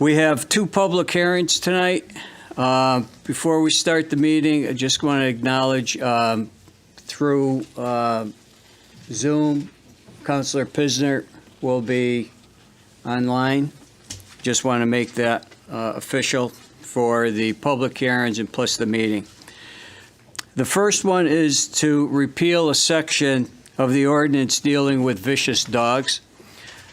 We have two public hearings tonight. Before we start the meeting, I just want to acknowledge through Zoom, Councilor Pisner will be online. Just want to make that official for the public hearings and plus the meeting. The first one is to repeal a section of the ordinance dealing with vicious dogs.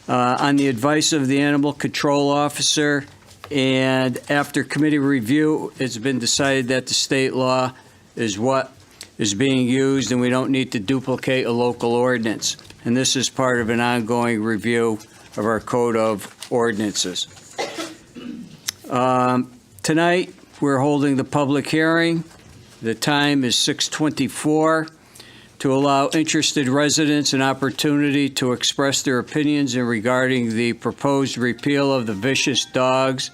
On the advice of the animal control officer and after committee review, it's been decided that the state law is what is being used and we don't need to duplicate a local ordinance. And this is part of an ongoing review of our code of ordinances. Tonight, we're holding the public hearing. The time is 6:24. To allow interested residents an opportunity to express their opinions regarding the proposed repeal of the vicious dogs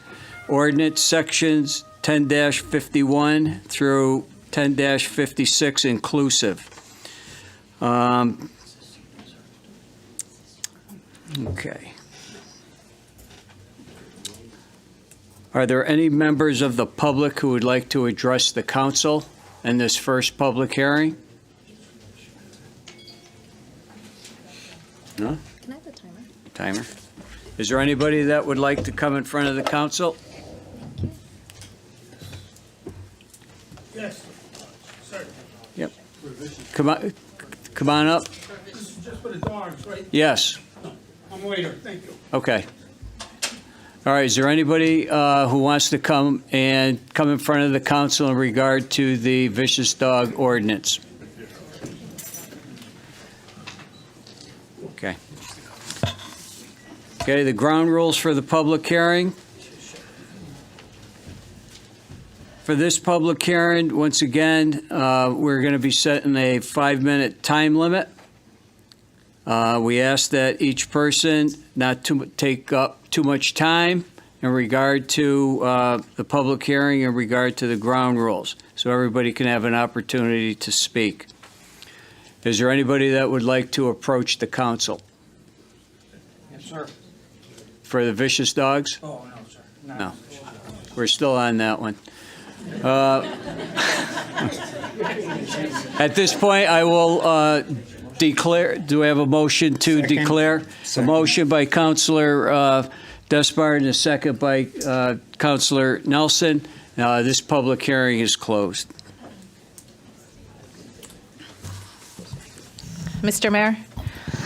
ordinance sections 10-51 through 10-56 inclusive. Okay. Are there any members of the public who would like to address the council in this first public hearing? No? Can I have the timer? Timer. Is there anybody that would like to come in front of the council? Yes, sir. Yep. Come on up. This is just for the dogs, right? Yes. I'm a waiter, thank you. Okay. All right. Is there anybody who wants to come in front of the council in regard to the vicious dog ordinance? Okay. Okay, the ground rules for the public hearing. For this public hearing, once again, we're going to be setting a 5-minute time limit. We ask that each person not to take up too much time in regard to the public hearing, in regard to the ground rules, so everybody can have an opportunity to speak. Is there anybody that would like to approach the council? Yes, sir. For the vicious dogs? Oh, no, sir. No. We're still on that one. At this point, I will declare, do I have a motion to declare? A motion by Councilor Despard and a second by Councilor Nelson. This public hearing is closed. Mr. Mayor,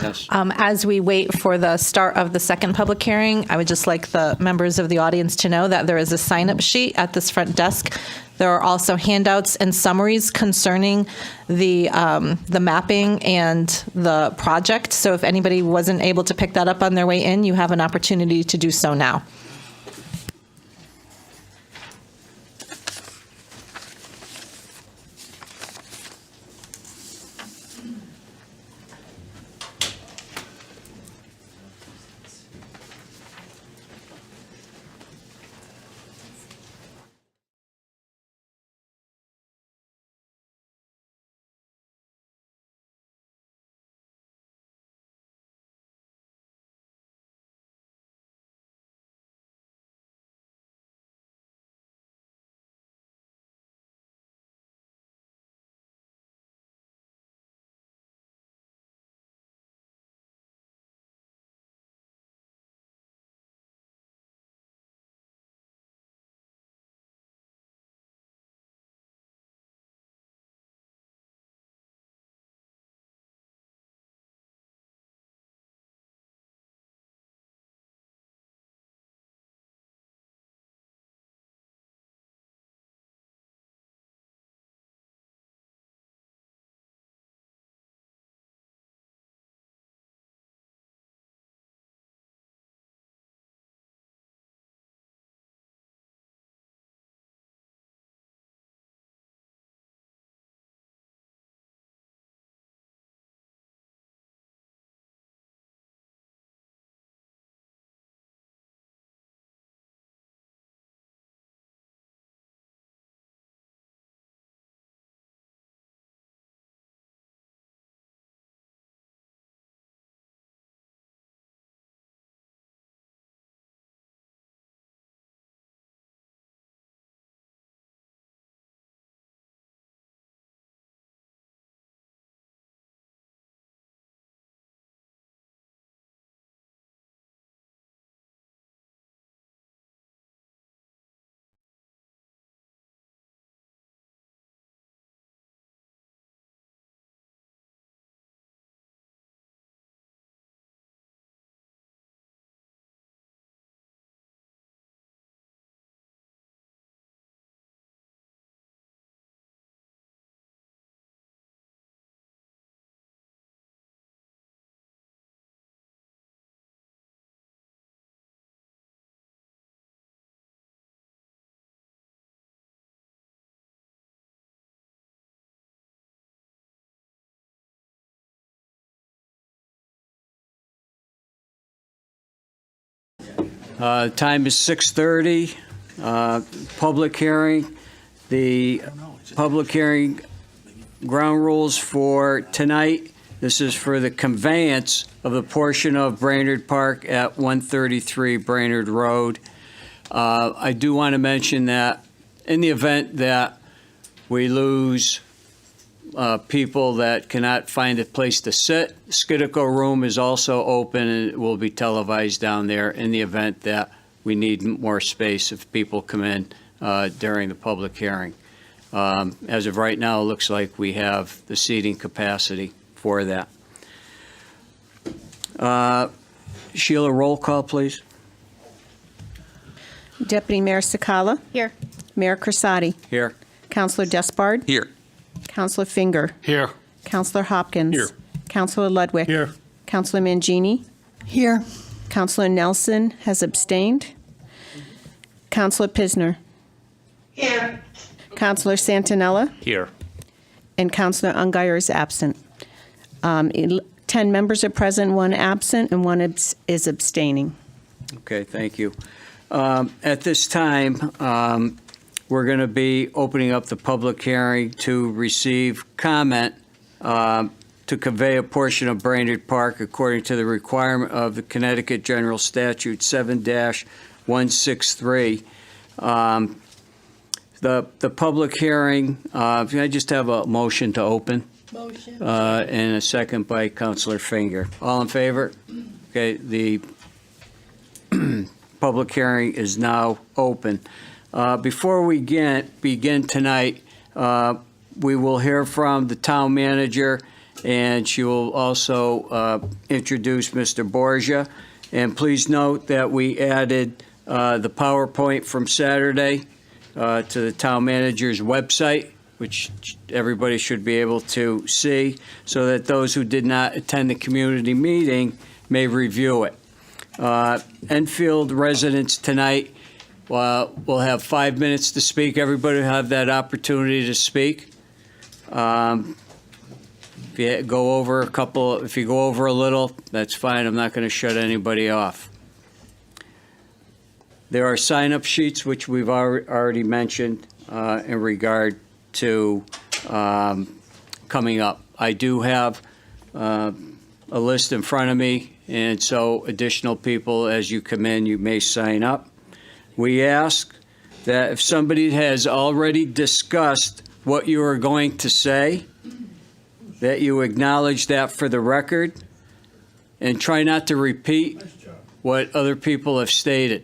Yes. as we wait for the start of the second public hearing, I would just like the members of the audience to know that there is a sign-up sheet at this front desk. There are also handouts and summaries concerning the mapping and the project. So if anybody wasn't able to pick that up on their way in, you have an opportunity to do so now. Time is 6:30. Public hearing. The public hearing ground rules for tonight. This is for the conveyance of the portion of Brainerd Park at 133 Brainerd Road. I do want to mention that in the event that we lose people that cannot find a place to sit, Skidco Room is also open and it will be televised down there in the event that we need more space if people come in during the public hearing. As of right now, it looks like we have the seating capacity for that. Sheila, roll call, please. Deputy Mayor Sakala. Here. Mayor Crisati. Here. Councilor Despard. Here. Councilor Finger. Here. Councilor Hopkins. Here. Councilor Ludwig. Here. Councilor Mangini. Here. Councilor Nelson has abstained. Councilor Pisner. Here. Councilor Santinella. Here. And Councilor Ungary is absent. 10 members are present, 1 absent, and 1 is abstaining. Okay, thank you. At this time, we're going to be opening up the public hearing to receive comment to convey a portion of Brainerd Park according to the requirement of the Connecticut General Statute 7-163. The public hearing, can I just have a motion to open? Motion. And a second by Councilor Finger. All in favor? Okay, the public hearing is now open. Before we begin tonight, we will hear from the town manager, and she will also introduce Mr. Borgia. And please note that we added the PowerPoint from Saturday to the town manager's website, which everybody should be able to see, so that those who did not attend the community meeting may review it. Enfield residents tonight will have 5 minutes to speak. Everybody will have that opportunity to speak. If you go over a little, that's fine. I'm not going to shut anybody off. There are sign-up sheets, which we've already mentioned in regard to coming up. I do have a list in front of me, and so additional people, as you come in, you may sign up. We ask that if somebody has already discussed what you are going to say, that you acknowledge that for the record and try not to repeat what other people have stated.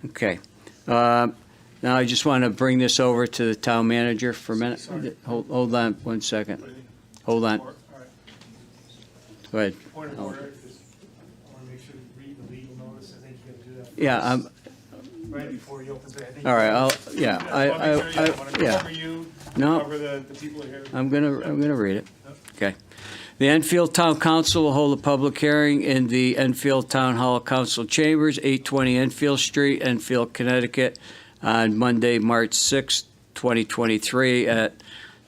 Okay. Now I just want to bring this over to the town manager for a minute. Hold on 1 second. Hold on. Go ahead. Point of order, just, I want to make sure you read the legal notice, I think you got to do that. Yeah, Right before you open, I think. all right, I want to yeah. cover you, No. cover the people here. I'm gonna read it. Okay. The Enfield Town Council will hold a public hearing in the Enfield Town Hall Council Chambers, 820 Enfield Street, Enfield, Connecticut, on Monday, March 6, 2023 at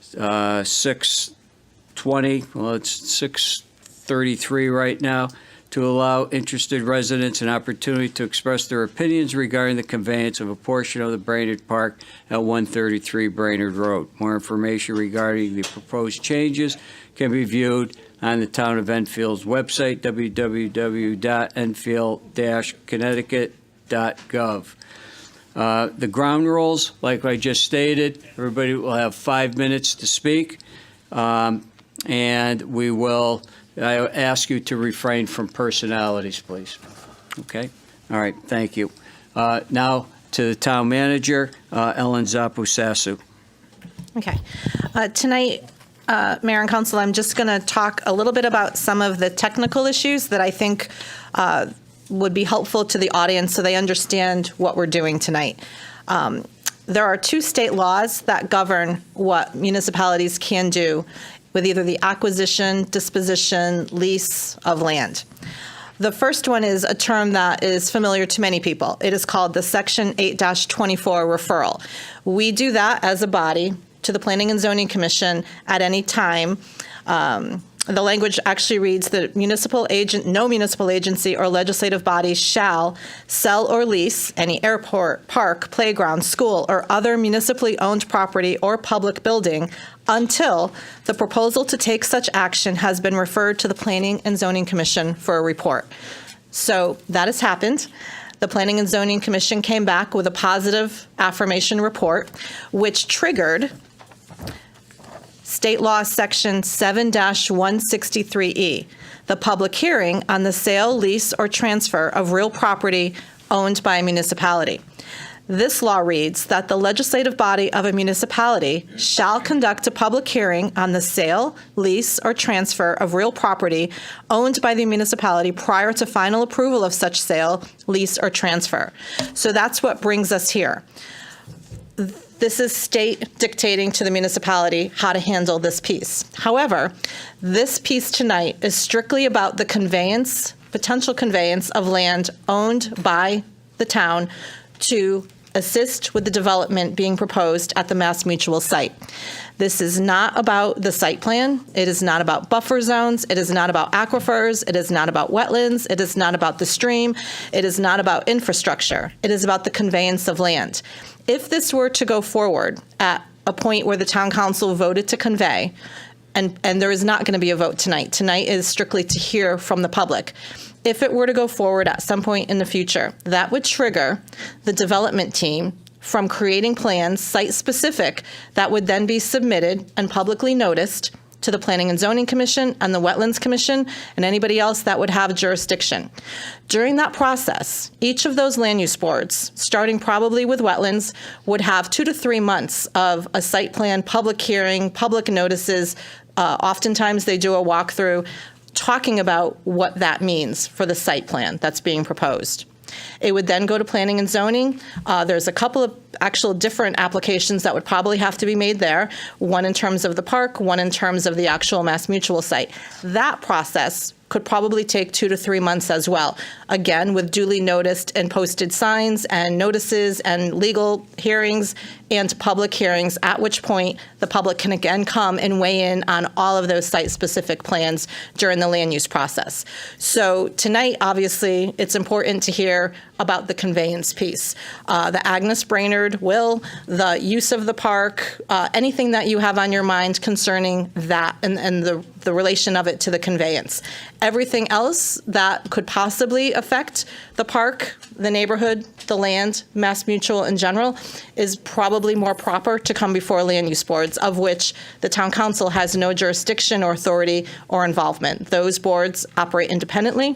6:20. Well, it's 6:33 right now, to allow interested residents an opportunity to express their opinions regarding the conveyance of a portion of the Brainerd Park at 133 Brainerd Road. More information regarding the proposed changes can be viewed on the Town of Enfield's website, www.enfield-connecticut.gov. The ground rules, like I just stated, everybody will have 5 minutes to speak, and I ask you to refrain from personalities, please. Okay? All right, thank you. Now to the town manager, Ellen Zapusasu. Okay. Tonight, Mayor and Council, I'm just going to talk a little bit about some of the technical issues that I think would be helpful to the audience so they understand what we're doing tonight. There are 2 state laws that govern what municipalities can do with either the acquisition, disposition, lease of land. The first one is a term that is familiar to many people. It is called the Section 8-24 referral. We do that as a body to the Planning and Zoning Commission at any time the language actually reads that no municipal agency or legislative body shall sell or lease any airport, park, playground, school, or other municipally owned property or public building until the proposal to take such action has been referred to the Planning and Zoning Commission for a report. So that has happened. The Planning and Zoning Commission came back with a positive affirmation report, which triggered State Law Section 7-163E, the public hearing on the sale, lease, or transfer of real property owned by a municipality. This law reads that the legislative body of a municipality shall conduct a public hearing on the sale, lease, or transfer of real property owned by the municipality prior to final approval of such sale, lease, or transfer. So that's what brings us here. This is state dictating to the municipality how to handle this piece. However, this piece tonight is strictly about the conveyance, potential conveyance of land owned by the town to assist with the development being proposed at the Mass Mutual site. This is not about the site plan. It is not about buffer zones. It is not about aquifers. It is not about wetlands. It is not about the stream. It is not about infrastructure. It is about the conveyance of land. If this were to go forward at a point where the town council voted to convey, and there is not going to be a vote tonight. Tonight is strictly to hear from the public. If it were to go forward at some point in the future, that would trigger the development team from creating plans, site-specific, that would then be submitted and publicly noticed to the Planning and Zoning Commission and the Wetlands Commission and anybody else that would have jurisdiction. During that process, each of those land use boards, starting probably with wetlands, would have 2 to 3 months of a site plan, public hearing, public notices. Oftentimes they do a walkthrough talking about what that means for the site plan that's being proposed. It would then go to Planning and Zoning. There's a couple of actual different applications that would probably have to be made there, one in terms of the park, one in terms of the actual Mass Mutual site. That process could probably take 2 to 3 months as well. Again, with duly noticed and posted signs and notices and legal hearings and public hearings, at which point the public can again come and weigh in on all of those site-specific plans during the land use process. So tonight, obviously, it's important to hear about the conveyance piece. The Agnes Brainerd will, the use of the park, anything that you have on your mind concerning that and the relation of it to the conveyance. Everything else that could possibly affect the park, the neighborhood, the land, Mass Mutual in general, is probably more proper to come before land use boards, of which the town council has no jurisdiction or authority or involvement. Those boards operate independently.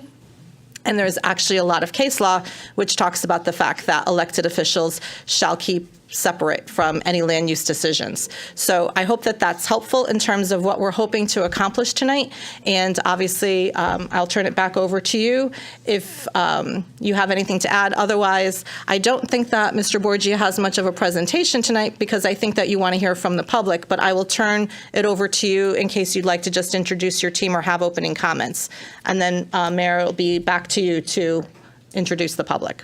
And there's actually a lot of case law which talks about the fact that elected officials shall keep separate from any land use decisions. So I hope that that's helpful in terms of what we're hoping to accomplish tonight. And obviously, I'll turn it back over to you if you have anything to add. Otherwise, I don't think that Mr. Borgia has much of a presentation tonight because I think that you want to hear from the public, but I will turn it over to you in case you'd like to just introduce your team or have opening comments. And then Mayor, it'll be back to you to introduce the public.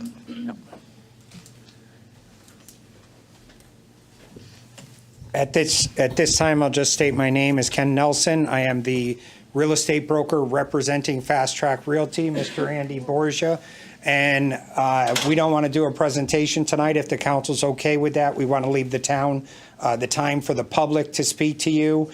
At this time, I'll just state my name is Ken Nelson. I am the real estate broker representing Fast Track Realty, Mr. Andy Borgia. And we don't want to do a presentation tonight. If the council's okay with that, we want to leave the time for the public to speak to you.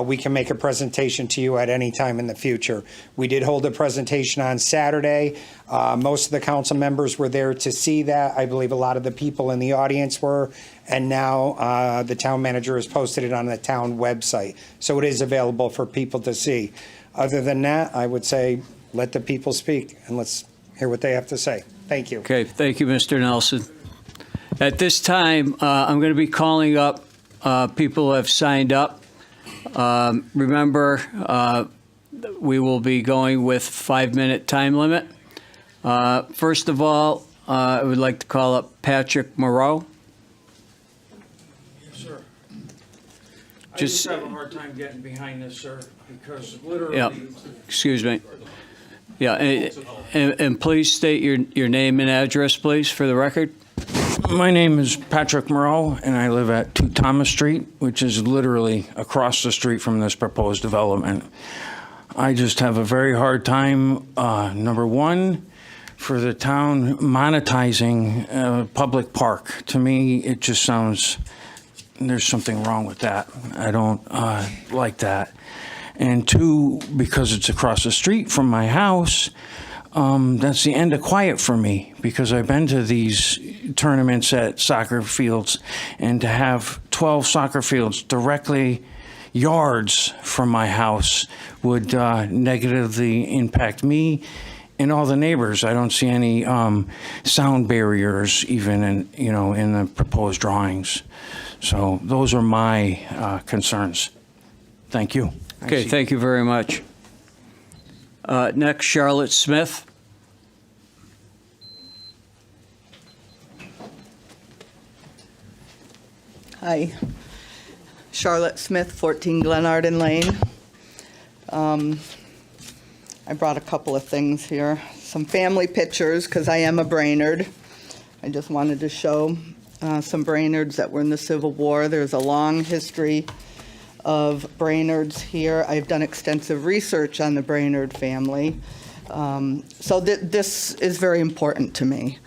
We can make a presentation to you at any time in the future. We did hold a presentation on Saturday. Most of the council members were there to see that. I believe a lot of the people in the audience were. And now the town manager has posted it on the town website. So it is available for people to see. Other than that, I would say let the people speak and let's hear what they have to say. Thank you. Okay, thank you, Mr. Nelson. At this time, I'm going to be calling up people who have signed up. Remember, we will be going with 5-minute time limit. First of all, I would like to call up Patrick Moreau. Yes, sir. I Just- just have a hard time getting behind this, sir, because literally. Yeah, excuse me. Yeah, and please state your name and address, please, for the record. My name is Patrick Moreau, and I live at 2 Thomas Street, which is literally across the street from this proposed development. I just have a very hard time, number one, for the town monetizing a public park. To me, it just sounds, there's something wrong with that. I don't like that. And two, because it's across the street from my house, that's the end of quiet for me, because I've been to these tournaments at soccer fields, and to have 12 soccer fields directly yards from my house would negatively impact me and all the neighbors. I don't see any sound barriers even in the proposed drawings. So those are my concerns. Thank you. Okay, thank you very much. Next, Charlotte Smith. Hi, Charlotte Smith, 14 Glenarden Lane. I brought a couple of things here. Some family pictures, because I am a Brainerd. I just wanted to show some Brainards that were in the Civil War. There's a long history of Brainards here. I've done extensive research on the Brainerd family. So this is very important to me.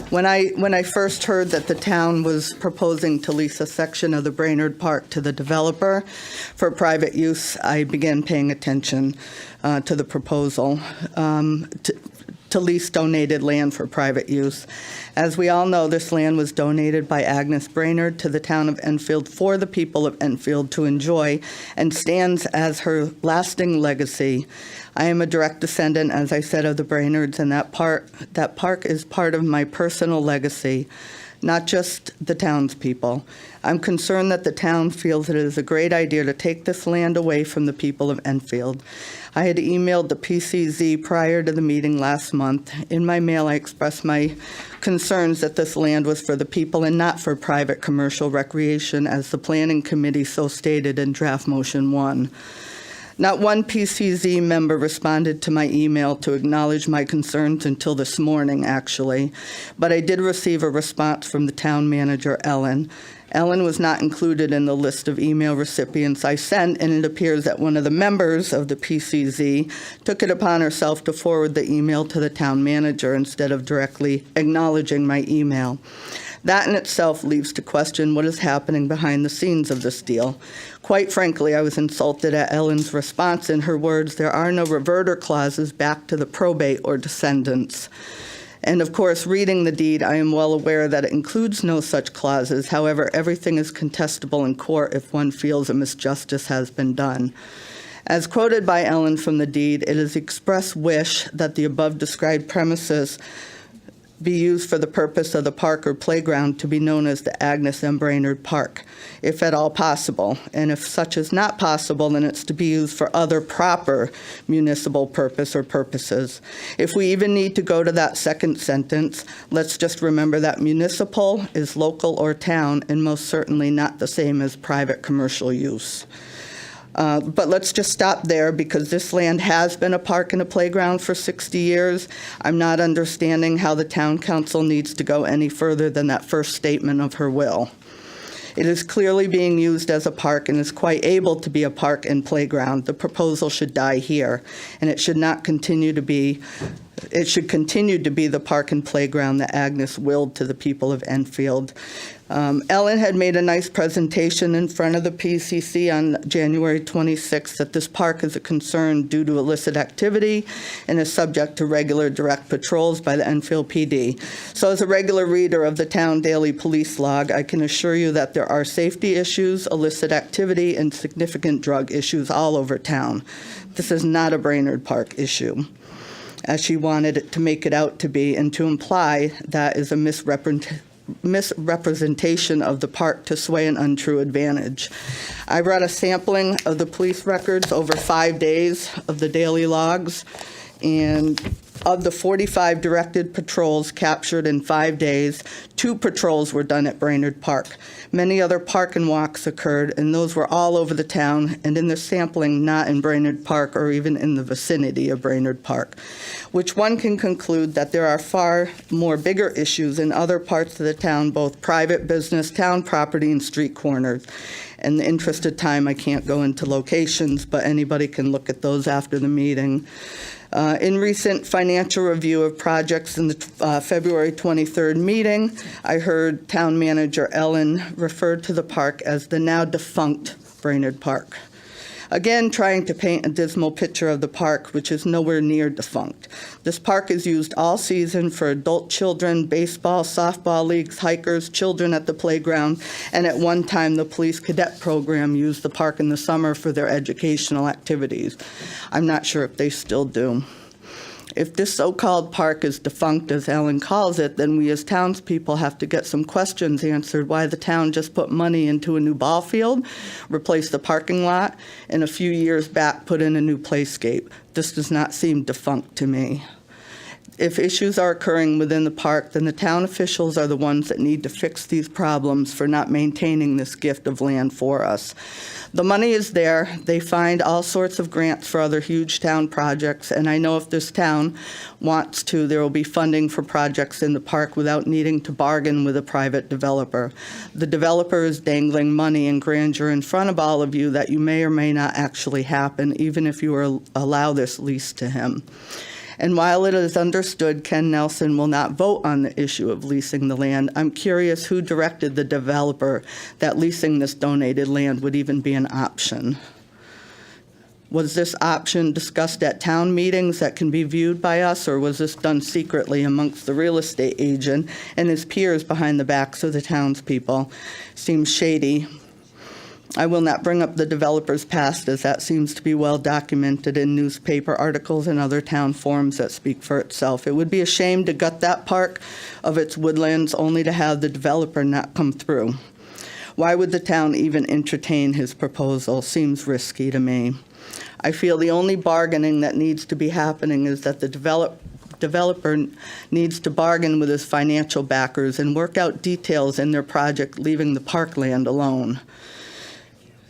When I first heard that the town was proposing to lease a section of the Brainerd Park to the developer for private use, I began paying attention to the proposal to lease donated land for private use. As we all know, this land was donated by Agnes Brainerd to the town of Enfield for the people of Enfield to enjoy, and stands as her lasting legacy. I am a direct descendant, as I said, of the Brainards, and that park is part of my personal legacy, not just the townspeople. I'm concerned that the town feels it is a great idea to take this land away from the people of Enfield. I had emailed the PCZ prior to the meeting last month. In my mail, I expressed my concerns that this land was for the people and not for private commercial recreation, as the Planning Committee so stated in Draft Motion 1. Not one PCZ member responded to my email to acknowledge my concerns until this morning, actually. But I did receive a response from the town manager, Ellen. Ellen was not included in the list of email recipients I sent, and it appears that one of the members of the PCZ took it upon herself to forward the email to the town manager instead of directly acknowledging my email. That in itself leaves to question what is happening behind the scenes of this deal. Quite frankly, I was insulted at Ellen's response. In her words, there are no reverter clauses back to the probate or descendants. And of course, reading the deed, I am well aware that it includes no such clauses. However, everything is contestable in court if one feels a misjustice has been done. As quoted by Ellen from the deed, it is the express wish that the above described premises be used for the purpose of the park or playground to be known as the Agnes M. Brainerd Park, if at all possible. And if such is not possible, then it's to be used for other proper municipal purpose or purposes. If we even need to go to that second sentence, let's just remember that municipal is local or town, and most certainly not the same as private commercial use. But let's just stop there, because this land has been a park and a playground for 60 years. I'm not understanding how the town council needs to go any further than that first statement of her will. It is clearly being used as a park and is quite able to be a park and playground. The proposal should die here, and it should not continue to be. It should continue to be the park and playground that Agnes willed to the people of Enfield. Ellen had made a nice presentation in front of the PCC on January 26th that this park is a concern due to illicit activity and is subject to regular direct patrols by the Enfield PD. So as a regular reader of the town daily police log, I can assure you that there are safety issues, illicit activity, and significant drug issues all over town. This is not a Brainerd Park issue, as she wanted it to make it out to be, and to imply that is a misrepresentation of the park to sway an untrue advantage. I read a sampling of the police records over 5 days of the daily logs, and of the 45 directed patrols captured in 5 days, 2 patrols were done at Brainerd Park. Many other park and walks occurred, and those were all over the town, and in the sampling, not in Brainerd Park or even in the vicinity of Brainerd Park, which one can conclude that there are far more bigger issues in other parts of the town, both private business, town property, and street corners. In the interest of time, I can't go into locations, but anybody can look at those after the meeting. In recent financial review of projects in the February 23rd meeting, I heard Town Manager Ellen refer to the park as the now defunct Brainerd Park. Again, trying to paint a dismal picture of the park, which is nowhere near defunct. This park is used all season for adult children, baseball, softball leagues, hikers, children at the playground, and at one time, the police cadet program used the park in the summer for their educational activities. I'm not sure if they still do. If this so-called park is defunct, as Ellen calls it, then we as townspeople have to get some questions answered why the town just put money into a new ball field, replaced the parking lot, and a few years back put in a new playscape. This does not seem defunct to me. If issues are occurring within the park, then the town officials are the ones that need to fix these problems for not maintaining this gift of land for us. The money is there. They find all sorts of grants for other huge town projects, and I know if this town wants to, there will be funding for projects in the park without needing to bargain with a private developer. The developer is dangling money and grandeur in front of all of you that you may or may not actually happen, even if you allow this lease to him. And while it is understood Ken Nelson will not vote on the issue of leasing the land, I'm curious who directed the developer that leasing this donated land would even be an option. Was this option discussed at town meetings that can be viewed by us, or was this done secretly amongst the real estate agent and his peers behind the backs of the townspeople? Seems shady. I will not bring up the developer's past, as that seems to be well documented in newspaper articles and other town forums that speak for itself. It would be a shame to gut that park of its woodlands only to have the developer not come through. Why would the town even entertain his proposal? Seems risky to me. I feel the only bargaining that needs to be happening is that the developer needs to bargain with his financial backers and work out details in their project, leaving the parkland alone.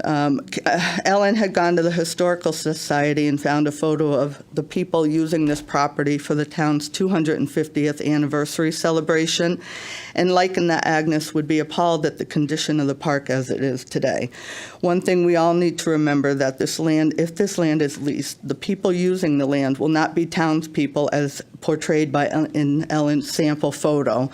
Ellen had gone to the Historical Society and found a photo of the people using this property for the town's 250th anniversary celebration, and likened that Agnes would be appalled at the condition of the park as it is today. One thing we all need to remember that this land, if this land is leased, the people using the land will not be townspeople as portrayed in Ellen's sample photo.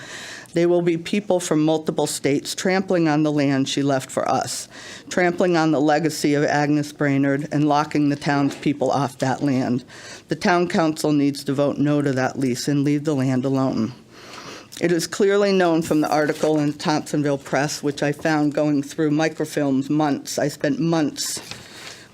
They will be people from multiple states trampling on the land she left for us, trampling on the legacy of Agnes Brainerd and locking the townspeople off that land. The town council needs to vote no to that lease and leave the land alone. It is clearly known from the article in Thompsonville Press, which I found going through microfilms months. I spent months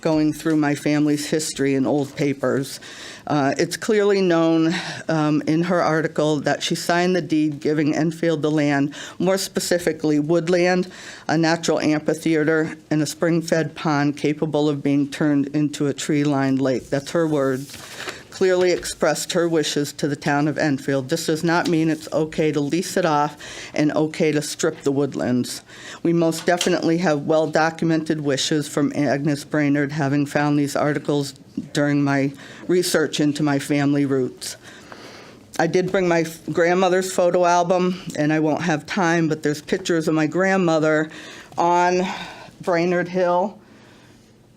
going through my family's history in old papers. It's clearly known in her article that she signed the deed giving Enfield the land, more specifically woodland, a natural amphitheater, and a spring-fed pond capable of being turned into a tree-lined lake. That's her words. Clearly expressed her wishes to the town of Enfield. This does not mean it's okay to lease it off and okay to strip the woodlands. We most definitely have well-documented wishes from Agnes Brainerd, having found these articles during my research into my family roots. I did bring my grandmother's photo album, and I won't have time, but there's pictures of my grandmother on Brainerd Hill,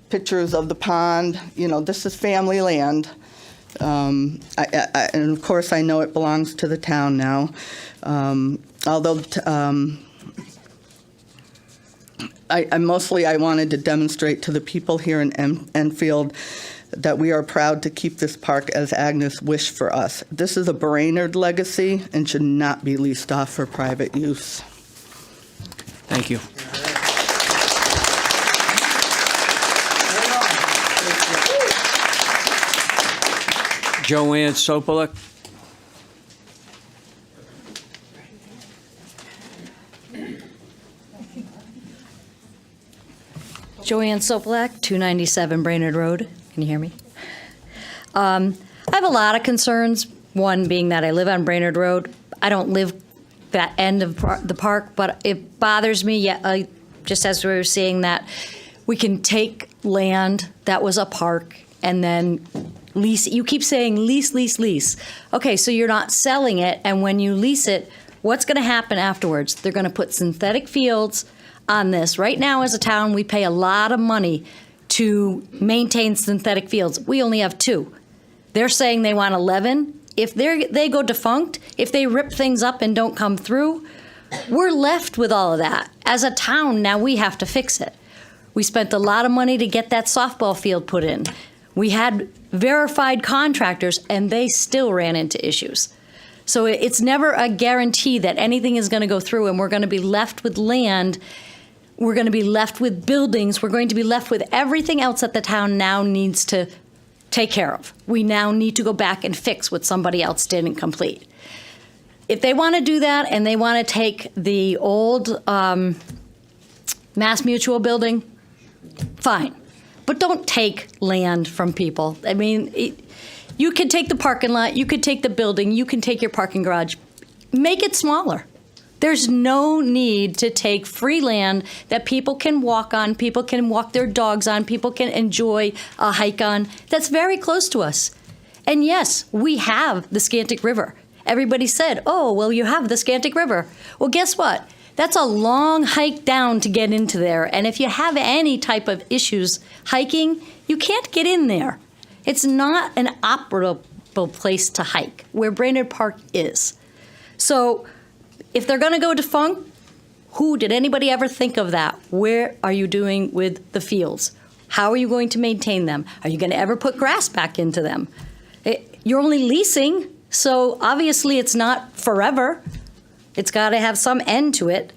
pictures of the pond. You know, this is family land. And of course, I know it belongs to the town now. Although I wanted to demonstrate to the people here in Enfield that we are proud to keep this park as Agnes wished for us. This is a Brainerd legacy and should not be leased off for private use. Thank you. Joanne Sopolik. Joanne Soplak, 297 Brainerd Road. Can you hear me? I have a lot of concerns. One being that I live on Brainerd Road. I don't live that end of the park, but it bothers me, just as we were saying, that we can take land that was a park and then lease it. You keep saying lease, lease, lease. Okay, so you're not selling it, and when you lease it, what's going to happen afterwards? They're going to put synthetic fields on this. Right now, as a town, we pay a lot of money to maintain synthetic fields. We only have 2. They're saying they want 11. If they go defunct, if they rip things up and don't come through, we're left with all of that. As a town, now we have to fix it. We spent a lot of money to get that softball field put in. We had verified contractors, and they still ran into issues. So it's never a guarantee that anything is going to go through, and we're going to be left with land. We're going to be left with buildings. We're going to be left with everything else that the town now needs to take care of. We now need to go back and fix what somebody else didn't complete. If they want to do that and they want to take the old Mass Mutual building, fine. But don't take land from people. I mean, you could take the parking lot, you could take the building, you can take your parking garage. Make it smaller. There's no need to take free land that people can walk on, people can walk their dogs on, people can enjoy a hike on. That's very close to us. And yes, we have the Scantic River. Everybody said, oh, well, you have the Scantic River. Well, guess what? That's a long hike down to get into there. And if you have any type of issues hiking, you can't get in there. It's not an operable place to hike, where Brainerd Park is. So if they're going to go defunct, did anybody ever think of that? Where are you doing with the fields? How are you going to maintain them? Are you going to ever put grass back into them? You're only leasing, so obviously it's not forever. It's got to have some end to it.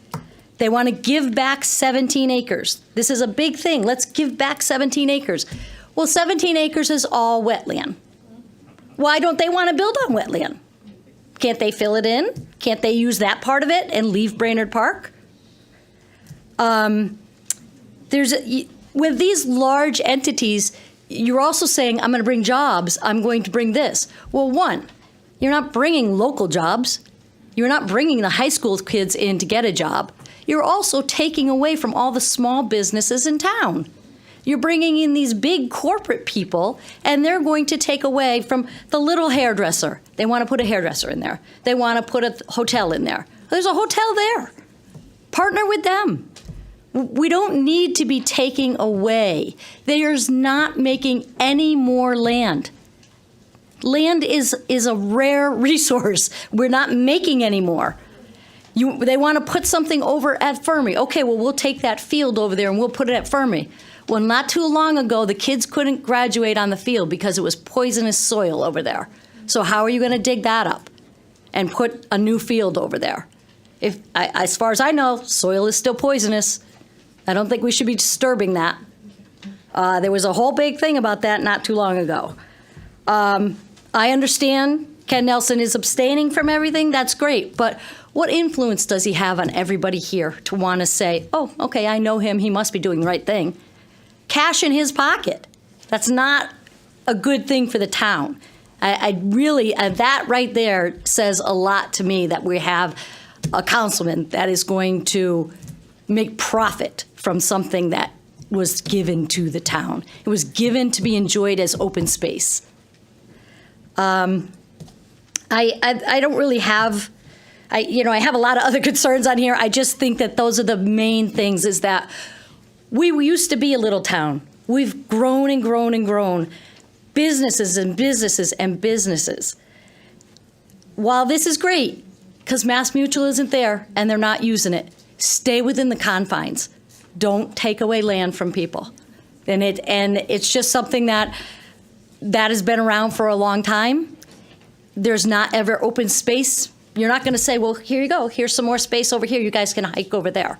They want to give back 17 acres. This is a big thing. Let's give back 17 acres. Well, 17 acres is all wetland. Why don't they want to build on wetland? Can't they fill it in? Can't they use that part of it and leave Brainerd Park? With these large entities, you're also saying, I'm going to bring jobs, I'm going to bring this. Well, one, you're not bringing local jobs. You're not bringing the high school kids in to get a job. You're also taking away from all the small businesses in town. You're bringing in these big corporate people, and they're going to take away from the little hairdresser. They want to put a hairdresser in there. They want to put a hotel in there. There's a hotel there. Partner with them. We don't need to be taking away. There's not making any more land. Land is a rare resource. We're not making any more. They want to put something over at Fermi. Okay, well, we'll take that field over there and we'll put it at Fermi. Well, not too long ago, the kids couldn't graduate on the field because it was poisonous soil over there. So how are you going to dig that up and put a new field over there? As far as I know, soil is still poisonous. I don't think we should be disturbing that. There was a whole big thing about that not too long ago. I understand Ken Nelson is abstaining from everything. That's great. But what influence does he have on everybody here to want to say, oh, okay, I know him. He must be doing the right thing. Cash in his pocket. That's not a good thing for the town. I really, that right there says a lot to me, that we have a councilman that is going to make profit from something that was given to the town. It was given to be enjoyed as open space. I don't really have, I have a lot of other concerns on here. I just think that those are the main things, is that we used to be a little town. We've grown and grown and grown. Businesses and businesses and businesses. While this is great, because Mass Mutual isn't there and they're not using it, stay within the confines. Don't take away land from people. And it's just something that has been around for a long time. There's not ever open space. You're not going to say, well, here you go. Here's some more space over here. You guys can hike over there.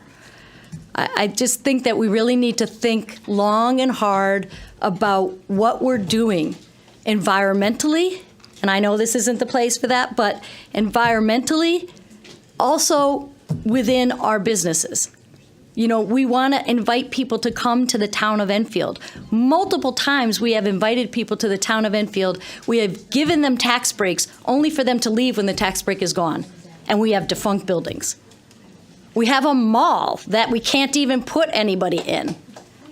I just think that we really need to think long and hard about what we're doing environmentally. And I know this isn't the place for that, but environmentally, also within our businesses. We want to invite people to come to the town of Enfield. Multiple times we have invited people to the town of Enfield. We have given them tax breaks only for them to leave when the tax break is gone. And we have defunct buildings. We have a mall that we can't even put anybody in.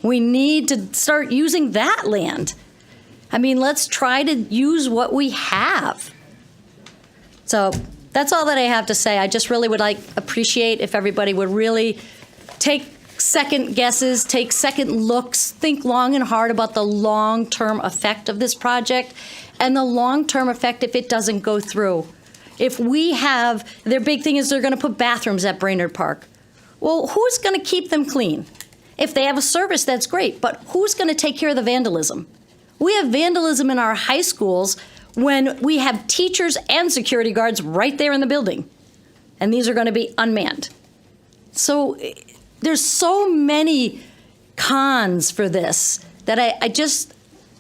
We need to start using that land. I mean, let's try to use what we have. So that's all that I have to say. I just really would appreciate if everybody would really take second guesses, take second looks, think long and hard about the long-term effect of this project and the long-term effect if it doesn't go through. If we have, their big thing is they're going to put bathrooms at Brainerd Park. Well, who's going to keep them clean? If they have a service, that's great, but who's going to take care of the vandalism? We have vandalism in our high schools when we have teachers and security guards right there in the building, and these are going to be unmanned. So there's so many cons for this that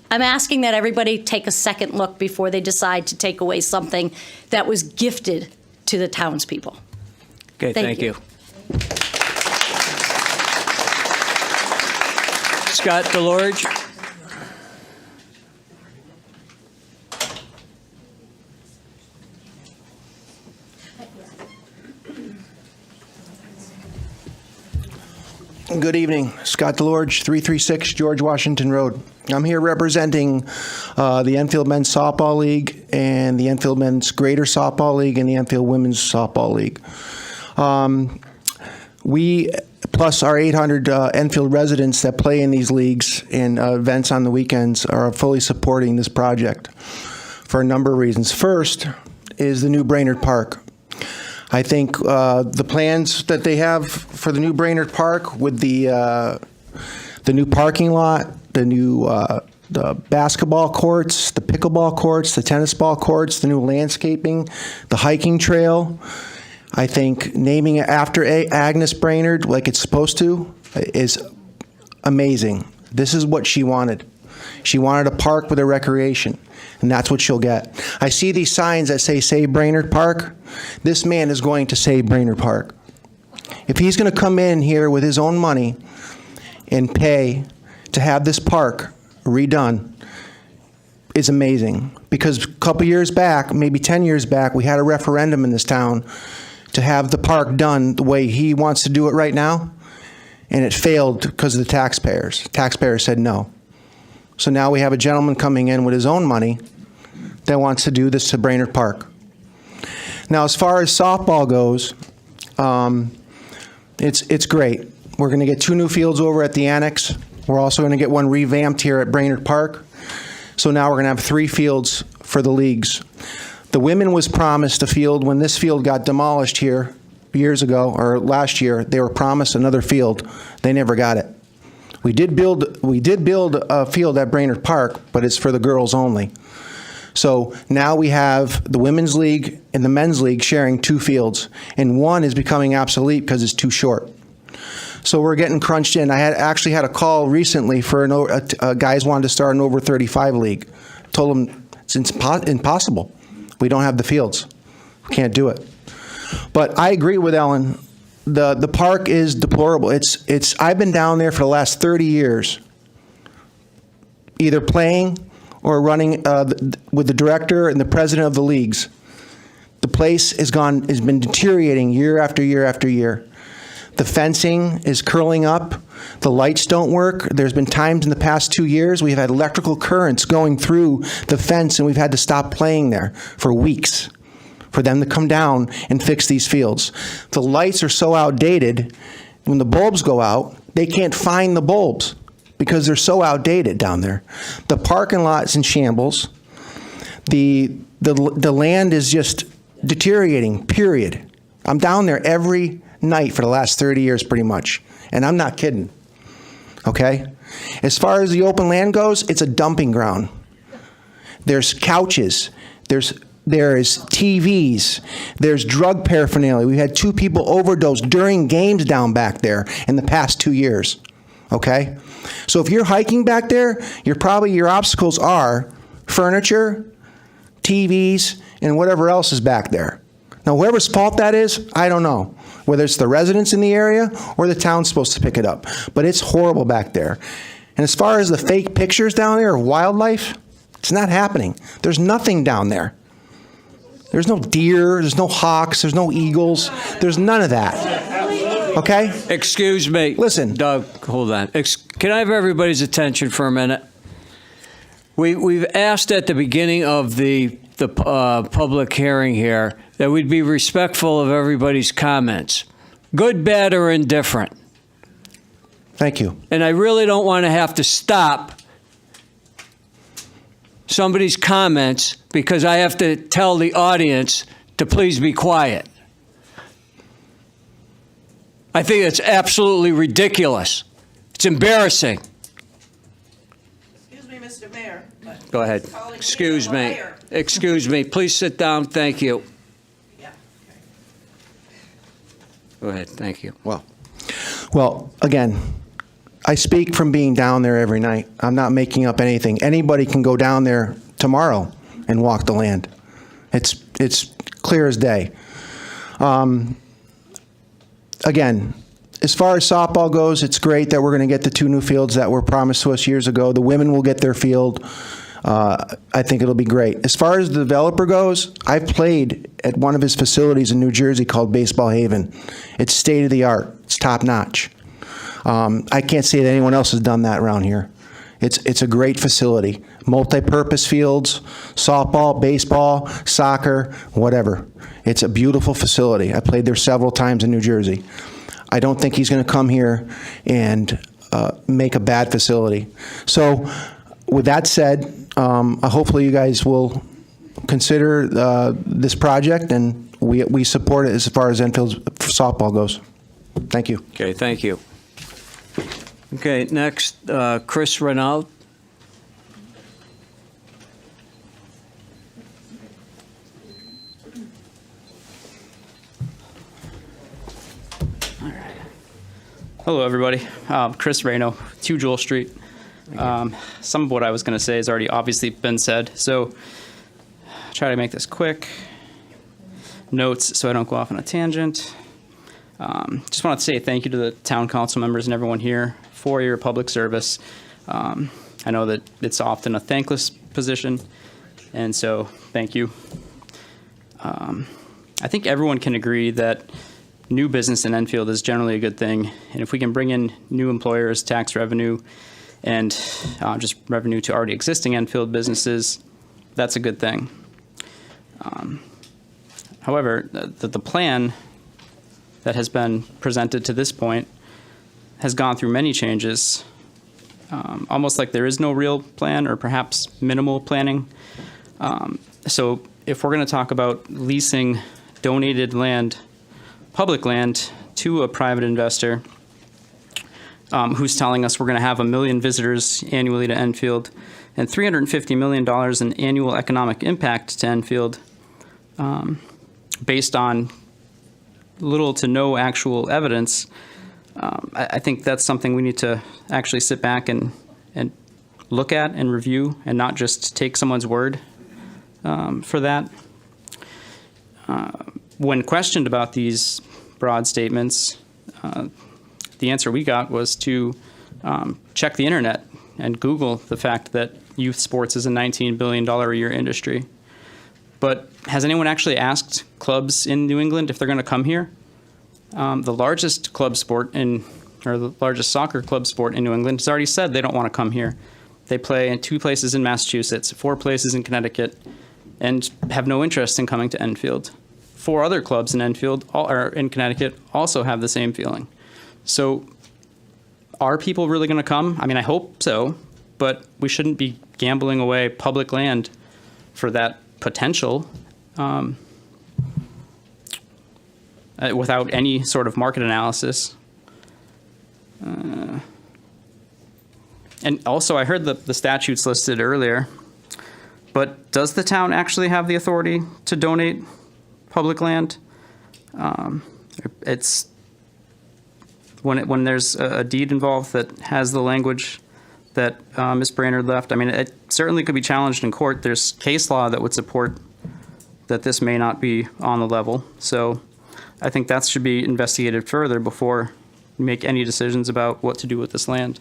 I'm asking that everybody take a second look before they decide to take away something that was gifted to the townspeople. Okay, thank you. Scott Delorge. Good evening. Scott Delorge, 336 George Washington Road. I'm here representing the Enfield Men's Softball League and the Enfield Men's Greater Softball League and the Enfield Women's Softball League. We, plus our 800 Enfield residents that play in these leagues and events on the weekends, are fully supporting this project for a number of reasons. First is the new Brainerd Park. I think the plans that they have for the new Brainerd Park with the new parking lot, the new the basketball courts, the pickleball courts, the tennis ball courts, the new landscaping, the hiking trail, I think naming it after Agnes Brainerd like it's supposed to is amazing. This is what she wanted. She wanted a park with a recreation, and that's what she'll get. I see these signs that say Save Brainerd Park. This man is going to save Brainerd Park. If he's going to come in here with his own money and pay to have this park redone, it's amazing. Because a couple years back, maybe 10 years back, we had a referendum in this town to have the park done the way he wants to do it right now, and it failed because of the taxpayers. Taxpayers said no. So now we have a gentleman coming in with his own money that wants to do this to Brainerd Park. Now, as far as softball goes, it's great. We're going to get 2 new fields over at the Annex. We're also going to get one revamped here at Brainerd Park. So now we're going to have 3 fields for the leagues. The women was promised a field when this field got demolished here years ago, or last year. They were promised another field. They never got it. We did build a field at Brainerd Park, but it's for the girls only. So now we have the women's league and the men's league sharing 2 fields, and one is becoming obsolete because it's too short. So we're getting crunched in. I actually had a call recently for guys wanted to start an over 35 league. Told them it's impossible. We don't have the fields. We can't do it. But I agree with Ellen. The park is deplorable. I've been down there for the last 30 years, either playing or running with the director and the president of the leagues. The place has been deteriorating year after year after year. The fencing is curling up. The lights don't work. There's been times in the past 2 years we've had electrical currents going through the fence, and we've had to stop playing there for weeks for them to come down and fix these fields. The lights are so outdated, when the bulbs go out, they can't find the bulbs because they're so outdated down there. The parking lot's in shambles. The land is just deteriorating, period. I'm down there every night for the last 30 years pretty much, and I'm not kidding, okay? As far as the open land goes, it's a dumping ground. There's couches, there is TVs, there's drug paraphernalia. We had 2 people overdose during games down back there in the past 2 years, okay? So if you're hiking back there, your obstacles are furniture, TVs, and whatever else is back there. Now, whoever's fault that is, I don't know. Whether it's the residents in the area or the town's supposed to pick it up. But it's horrible back there. And as far as the fake pictures down there of wildlife, it's not happening. There's nothing down there. There's no deer, there's no hawks, there's no eagles, there's none of that. Okay? Excuse me. Listen. Doug, hold on. Can I have everybody's attention for a minute? We've asked at the beginning of the public hearing here that we'd be respectful of everybody's comments, good, bad, or indifferent. Thank you. And I really don't want to have to stop somebody's comments because I have to tell the audience to please be quiet. I think it's absolutely ridiculous. It's embarrassing. Excuse me, Mr. Mayor. but Go ahead. calling me Excuse a me. liar. Excuse me. Please sit down. Thank you. Yeah. Go ahead. Thank you. Well, again, I speak from being down there every night. I'm not making up anything. Anybody can go down there tomorrow and walk the land. It's clear as day. Again, as far as softball goes, it's great that we're going to get the 2 new fields that were promised to us years ago. The women will get their field. I think it'll be great. As far as the developer goes, I've played at one of his facilities in New Jersey called Baseball Haven. It's state of the art. It's top notch. I can't say that anyone else has done that around here. It's a great facility. Multi-purpose fields, softball, baseball, soccer, whatever. It's a beautiful facility. I played there several times in New Jersey. I don't think he's going to come here and make a bad facility. So with that said, hopefully you guys will consider this project, and we support it as far as Enfield's softball goes. Thank you. Okay. Thank you. Okay. Next, Chris Renaud. Hello, everybody. Chris Reno, 2 Jewel Street. Some of what I was going to say has already obviously been said, so try to make this quick. Notes so I don't go off on a tangent. Just want to say thank you to the town council members and everyone here for your public service. I know that it's often a thankless position, and so thank you. I think everyone can agree that new business in Enfield is generally a good thing, and if we can bring in new employers, tax revenue, and just revenue to already existing Enfield businesses, that's a good thing. However, the plan that has been presented to this point has gone through many changes, almost like there is no real plan or perhaps minimal planning. So if we're going to talk about leasing donated land, public land, to a private investor who's telling us we're going to have 1 million visitors annually to Enfield and $350 million in annual economic impact to Enfield, based on little to no actual evidence, I think that's something we need to actually sit back and look at and review, and not just take someone's word for that. When questioned about these broad statements, the answer we got was to check the internet and Google the fact that youth sports is a $19 billion a year industry. But has anyone actually asked clubs in New England if they're going to come here? The largest club sport or the largest soccer club sport in New England has already said they don't want to come here. They play in 2 places in Massachusetts, 4 places in Connecticut, and have no interest in coming to Enfield. 4 other clubs in Enfield, or in Connecticut, also have the same feeling. So are people really going to come? I mean, I hope so, but we shouldn't be gambling away public land for that potential without any sort of market analysis. And also, I heard the statutes listed earlier, but does the town actually have the authority to donate public land? It's when there's a deed involved that has the language that Ms. Brainerd left. I mean, it certainly could be challenged in court. There's case law that would support that this may not be on the level. So I think that should be investigated further before we make any decisions about what to do with this land.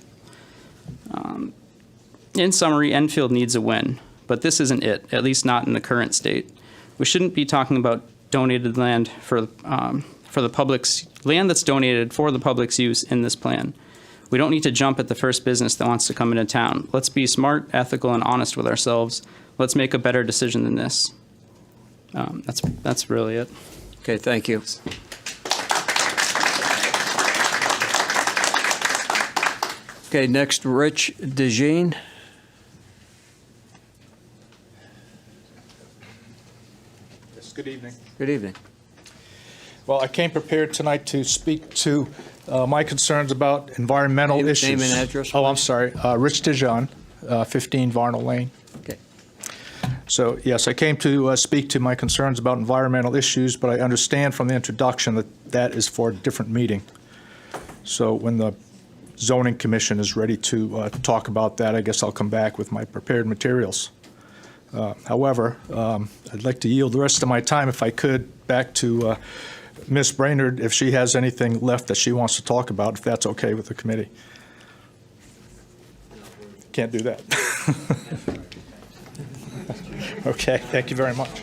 In summary, Enfield needs a win, but this isn't it, at least not in the current state. We shouldn't be talking about donated land for the public's land that's donated for the public's use in this plan. We don't need to jump at the first business that wants to come into town. Let's be smart, ethical, and honest with ourselves. Let's make a better decision than this. That's really it. Okay. Thank you. Okay, next, Rich DeJean. Yes, good evening. Good evening. Well, I came prepared tonight to speak to my concerns about environmental Name- issues. name and address, Oh, I'm sorry. Rich DeJean, 15 Varnell Lane. Okay. So, yes, I came to speak to my concerns about environmental issues, but I understand from the introduction that that is for a different meeting. So when the zoning commission is ready to talk about that, I guess I'll come back with my prepared materials. However, I'd like to yield the rest of my time, if I could, back to Ms. Brainerd, if she has anything left that she wants to talk about, if that's okay with the committee. Can't do that. Okay, thank you very much.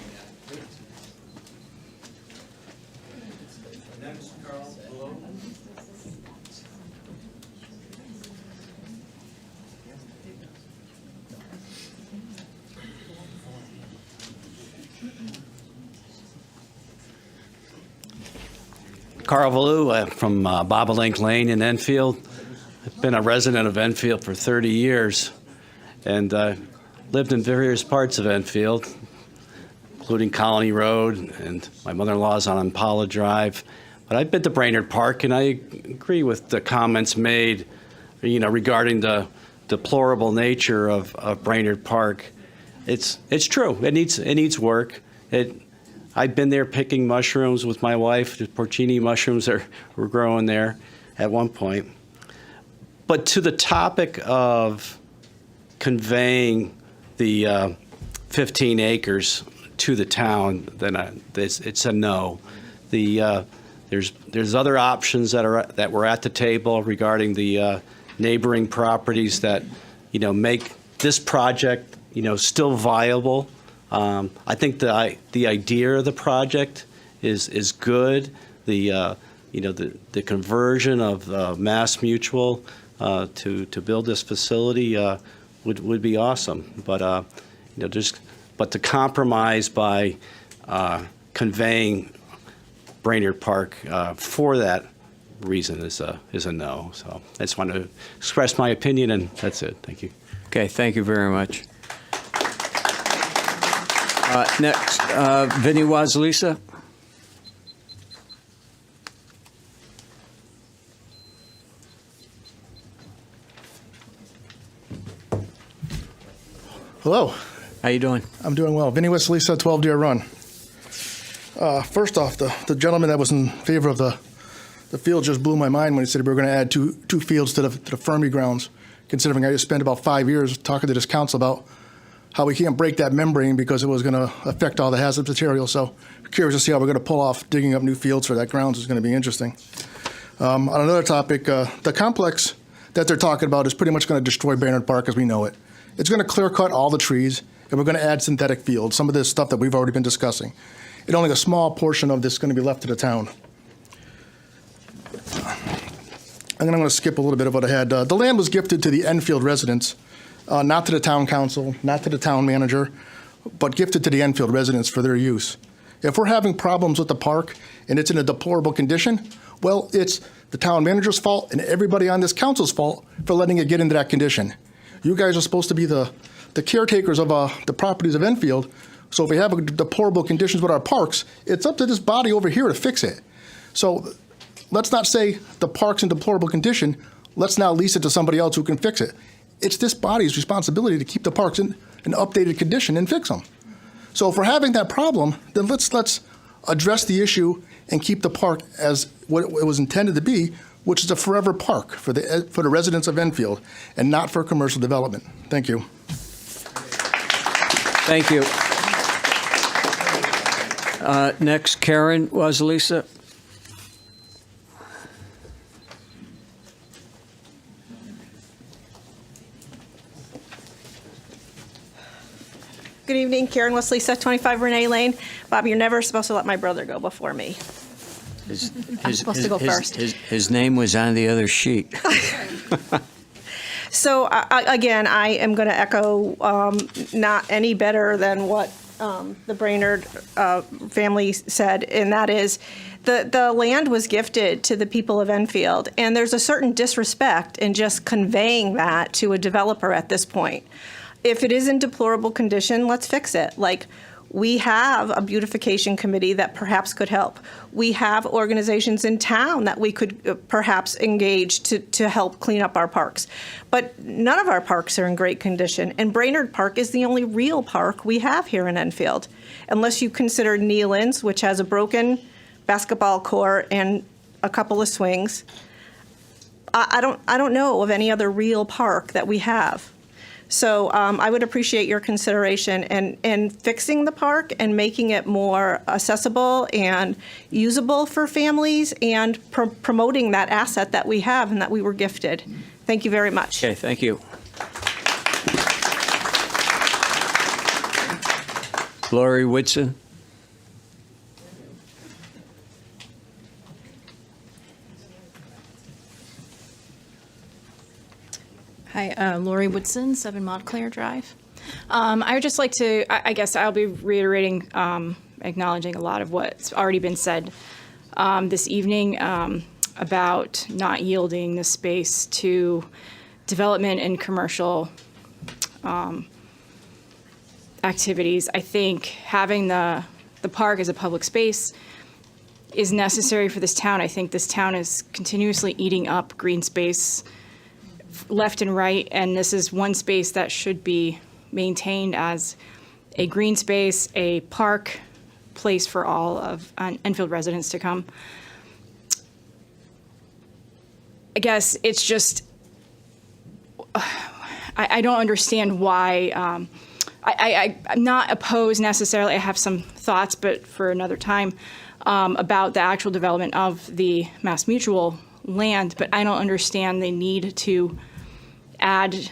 Carl Valou from Bobolink Lane in Enfield. I've been a resident of Enfield for 30 years and lived in various parts of Enfield, including Colony Road, and my mother-in-law's on Impala Drive. But I've been to Brainerd Park, and I agree with the comments made, regarding the deplorable nature of Brainerd Park. It's true. It needs work. I've been there picking mushrooms with my wife. The porcini mushrooms were growing there at one point. But to the topic of conveying the 15 acres to the town, then it's a no. There's other options that were at the table regarding the neighboring properties that make this project still viable. I think the idea of the project is good. The conversion of Mass Mutual to build this facility would be awesome. But but to compromise by conveying Brainerd Park for that reason is a no. So I just want to express my opinion, and that's it. Thank you. Okay, thank you very much. Next, Vinny Wazalisa. Hello. How you doing? I'm doing well. Vinny West-Lisa, 12 Deer Run. First off, the gentleman that was in favor of the field just blew my mind when he said we were going to add two fields to the Fermi grounds, considering I just spent about 5 years talking to this council about how we can't break that membrane because it was going to affect all the hazardous material. So I'm curious to see how we're going to pull off digging up new fields for that grounds is going to be interesting. On another topic, the complex that they're talking about is pretty much going to destroy Brainerd Park as we know it. It's going to clear cut all the trees, and we're going to add synthetic fields, some of this stuff that we've already been discussing. And only a small portion of this is going to be left to the town. And then I'm going to skip a little bit of what I had. The land was gifted to the Enfield residents, not to the town council, not to the town manager, but gifted to the Enfield residents for their use. If we're having problems with the park and it's in a deplorable condition, well, it's the town manager's fault and everybody on this council's fault for letting it get into that condition. You guys are supposed to be the caretakers of the properties of Enfield. So if we have deplorable conditions with our parks, it's up to this body over here to fix it. So let's not say the park's in deplorable condition. Let's now lease it to somebody else who can fix it. It's this body's responsibility to keep the parks in an updated condition and fix them. So if we're having that problem, then let's address the issue and keep the park as what it was intended to be, which is a forever park for the residents of Enfield and not for commercial development. Thank you. Thank you. Next, Karen Wazalisa. Good evening, Karen West-Lisa, 25 Renee Lane. Bob, you're never supposed to let my brother go before me. I'm supposed to go first. His name was on the other sheet. So again, I am going to echo not any better than what the Brainerd family said, and that is the land was gifted to the people of Enfield, and there's a certain disrespect in just conveying that to a developer at this point. If it is in deplorable condition, let's fix it. Like, we have a beautification committee that perhaps could help. We have organizations in town that we could perhaps engage to help clean up our parks. But none of our parks are in great condition, and Brainerd Park is the only real park we have here in Enfield, unless you consider Nealon's, which has a broken basketball court and a couple of swings. I don't know of any other real park that we have. So I would appreciate your consideration in fixing the park and making it more accessible and usable for families and promoting that asset that we have and that we were gifted. Thank you very much. Okay, thank you. Lori Whitson. Hi, Lori Woodson, 7 Montclair Drive. I would just like to, I guess I'll be reiterating, acknowledging a lot of what's already been said this evening about not yielding the space to development and commercial activities. I think having the park as a public space is necessary for this town. I think this town is continuously eating up green space left and right, and this is one space that should be maintained as a green space, a park place for all of Enfield residents to come. I guess it's just, I don't understand why, I'm not opposed necessarily, I have some thoughts, but for another time, about the actual development of the Mass Mutual land, but I don't understand the need to add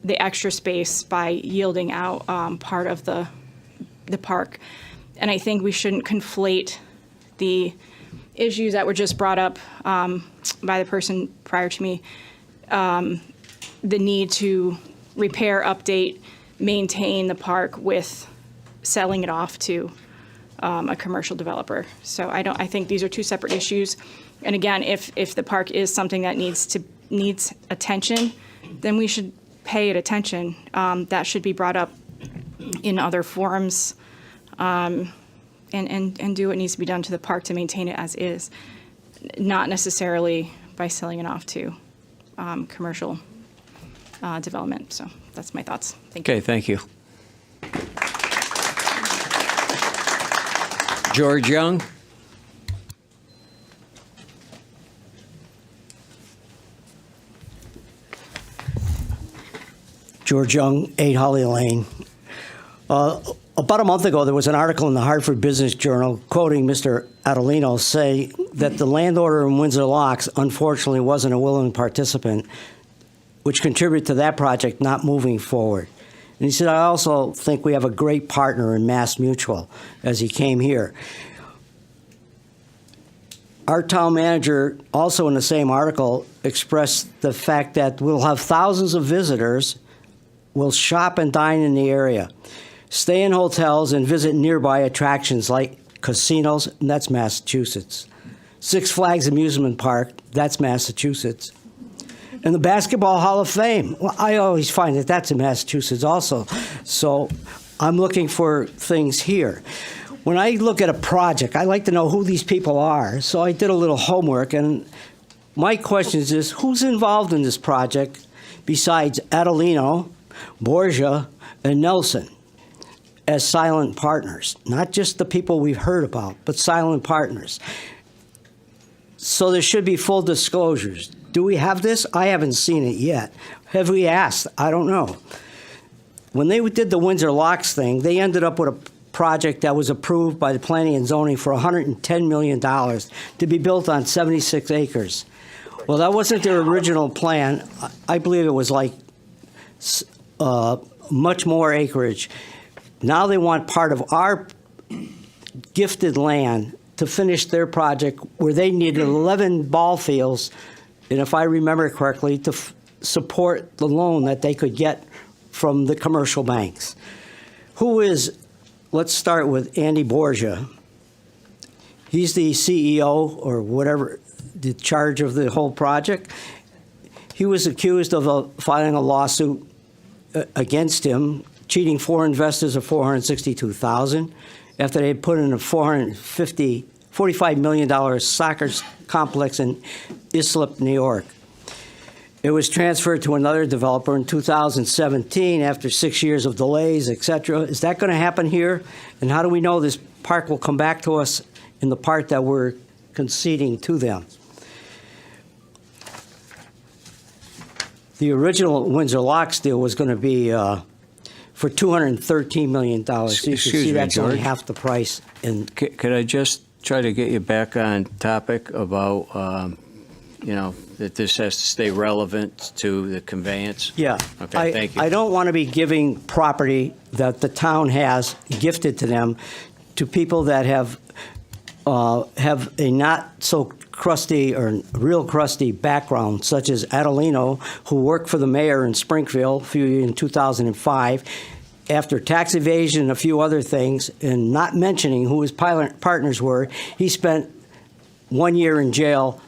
the extra space by yielding out part of the park. And I think we shouldn't conflate the issues that were just brought up by the person prior to me, the need to repair, update, maintain the park with selling it off to a commercial developer. So I think these are two separate issues. And again, if the park is something that needs attention, then we should pay it attention. That should be brought up in other forums, and do what needs to be done to the park to maintain it as is, not necessarily by selling it off to commercial development. So that's my thoughts. Thank you. Okay, thank you. George Young. George Young, 8 Holly Lane. About a month ago, there was an article in the Hartford Business Journal quoting Mr. Adelino say that the landowner in Windsor Locks unfortunately wasn't a willing participant, which contributed to that project not moving forward. And he said, I also think we have a great partner in Mass Mutual, as he came here. Our town manager, also in the same article, expressed the fact that we'll have thousands of visitors, will shop and dine in the area, stay in hotels, and visit nearby attractions like casinos, and that's Massachusetts. Six Flags Amusement Park, that's Massachusetts. And the Basketball Hall of Fame, well, I always find that that's in Massachusetts also. So I'm looking for things here. When I look at a project, I like to know who these people are. So I did a little homework, and my question is who's involved in this project besides Adelino, Borgia, and Nelson as silent partners? Not just the people we've heard about, but silent partners. So there should be full disclosures. Do we have this? I haven't seen it yet. Have we asked? I don't know. When they did the Windsor Locks thing, they ended up with a project that was approved by the Planning and Zoning for $110 million to be built on 76 acres. Well, that wasn't their original plan. I believe it was like much more acreage. Now they want part of our gifted land to finish their project where they needed 11 ball fields, and if I remember correctly, to support the loan that they could get from the commercial banks. Who is let's start with Andy Borgia. He's the CEO or whatever, the charge of the whole project. He was accused of filing a lawsuit against him, cheating foreign investors of $462,000 after they had put in a $45 million soccer complex in Islip, New York. It was transferred to another developer in 2017 after 6 years of delays, et cetera. Is that going to happen here? And how do we know this park will come back to us in the part that we're conceding to them? The original Windsor Locks deal was going to be for $213 million. So you can Excuse see me, that's only George. half the price. And Could I just try to get you back on topic about, that this has to stay relevant to the conveyance? yeah, Okay, thank you. I don't want to be giving property that the town has gifted to them to people that have a not so crusty or real crusty background, such as Adelino, who worked for the mayor in Springfield in 2005. After tax evasion and a few other things, and not mentioning who his partners were, he spent 1 year in jail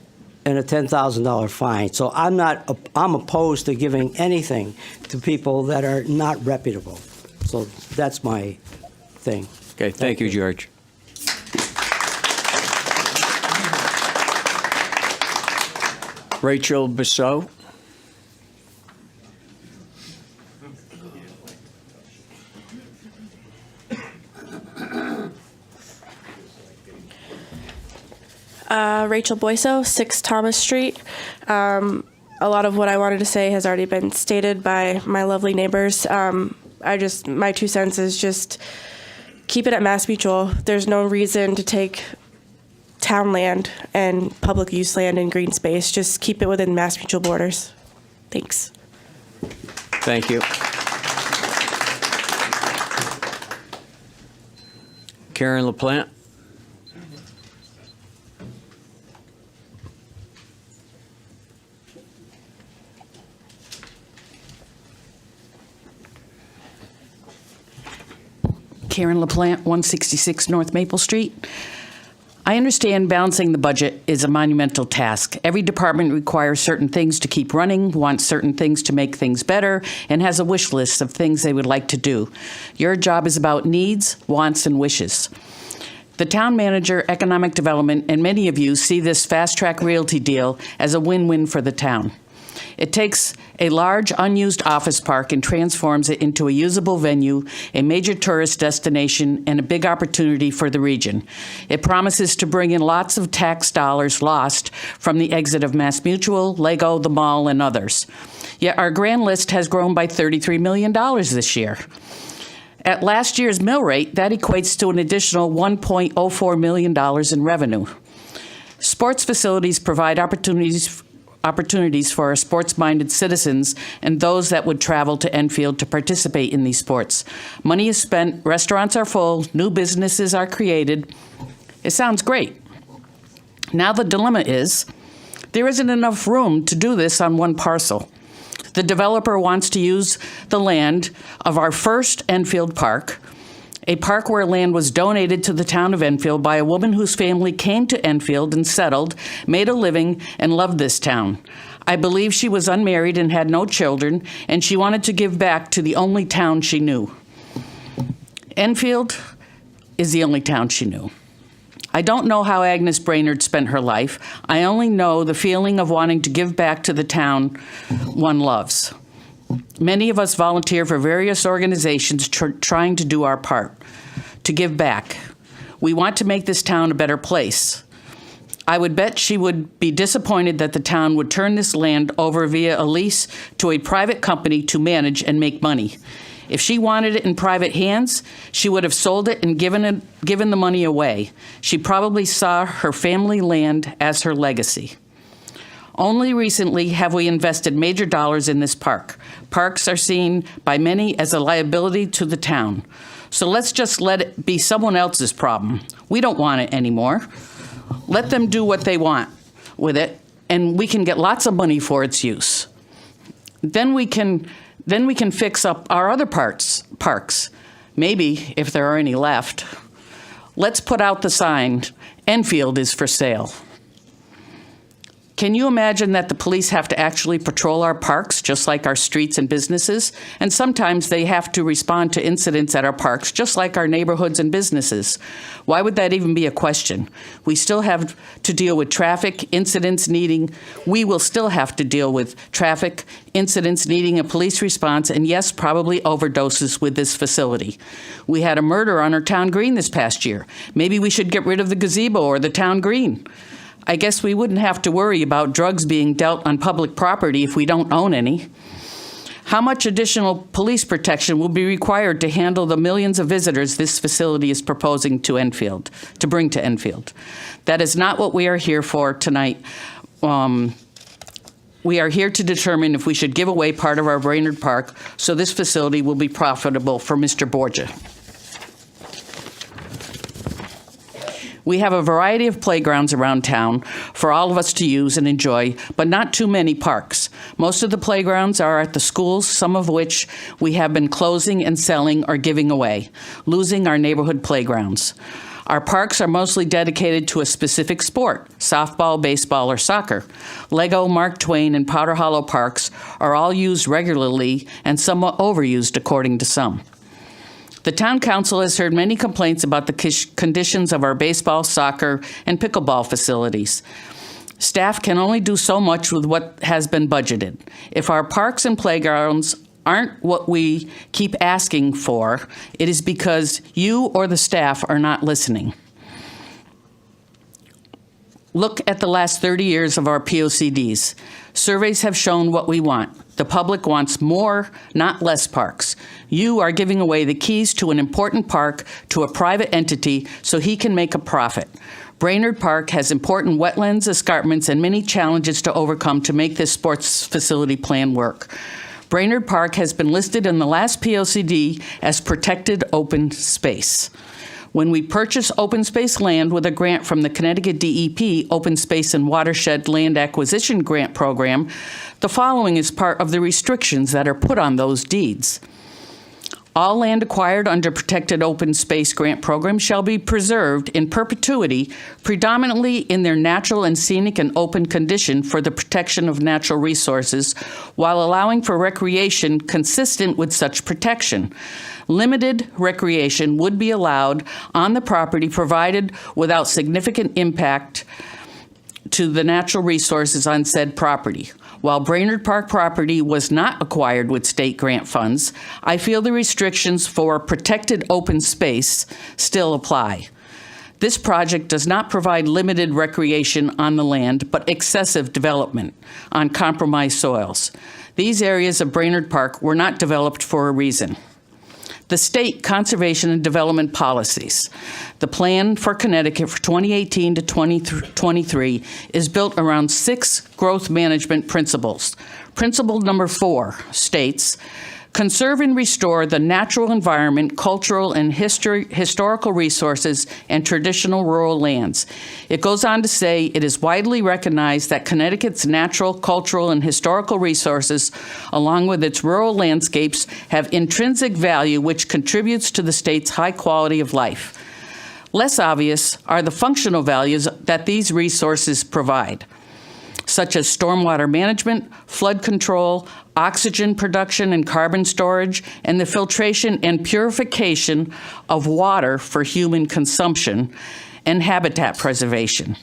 and a $10,000 fine. So I'm opposed to giving anything to people that are not reputable. So that's my thing. Okay, thank you, George. Rachel Bissau. Rachel Boyso, 6 Thomas Street. A lot of what I wanted to say has already been stated by my lovely neighbors. My 2 cents is just keep it at Mass Mutual. There's no reason to take town land and public use land and green space. Just keep it within Mass Mutual borders. Thanks. Thank you. Karen LaPlante. Karen LaPlante, 166 North Maple Street. I understand balancing the budget is a monumental task. Every department requires certain things to keep running, wants certain things to make things better, and has a wish list of things they would like to do. Your job is about needs, wants, and wishes. The town manager, economic development, and many of you see this Fast Track Realty deal as a win-win for the town. It takes a large, unused office park and transforms it into a usable venue, a major tourist destination, and a big opportunity for the region. It promises to bring in lots of tax dollars lost from the exit of MassMutual, Lego, the mall, and others. Yet our grand list has grown by $33 million this year. At last year's mill rate, that equates to an additional $1.04 million in revenue. Sports facilities provide opportunities for our sports-minded citizens and those that would travel to Enfield to participate in these sports. Money is spent, restaurants are full, new businesses are created. It sounds great. Now the dilemma is, there isn't enough room to do this on one parcel. The developer wants to use the land of our first Enfield Park, a park where land was donated to the town of Enfield by a woman whose family came to Enfield and settled, made a living, and loved this town. I believe she was unmarried and had no children, and she wanted to give back to the only town she knew. Enfield is the only town she knew. I don't know how Agnes Brainerd spent her life. I only know the feeling of wanting to give back to the town one loves. Many of us volunteer for various organizations trying to do our part, to give back. We want to make this town a better place. I would bet she would be disappointed that the town would turn this land over via a lease to a private company to manage and make money. If she wanted it in private hands, she would have sold it and given the money away. She probably saw her family land as her legacy. Only recently have we invested major dollars in this park. Parks are seen by many as a liability to the town. So let's just let it be someone else's problem. We don't want it anymore. Let them do what they want with it, and we can get lots of money for its use. Then we can fix up our other parks. maybe if there are any left. Let's put out the sign, Enfield is for sale. Can you imagine that the police have to actually patrol our parks, just like our streets and businesses? And sometimes they have to respond to incidents at our parks, just like our neighborhoods and businesses. Why would that even be a question? We still have to deal with traffic incidents we will still have to deal with traffic incidents needing a police response, and yes, probably overdoses with this facility. We had a murder on our town green this past year. Maybe we should get rid of the gazebo or the town green. I guess we wouldn't have to worry about drugs being dealt on public property if we don't own any. How much additional police protection will be required to handle the millions of visitors this facility is proposing to bring to Enfield? That is not what we are here for tonight. We are here to determine if we should give away part of our Brainerd Park so this facility will be profitable for Mr. Borgia. We have a variety of playgrounds around town for all of us to use and enjoy, but not too many parks. Most of the playgrounds are at the schools, some of which we have been closing and selling or giving away, losing our neighborhood playgrounds. Our parks are mostly dedicated to a specific sport, softball, baseball, or soccer. Lego, Mark Twain, and Powder Hollow parks are all used regularly and somewhat overused according to some. The town council has heard many complaints about the conditions of our baseball, soccer, and pickleball facilities. Staff can only do so much with what has been budgeted. If our parks and playgrounds aren't what we keep asking for, it is because you or the staff are not listening. Look at the last 30 years of our POCDs. Surveys have shown what we want. The public wants more, not less parks. You are giving away the keys to an important park to a private entity so he can make a profit. Brainerd Park has important wetlands, escarpments, and many challenges to overcome to make this sports facility plan work. Brainerd Park has been listed in the last POCD as protected open space. When we purchase open space land with a grant from the Connecticut DEP Open Space and Watershed Land Acquisition Grant Program, the following is part of the restrictions that are put on those deeds. All land acquired under Protected Open Space Grant Program shall be preserved in perpetuity, predominantly in their natural and scenic and open condition for the protection of natural resources, while allowing for recreation consistent with such protection. Limited recreation would be allowed on the property provided without significant impact to the natural resources on said property. While Brainerd Park property was not acquired with state grant funds, I feel the restrictions for protected open space still apply. This project does not provide limited recreation on the land, but excessive development on compromised soils. These areas of Brainerd Park were not developed for a reason. The state conservation and development policies. The plan for Connecticut for 2018 to 2023 is built around 6 growth management principles. Principle number 4 states, conserve and restore the natural environment, cultural and historical resources, and traditional rural lands. It goes on to say it is widely recognized that Connecticut's natural, cultural, and historical resources, along with its rural landscapes, have intrinsic value which contributes to the state's high quality of life. Less obvious are the functional values that these resources provide, such as stormwater management, flood control, oxygen production and carbon storage, and the filtration and purification of water for human consumption, and habitat preservation.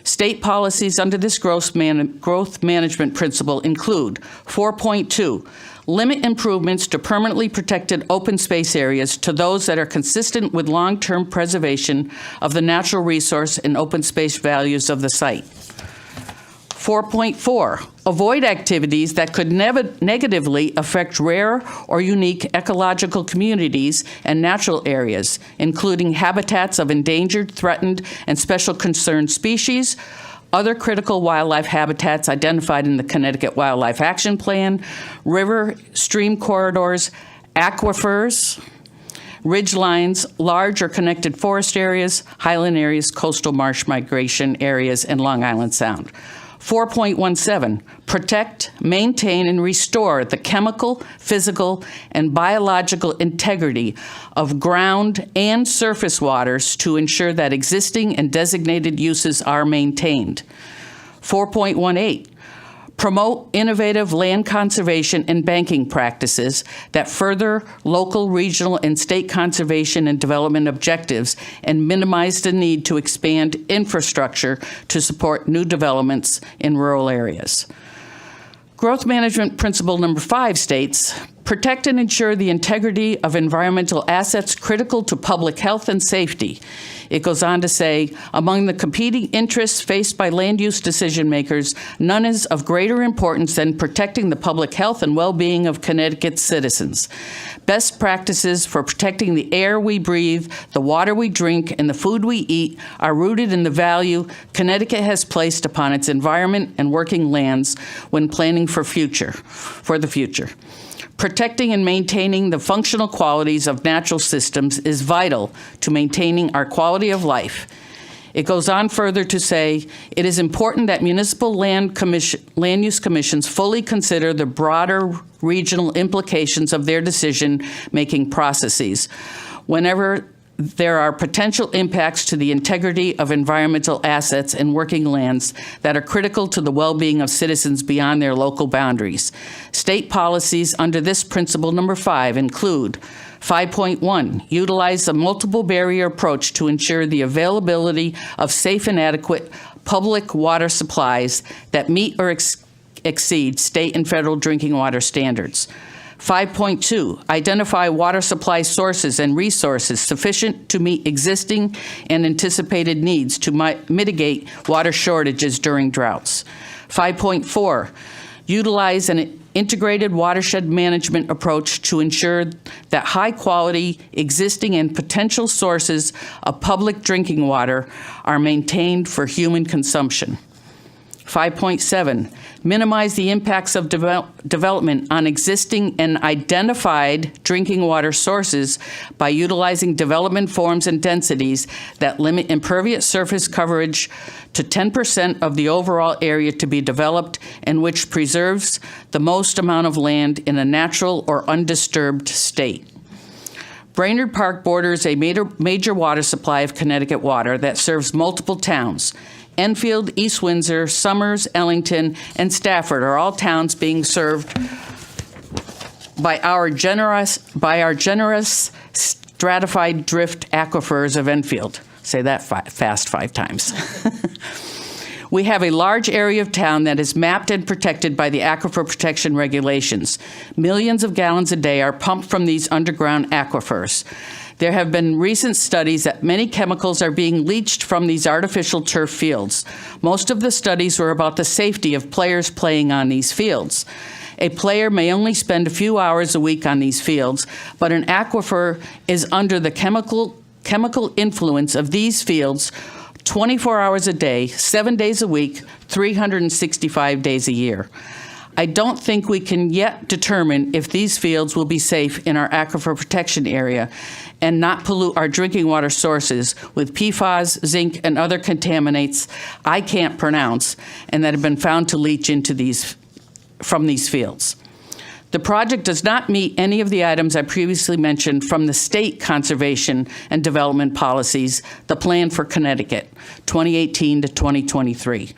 State policies under this growth management principle include 4.2, limit improvements to permanently protected open space areas to those that are consistent with long-term preservation of the natural resource and open space values of the site. 4.4, avoid activities that could negatively affect rare or unique ecological communities and natural areas, including habitats of endangered, threatened, and special concern species, other critical wildlife habitats identified in the Connecticut Wildlife Action Plan, river, stream corridors, aquifers, ridge lines, large or connected forest areas, highland areas, coastal marsh migration areas, and Long Island Sound. 4.17, protect, maintain, and restore the chemical, physical, and biological integrity of ground and surface waters to ensure that existing and designated uses are maintained. 4.18, promote innovative land conservation and banking practices that further local, regional, and state conservation and development objectives and minimize the need to expand infrastructure to support new developments in rural areas. Growth Management Principle number 5 states, protect and ensure the integrity of environmental assets critical to public health and safety. It goes on to say, among the competing interests faced by land use decision makers, none is of greater importance than protecting the public health and well-being of Connecticut's citizens. Best practices for protecting the air we breathe, the water we drink, and the food we eat are rooted in the value Connecticut has placed upon its environment and working lands when planning for the future. Protecting and maintaining the functional qualities of natural systems is vital to maintaining our quality of life. It goes on further to say, it is important that municipal land use commissions fully consider the broader regional implications of their decision-making processes whenever there are potential impacts to the integrity of environmental assets and working lands that are critical to the well-being of citizens beyond their local boundaries. State policies under this principle number 5 include 5.1, utilize a multiple barrier approach to ensure the availability of safe and adequate public water supplies that meet or exceed state and federal drinking water standards. 5.2, identify water supply sources and resources sufficient to meet existing and anticipated needs to mitigate water shortages during droughts. 5.4, utilize an integrated watershed management approach to ensure that high-quality existing and potential sources of public drinking water are maintained for human consumption. 5.7, minimize the impacts of development on existing and identified drinking water sources by utilizing development forms and densities that limit impervious surface coverage to 10% of the overall area to be developed and which preserves the most amount of land in a natural or undisturbed state. Brainerd Park borders a major water supply of Connecticut water that serves multiple towns. Enfield, East Windsor, Somers, Ellington, and Stafford are all towns being served by our generous stratified drift aquifers of Enfield. Say that fast 5 times. We have a large area of town that is mapped and protected by the aquifer protection regulations. Millions of gallons a day are pumped from these underground aquifers. There have been recent studies that many chemicals are being leached from these artificial turf fields. Most of the studies were about the safety of players playing on these fields. A player may only spend a few hours a week on these fields, but an aquifer is under the chemical influence of these fields 24 hours a day, 7 days a week, 365 days a year. I don't think we can yet determine if these fields will be safe in our aquifer protection area and not pollute our drinking water sources with PFAS, zinc, and other contaminants I can't pronounce and that have been found to leach into from these fields. The project does not meet any of the items I previously mentioned from the state conservation and development policies, the Plan for Connecticut, 2018 to 2023.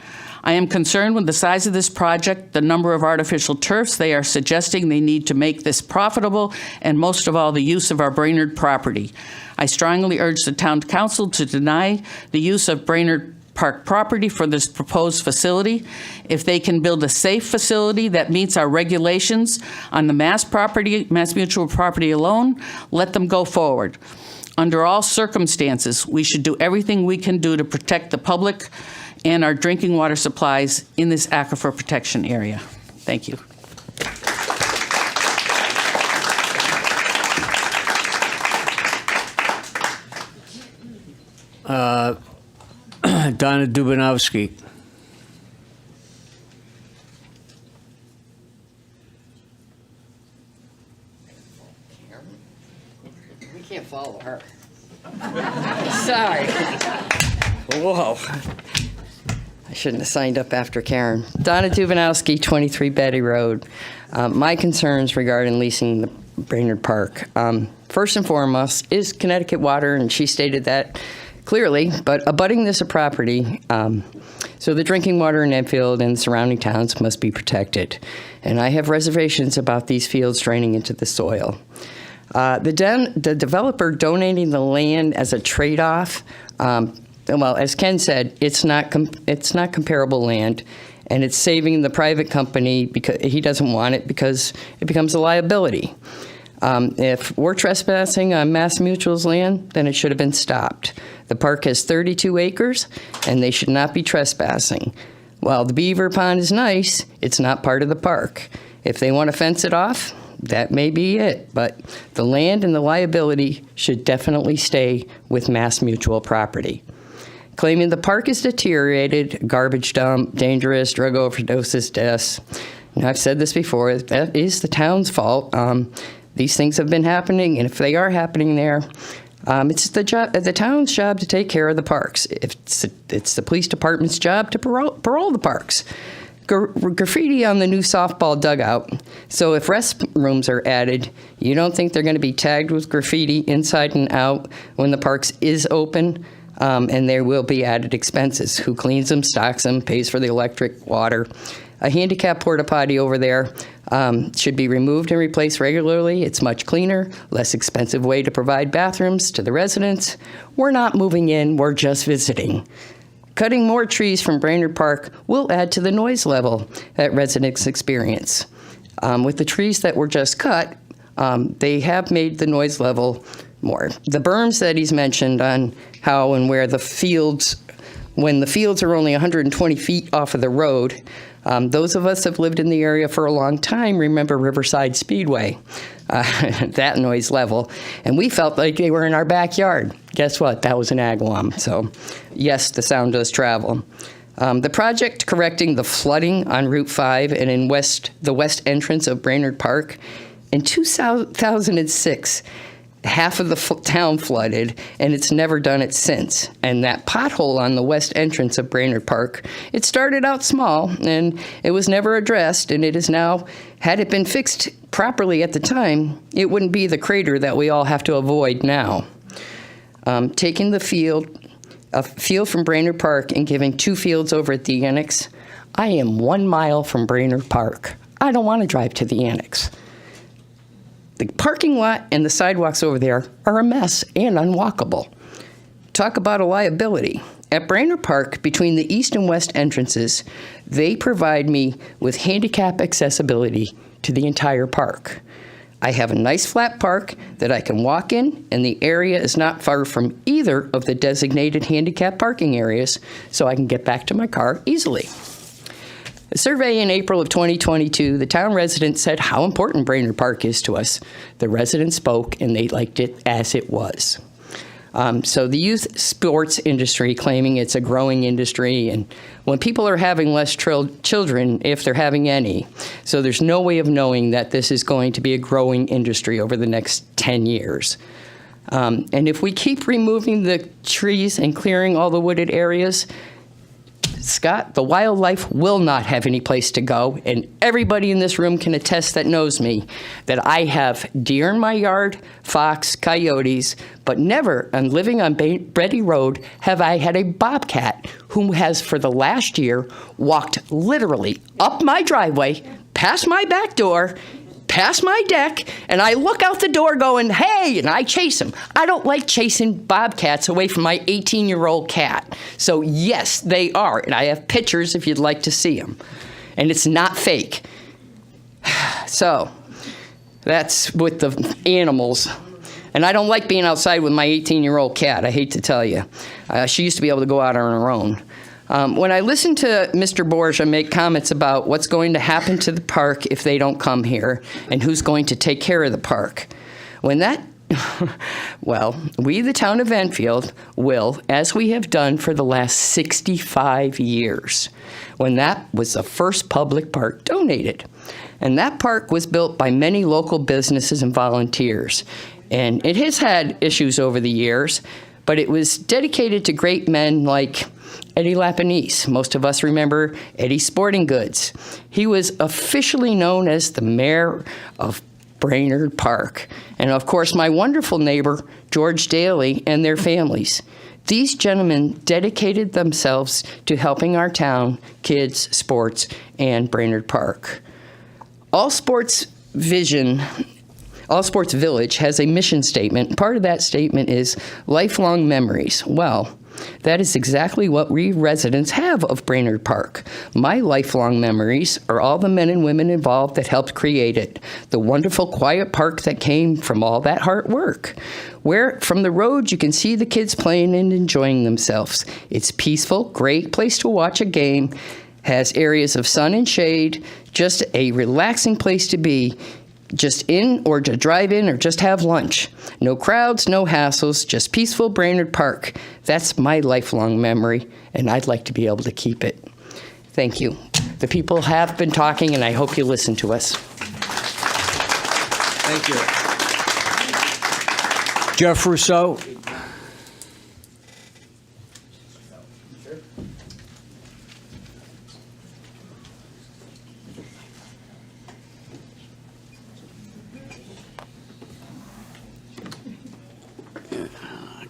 I am concerned with the size of this project, the number of artificial turfs they are suggesting they need to make this profitable, and most of all, the use of our Brainerd property. I strongly urge the town council to deny the use of Brainerd Park property for this proposed facility. If they can build a safe facility that meets our regulations on the Mass Mutual property alone, let them go forward. Under all circumstances, we should do everything we can do to protect the public and our drinking water supplies in this aquifer protection area. Thank you. Donna Dubanowski. We can't follow her. Sorry. Whoa. I shouldn't have signed up after Karen. Donna Dubanowski, 23 Betty Road. My concerns regarding leasing the Brainerd Park. First and foremost is Connecticut Water, and she stated that clearly, but abutting this property, so the drinking water in Enfield and surrounding towns must be protected. And I have reservations about these fields draining into the soil. The developer donating the land as a trade-off, well, as Ken said, it's not comparable land, and it's saving the private company because he doesn't want it because it becomes a liability. If we're trespassing on Mass Mutual's land, then it should have been stopped. The park has 32 acres, and they should not be trespassing. While the beaver pond is nice, it's not part of the park. If they want to fence it off, that may be it, but the land and the liability should definitely stay with Mass Mutual property. Claiming the park is deteriorated, garbage dump, dangerous, drug overdoses, deaths. And I've said this before, that is the town's fault. These things have been happening, and if they are happening there, it's the town's job to take care of the parks. It's the police department's job to parole the parks. Graffiti on the new softball dugout. So if restrooms are added, you don't think they're going to be tagged with graffiti inside and out when the parks is open? And there will be added expenses. Who cleans them, stocks them, pays for the electric, water? A handicap porta potty over there should be removed and replaced regularly. It's much cleaner, less expensive way to provide bathrooms to the residents. We're not moving in, we're just visiting. Cutting more trees from Brainerd Park will add to the noise level that residents experience. With the trees that were just cut, they have made the noise level more. The berms that he's mentioned on how and where the fields, when the fields are only 120 feet off of the road, those of us who have lived in the area for a long time remember Riverside Speedway, that noise level, and we felt like they were in our backyard. Guess what? That was an Agawam. So, yes, the sound does travel. The project correcting the flooding on Route 5 and in the west entrance of Brainerd Park, in 2006, half of the town flooded, and it's never done it since. And that pothole on the west entrance of Brainerd Park, it started out small, and it was never addressed, and it is now, had it been fixed properly at the time, it wouldn't be the crater that we all have to avoid now. Taking a field from Brainerd Park and giving 2 fields over at the Annex, I am 1 mile from Brainerd Park. I don't want to drive to the Annex. The parking lot and the sidewalks over there are a mess and unwalkable. Talk about a liability. At Brainerd Park, between the east and west entrances, they provide me with handicap accessibility to the entire park. I have a nice flat park that I can walk in, and the area is not far from either of the designated handicap parking areas, so I can get back to my car easily. A survey in April of 2022, the town residents said how important Brainerd Park is to us. The residents spoke, and they liked it as it was. So the youth sports industry claiming it's a growing industry, and when people are having less children, if they're having any, so there's no way of knowing that this is going to be a growing industry over the next 10 years. And if we keep removing the trees and clearing all the wooded areas, Scott, the wildlife will not have any place to go, and everybody in this room can attest that knows me, that I have deer in my yard, fox, coyotes, but never, and living on Betty Road, have I had a bobcat who has, for the last year, walked literally up my driveway, past my back door, past my deck, and I look out the door going, hey, and I chase him. I don't like chasing bobcats away from my 18-year-old cat. So yes, they are, and I have pictures if you'd like to see them. And it's not fake. So that's with the animals. And I don't like being outside with my 18-year-old cat, I hate to tell you. She used to be able to go out on her own. When I listened to Mr. Borgia make comments about what's going to happen to the park if they don't come here and who's going to take care of the park, well, we, the town of Enfield, will, as we have done for the last 65 years, when that was the first public park donated. And that park was built by many local businesses and volunteers. And it has had issues over the years, but it was dedicated to great men like Eddie Lapanese. Most of us remember Eddie Sporting Goods. He was officially known as the mayor of Brainerd Park. And of course, my wonderful neighbor, George Daly, and their families. These gentlemen dedicated themselves to helping our town, kids, sports, and Brainerd Park. All Sports Village has a mission statement. Part of that statement is lifelong memories. Well, that is exactly what we residents have of Brainerd Park. My lifelong memories are all the men and women involved that helped create it, the wonderful quiet park that came from all that hard work. Where from the road you can see the kids playing and enjoying themselves. It's peaceful, great place to watch a game, has areas of sun and shade, just a relaxing place to be. Just in or to drive in or just have lunch. No crowds, no hassles, just peaceful Brainerd Park. That's my lifelong memory, and I'd like to be able to keep it. Thank you. The people have been talking, and I hope you listen to us. Thank you. Jeff Rousseau.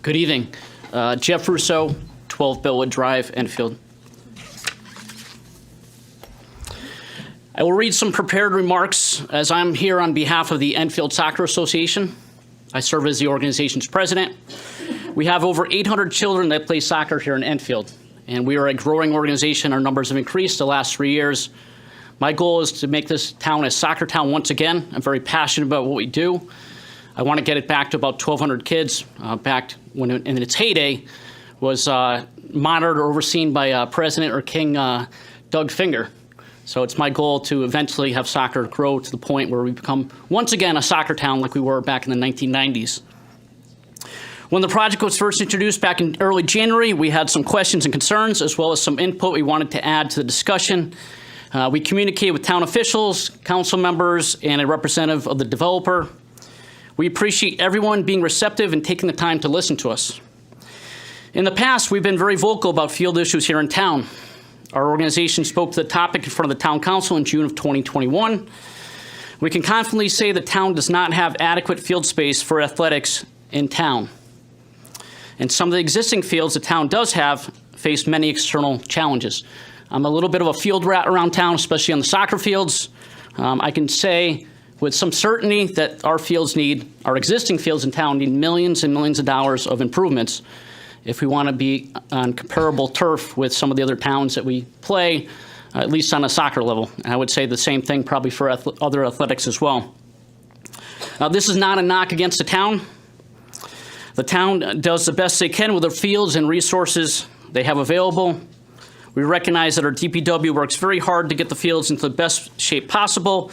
Good evening. Jeff Rousseau, 12 Bellwood Drive, Enfield. I will read some prepared remarks as I'm here on behalf of the Enfield Soccer Association. I serve as the organization's president. We have over 800 children that play soccer here in Enfield, and we are a growing organization. Our numbers have increased the last 3 years. My goal is to make this town a soccer town once again. I'm very passionate about what we do. I want to get it back to about 1,200 kids, back when in its heyday was monitored or overseen by President or King Doug Finger. So it's my goal to eventually have soccer grow to the point where we become once again a soccer town like we were back in the 1990s. When the project was first introduced back in early January, we had some questions and concerns as well as some input we wanted to add to the discussion. We communicated with town officials, council members, and a representative of the developer. We appreciate everyone being receptive and taking the time to listen to us. In the past, we've been very vocal about field issues here in town. Our organization spoke to the topic in front of the town council in June of 2021. We can confidently say the town does not have adequate field space for athletics in town. And some of the existing fields the town does have face many external challenges. I'm a little bit of a field rat around town, especially on the soccer fields. I can say with some certainty that our existing fields in town need millions and millions of dollars of improvements if we want to be on comparable turf with some of the other towns that we play, at least on a soccer level. And I would say the same thing probably for other athletics as well. Now, this is not a knock against the town. The town does the best they can with the fields and resources they have available. We recognize that our DPW works very hard to get the fields into the best shape possible,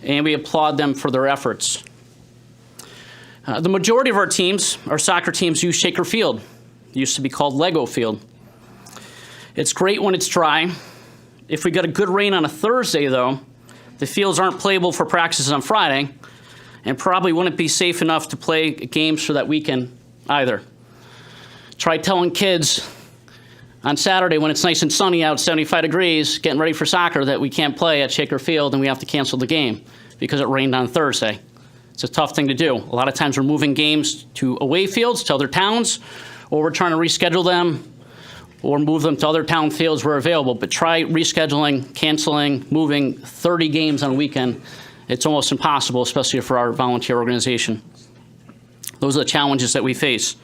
and we applaud them for their efforts. The majority of our soccer teams use Shaker Field. It used to be called Lego Field. It's great when it's dry. If we get a good rain on a Thursday, though, the fields aren't playable for practices on Friday, and probably wouldn't be safe enough to play games for that weekend either. Try telling kids on Saturday when it's nice and sunny out, 75 degrees, getting ready for soccer, that we can't play at Shaker Field and we have to cancel the game because it rained on Thursday. It's a tough thing to do. A lot of times we're moving games to away fields, to other towns, or we're trying to reschedule them or move them to other town fields where available. But try rescheduling, canceling, moving 30 games on a weekend. It's almost impossible, especially for our volunteer organization. Those are the challenges that we face.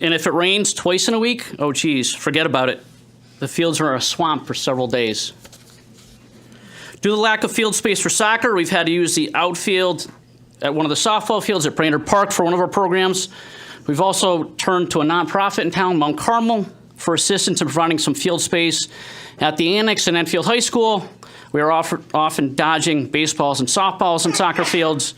And if it rains twice in a week, oh geez, forget about it. The fields are a swamp for several days. Due to the lack of field space for soccer, we've had to use the outfield at one of the softball fields at Brainerd Park for one of our programs. We've also turned to a nonprofit in town, Mount Carmel, for assistance in providing some field space at the Annex and Enfield High School. We are often dodging baseballs and softballs in soccer fields.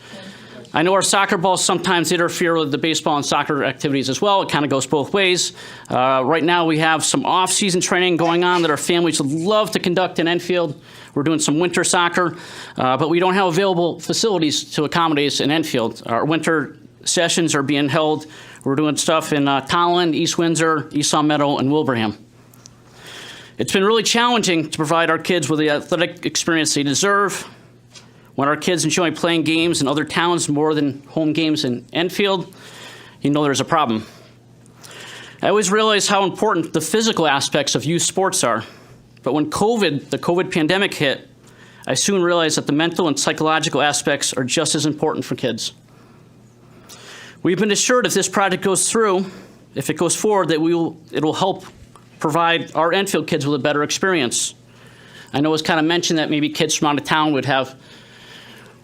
I know our soccer balls sometimes interfere with the baseball and soccer activities as well. It kind of goes both ways. Right now we have some off-season training going on that our families would love to conduct in Enfield. We're doing some winter soccer, but we don't have available facilities to accommodate us in Enfield. Our winter sessions are being held. We're doing stuff in Tolland, East Windsor, East Long Meadow, and Wilbraham. It's been really challenging to provide our kids with the athletic experience they deserve. When our kids enjoy playing games in other towns more than home games in Enfield, you know there's a problem. I always realize how important the physical aspects of youth sports are. But when the COVID pandemic hit, I soon realized that the mental and psychological aspects are just as important for kids. We've been assured if this project goes through, if it goes forward, that it will help provide our Enfield kids with a better experience. I know it's kind of mentioned that maybe kids from out of town would have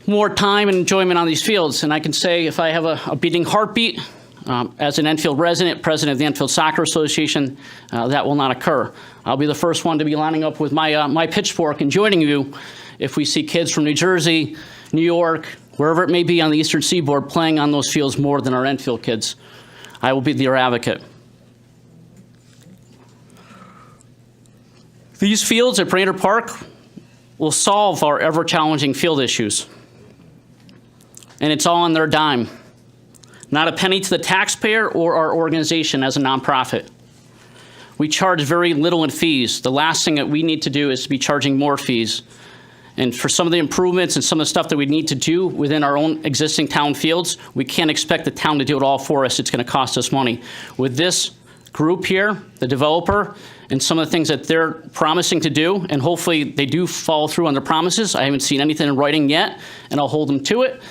more time and enjoyment on these fields. And I can say if I have a beating heartbeat, as an Enfield resident, president of the Enfield Soccer Association, that will not occur. I'll be the first one to be lining up with my pitchfork and joining you if we see kids from New Jersey, New York, wherever it may be on the Eastern Seaboard playing on those fields more than our Enfield kids. I will be their advocate. These fields at Brainerd Park will solve our ever-challenging field issues. And it's all on their dime. Not a penny to the taxpayer or our organization as a nonprofit. We charge very little in fees. The last thing that we need to do is to be charging more fees. And for some of the improvements and some of the stuff that we need to do within our own existing town fields, we can't expect the town to do it all for us. It's going to cost us money. With this group here, the developer, and some of the things that they're promising to do, and hopefully they do follow through on their promises. I haven't seen anything in writing yet, and I'll hold them to it.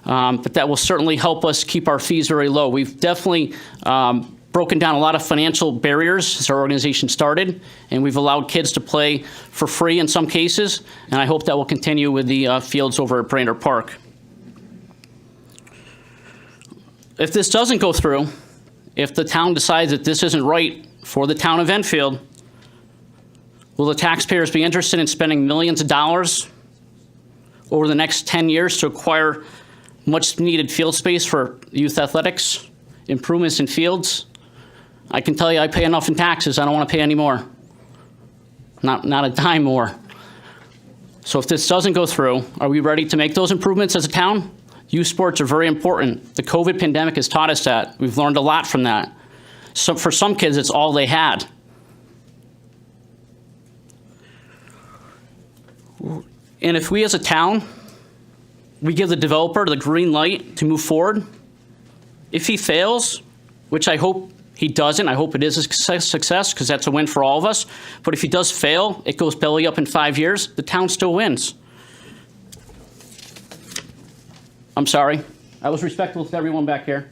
But that will certainly help us keep our fees very low. We've definitely broken down a lot of financial barriers since our organization started, and we've allowed kids to play for free in some cases, and I hope that will continue with the fields over at Brainerd Park. If this doesn't go through, if the town decides that this isn't right for the town of Enfield, will the taxpayers be interested in spending millions of dollars over the next 10 years to acquire much needed field space for youth athletics, improvements in fields? I can tell you I pay enough in taxes. I don't want to pay any more. Not a dime more. So if this doesn't go through, are we ready to make those improvements as a town? Youth sports are very important. The COVID pandemic has taught us that. We've learned a lot from that. So for some kids, it's all they had. And if we as a town, we give the developer the green light to move forward, if he fails, which I hope he doesn't, I hope it is a success because that's a win for all of us. But if he does fail, it goes belly up in 5 years, the town still wins. I'm sorry. I was respectful to everyone back here.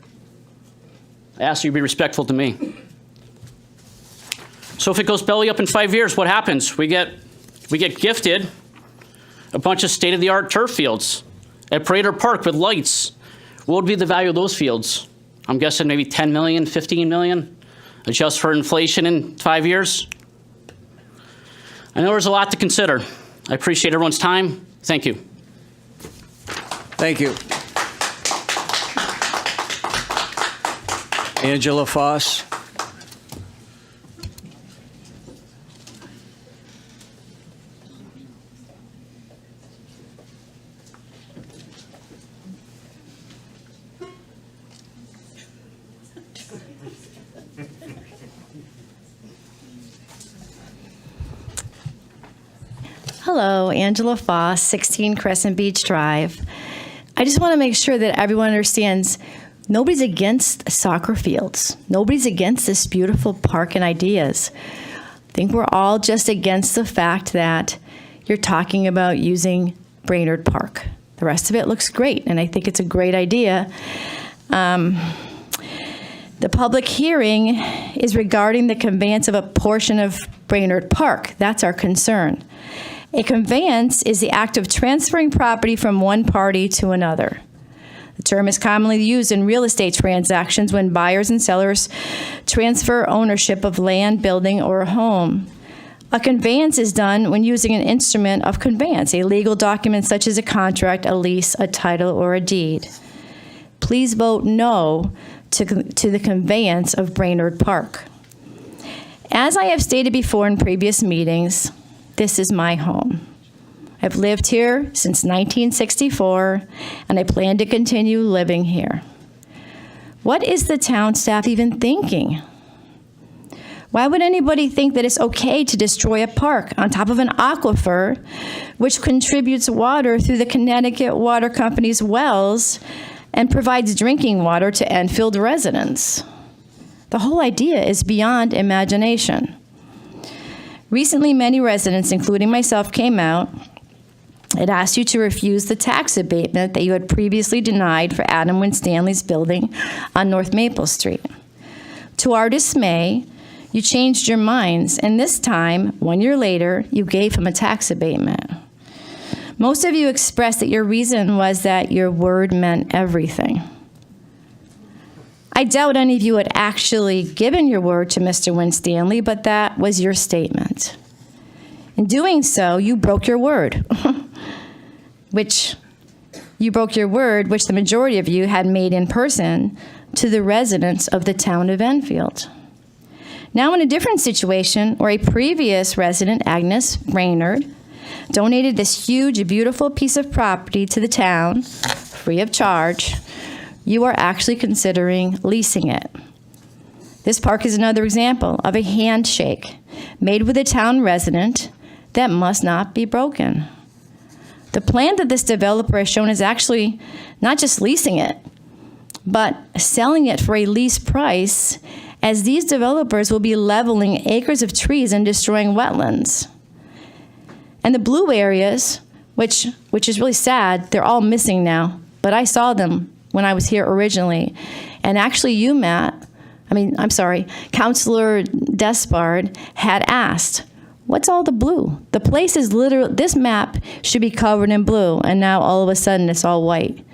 I asked you to be respectful to me. So if it goes belly up in 5 years, what happens? We get gifted a bunch of state-of-the-art turf fields at Brainerd Park with lights. What would be the value of those fields? I'm guessing maybe 10 million, 15 million, adjust for inflation in 5 years. I know there's a lot to consider. I appreciate everyone's time. Thank you. Thank you. Angela Foss. Hello, Angela Foss, 16 Crescent Beach Drive. I just want to make sure that everyone understands nobody's against soccer fields. Nobody's against this beautiful park and ideas. I think we're all just against the fact that you're talking about using Brainerd Park. The rest of it looks great, and I think it's a great idea. The public hearing is regarding the conveyance of a portion of Brainerd Park. That's our concern. A conveyance is the act of transferring property from one party to another. The term is commonly used in real estate transactions when buyers and sellers transfer ownership of land, building, or a home. A conveyance is done when using an instrument of conveyance, a legal document such as a contract, a lease, a title, or a deed. Please vote no to the conveyance of Brainerd Park. As I have stated before in previous meetings, this is my home. I've lived here since 1964, and I plan to continue living here. What is the town staff even thinking? Why would anybody think that it's okay to destroy a park on top of an aquifer, which contributes water through the Connecticut Water Company's wells and provides drinking water to Enfield residents? The whole idea is beyond imagination. Recently, many residents, including myself, came out and asked you to refuse the tax abatement that you had previously denied for Adam Winstanley's building on North Maple Street. To our dismay, you changed your minds, and this time, 1 year later, you gave him a tax abatement. Most of you expressed that your reason was that your word meant everything. I doubt any of you had actually given your word to Mr. Winstanley, but that was your statement. In doing so, you broke your word, which the majority of you had made in person to the residents of the town of Enfield. Now in a different situation, where a previous resident, Agnes Brainerd, donated this huge, beautiful piece of property to the town, free of charge, you are actually considering leasing it. This park is another example of a handshake made with a town resident that must not be broken. The plan that this developer has shown is actually not just leasing it, but selling it for a lease price, as these developers will be leveling acres of trees and destroying wetlands. And the blue areas, which is really sad, they're all missing now, but I saw them when I was here originally. And actually you, Councilor Despard had asked, what's all the blue? The place is literally, this map should be covered in blue, and now all of a sudden it's all white.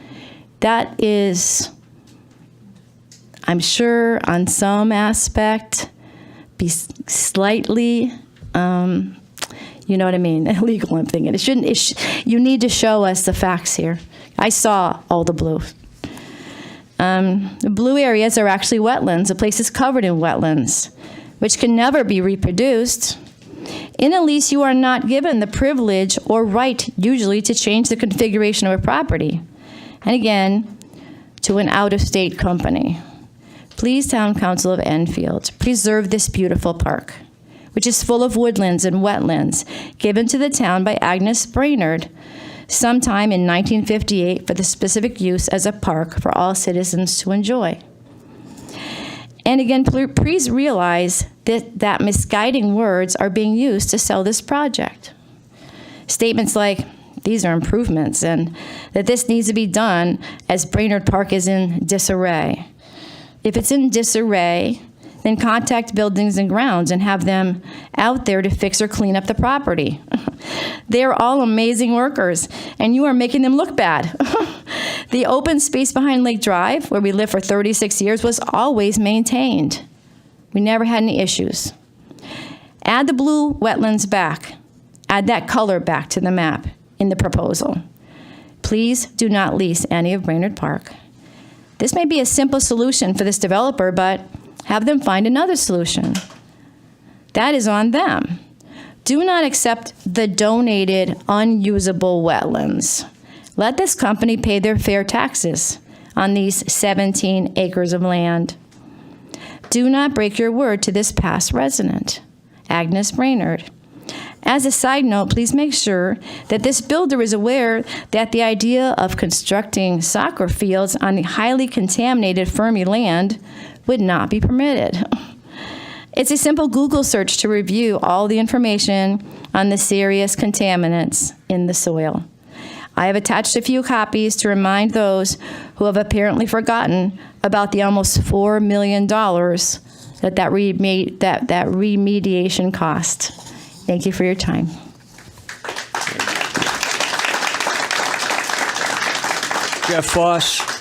That is, I'm sure on some aspect, be slightly, you know what I mean, illegal, I'm thinking. You need to show us the facts here. I saw all the blue. The blue areas are actually wetlands. The place is covered in wetlands, which can never be reproduced. In a lease, you are not given the privilege or right, usually, to change the configuration of a property. And again, to an out-of-state company. Please, Town Council of Enfield, preserve this beautiful park, which is full of woodlands and wetlands, given to the town by Agnes Brainerd sometime in 1958 for the specific use as a park for all citizens to enjoy. And again, please realize that misguiding words are being used to sell this project. Statements like, these are improvements, and that this needs to be done as Brainerd Park is in disarray. If it's in disarray, then contact Buildings and Grounds and have them out there to fix or clean up the property. They are all amazing workers, and you are making them look bad. The open space behind Lake Drive, where we lived for 36 years, was always maintained. We never had any issues. Add the blue wetlands back. Add that color back to the map in the proposal. Please do not lease any of Brainerd Park. This may be a simple solution for this developer, but have them find another solution. That is on them. Do not accept the donated, unusable wetlands. Let this company pay their fair taxes on these 17 acres of land. Do not break your word to this past resident, Agnes Brainerd. As a side note, please make sure that this builder is aware that the idea of constructing soccer fields on the highly contaminated Fermi land would not be permitted. It's a simple Google search to review all the information on the serious contaminants in the soil. I have attached a few copies to remind those who have apparently forgotten about the almost $4 million that remediation cost. Thank you for your time. Jeff Foss.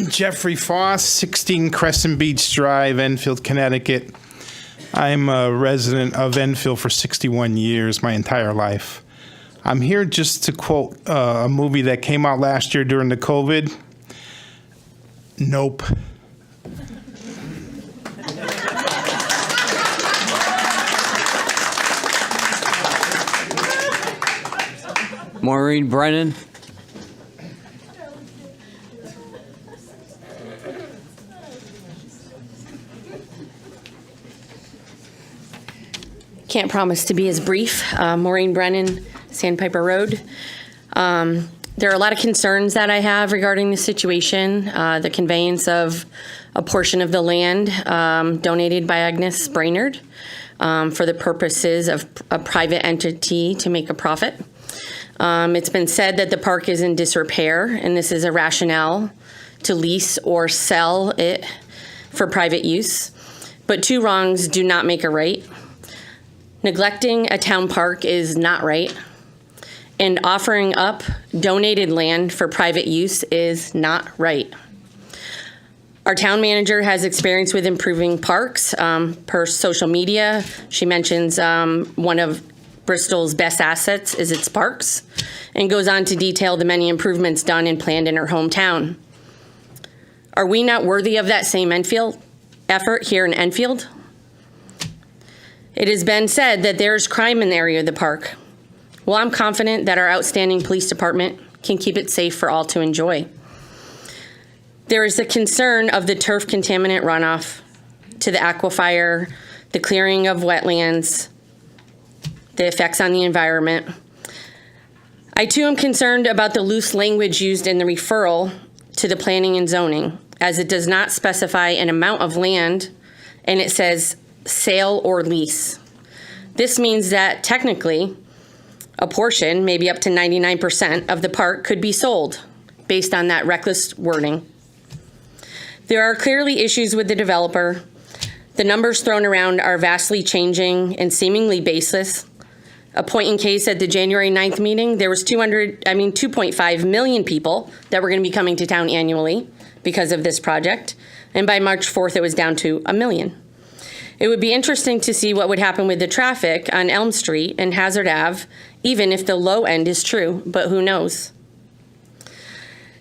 Jeffrey Foss, 16 Crescent Beach Drive, Enfield, Connecticut. I'm a resident of Enfield for 61 years, my entire life. I'm here just to quote a movie that came out last year during the COVID. Nope. Maureen Brennan. Can't promise to be as brief. Maureen Brennan, Sandpiper Road. There are a lot of concerns that I have regarding the situation, the conveyance of a portion of the land donated by Agnes Brainerd for the purposes of a private entity to make a profit. It's been said that the park is in disrepair, and this is a rationale to lease or sell it for private use. But two wrongs do not make a right. Neglecting a town park is not right, and offering up donated land for private use is not right. Our town manager has experience with improving parks. Per social media, she mentions one of Bristol's best assets is its parks, and goes on to detail the many improvements done and planned in her hometown. Are we not worthy of that same Enfield effort here in Enfield? It has been said that there's crime in the area of the park. Well, I'm confident that our outstanding police department can keep it safe for all to enjoy. There is the concern of the turf contaminant runoff to the aquifer, the clearing of wetlands, the effects on the environment. I too am concerned about the loose language used in the referral to the planning and zoning, as it does not specify an amount of land, and it says sale or lease. This means that technically, a portion, maybe up to 99% of the park, could be sold based on that reckless wording. There are clearly issues with the developer. The numbers thrown around are vastly changing and seemingly baseless. A point in case at the January 9th meeting, there was 2.5 million people that were going to be coming to town annually because of this project. And by March 4th, it was down to 1 million. It would be interesting to see what would happen with the traffic on Elm Street and Hazard Ave, even if the low end is true, but who knows?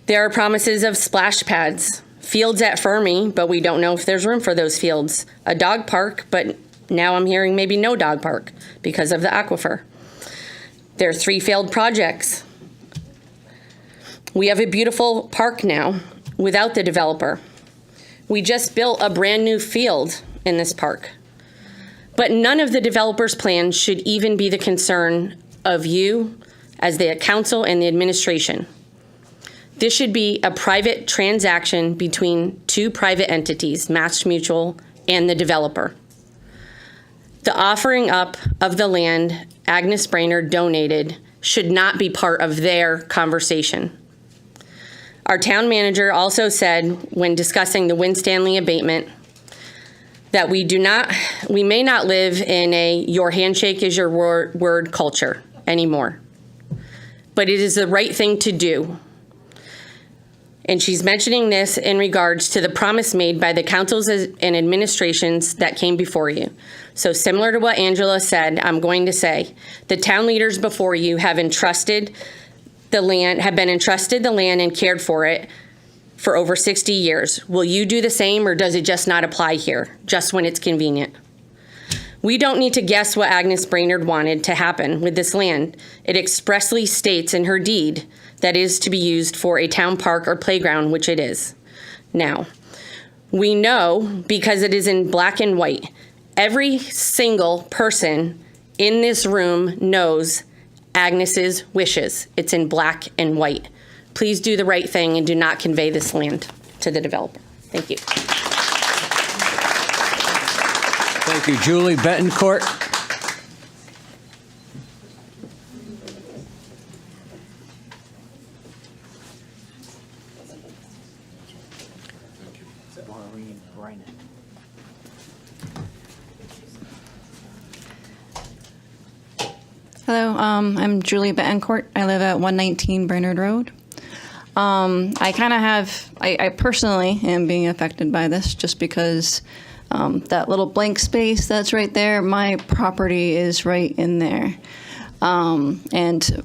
There are promises of splash pads, fields at Fermi, but we don't know if there's room for those fields. A dog park, but now I'm hearing maybe no dog park because of the aquifer. There are 3 failed projects. We have a beautiful park now without the developer. We just built a brand new field in this park. But none of the developer's plans should even be the concern of you as the council and the administration. This should be a private transaction between 2 private entities, MassMutual and the developer. The offering up of the land Agnes Brainerd donated should not be part of their conversation. Our town manager also said when discussing the Winstanley abatement that we may not live in a your handshake is your word culture anymore. But it is the right thing to do. And she's mentioning this in regards to the promise made by the councils and administrations that came before you. So similar to what Angela said, I'm going to say, the town leaders before you have been entrusted the land and cared for it for over 60 years. Will you do the same, or does it just not apply here, just when it's convenient? We don't need to guess what Agnes Brainerd wanted to happen with this land. It expressly states in her deed that is to be used for a town park or playground, which it is. Now, we know because it is in black and white. Every single person in this room knows Agnes's wishes. It's in black and white. Please do the right thing and do not convey this land to the developer. Thank you. Thank you. Julie Betancourt. Maureen Brennan. Hello, I'm Julie Betancourt. I live at 119 Brainerd Road. I personally am being affected by this just because that little blank space that's right there, my property is right in there. And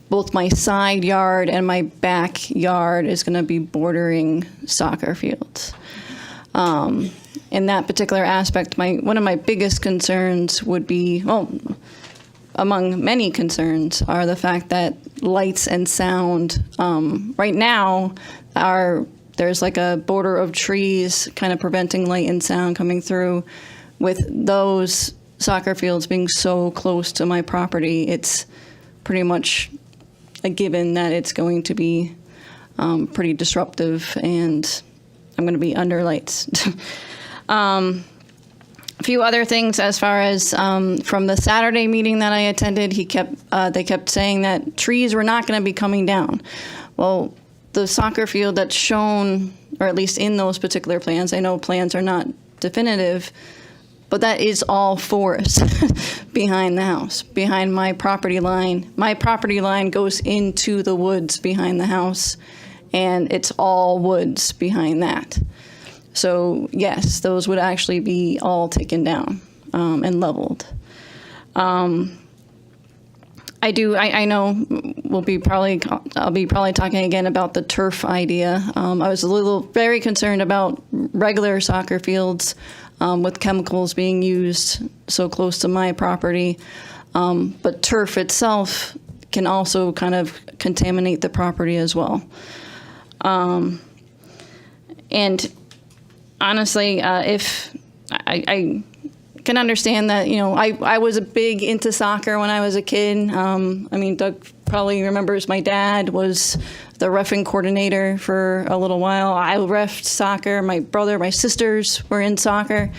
both my side yard and my backyard is going to be bordering soccer fields. In that particular aspect, one of my biggest concerns would be, among many concerns, are the fact that lights and sound. Right now, there's like a border of trees kind of preventing light and sound coming through. With those soccer fields being so close to my property, it's pretty much a given that it's going to be pretty disruptive, and I'm going to be under lights. A few other things as far as from the Saturday meeting that I attended, they kept saying that trees were not going to be coming down. Well, the soccer field that's shown, or at least in those particular plans, I know plans are not definitive, but that is all forest behind the house, behind my property line. My property line goes into the woods behind the house, and it's all woods behind that. So yes, those would actually be all taken down and leveled. I know I'll be probably talking again about the turf idea. I was very concerned about regular soccer fields with chemicals being used so close to my property. But turf itself can also kind of contaminate the property as well. And honestly, if I can understand that, I was a big into soccer when I was a kid. Doug probably remembers my dad was the reffing coordinator for a little while. I reffed soccer. My brother, my sisters were in soccer.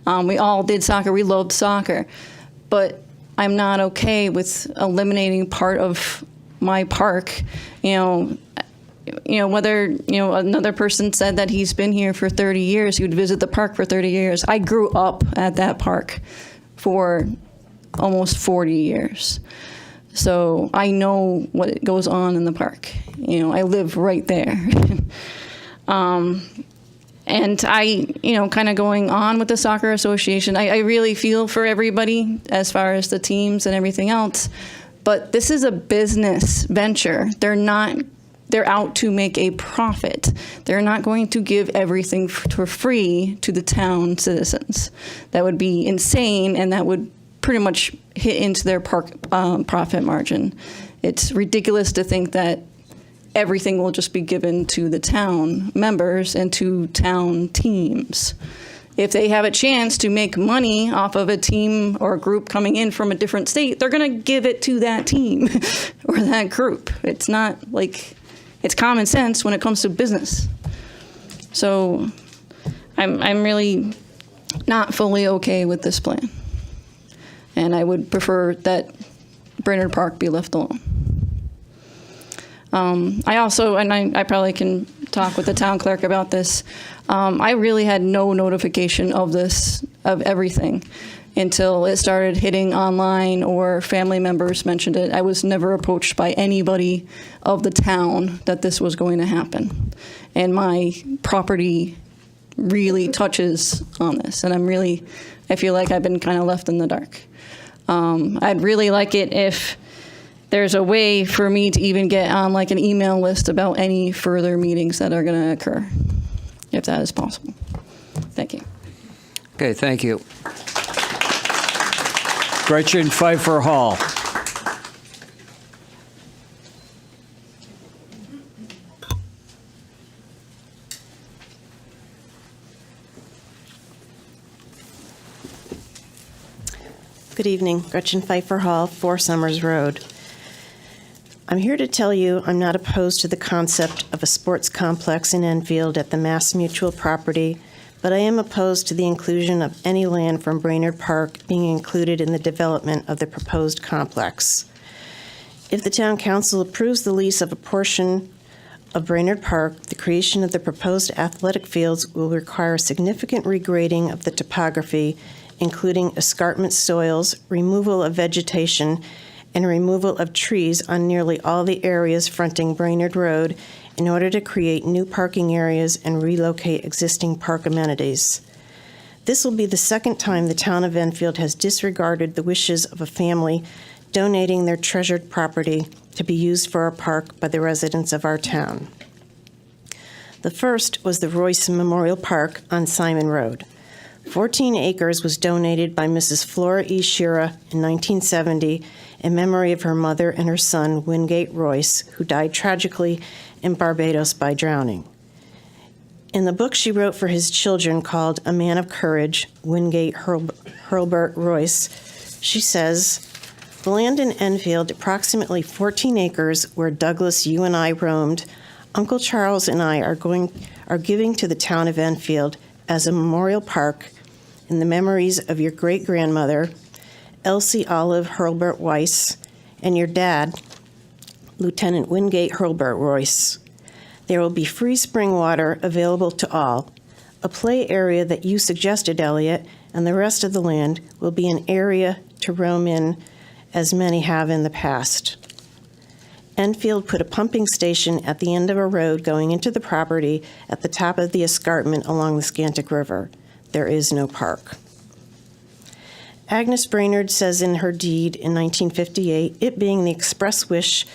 We all did soccer. We loved soccer. But I'm not okay with eliminating part of my park. Whether, another person said that he's been here for 30 years, he would visit the park for 30 years. I grew up at that park for almost 40 years. So I know what goes on in the park. I live right there. And I, kind of going on with the soccer association, I really feel for everybody as far as the teams and everything else. But this is a business venture. They're out to make a profit. They're not going to give everything for free to the town citizens. That would be insane, and that would pretty much hit into their park profit margin. It's ridiculous to think that everything will just be given to the town members and to town teams. If they have a chance to make money off of a team or a group coming in from a different state, they're going to give it to that team or that group. It's not like, it's common sense when it comes to business. So I'm really not fully okay with this plan. And I would prefer that Brainerd Park be left alone. I also, and I probably can talk with the town clerk about this, I really had no notification of this, of everything, until it started hitting online or family members mentioned it. I was never approached by anybody of the town that this was going to happen. And my property really touches on this, and I feel like I've been kind of left in the dark. I'd really like it if there's a way for me to even get on like an email list about any further meetings that are going to occur, if that is possible. Thank you. Okay, thank you. Gretchen Pfeiffer Hall. Good evening, Gretchen Pfeiffer Hall, 4 Summers Road. I'm here to tell you I'm not opposed to the concept of a sports complex in Enfield at the Mass Mutual property, but I am opposed to the inclusion of any land from Brainerd Park being included in the development of the proposed complex. If the Town Council approves the lease of a portion of Brainerd Park, the creation of the proposed athletic fields will require significant regrading of the topography, including escarpment soils, removal of vegetation, and removal of trees on nearly all the areas fronting Brainerd Road in order to create new parking areas and relocate existing park amenities. This will be the second time the town of Enfield has disregarded the wishes of a family donating their treasured property to be used for a park by the residents of our town. The first was the Royce Memorial Park on Simon Road. 14 acres was donated by Mrs. Flora E. Shira in 1970 in memory of her mother and her son, Wingate Royce, who died tragically in Barbados by drowning. In the book she wrote for his children called A Man of Courage, Wingate Hurlburt Royce, she says, "The land in Enfield, approximately 14 acres where Douglas, you and I roamed, Uncle Charles and I are giving to the town of Enfield as a memorial park in the memories of your great-grandmother, Elsie Olive Hurlburt Weiss, and your dad, Lieutenant Wingate Hurlburt Royce. There will be free spring water available to all, a play area that you suggested, Elliot, and the rest of the land will be an area to roam in, as many have in the past." Enfield put a pumping station at the end of a road going into the property at the top of the escarpment along the Scantic River. There is no park. Agnes Brainerd says in her deed in 1958, it being the express wish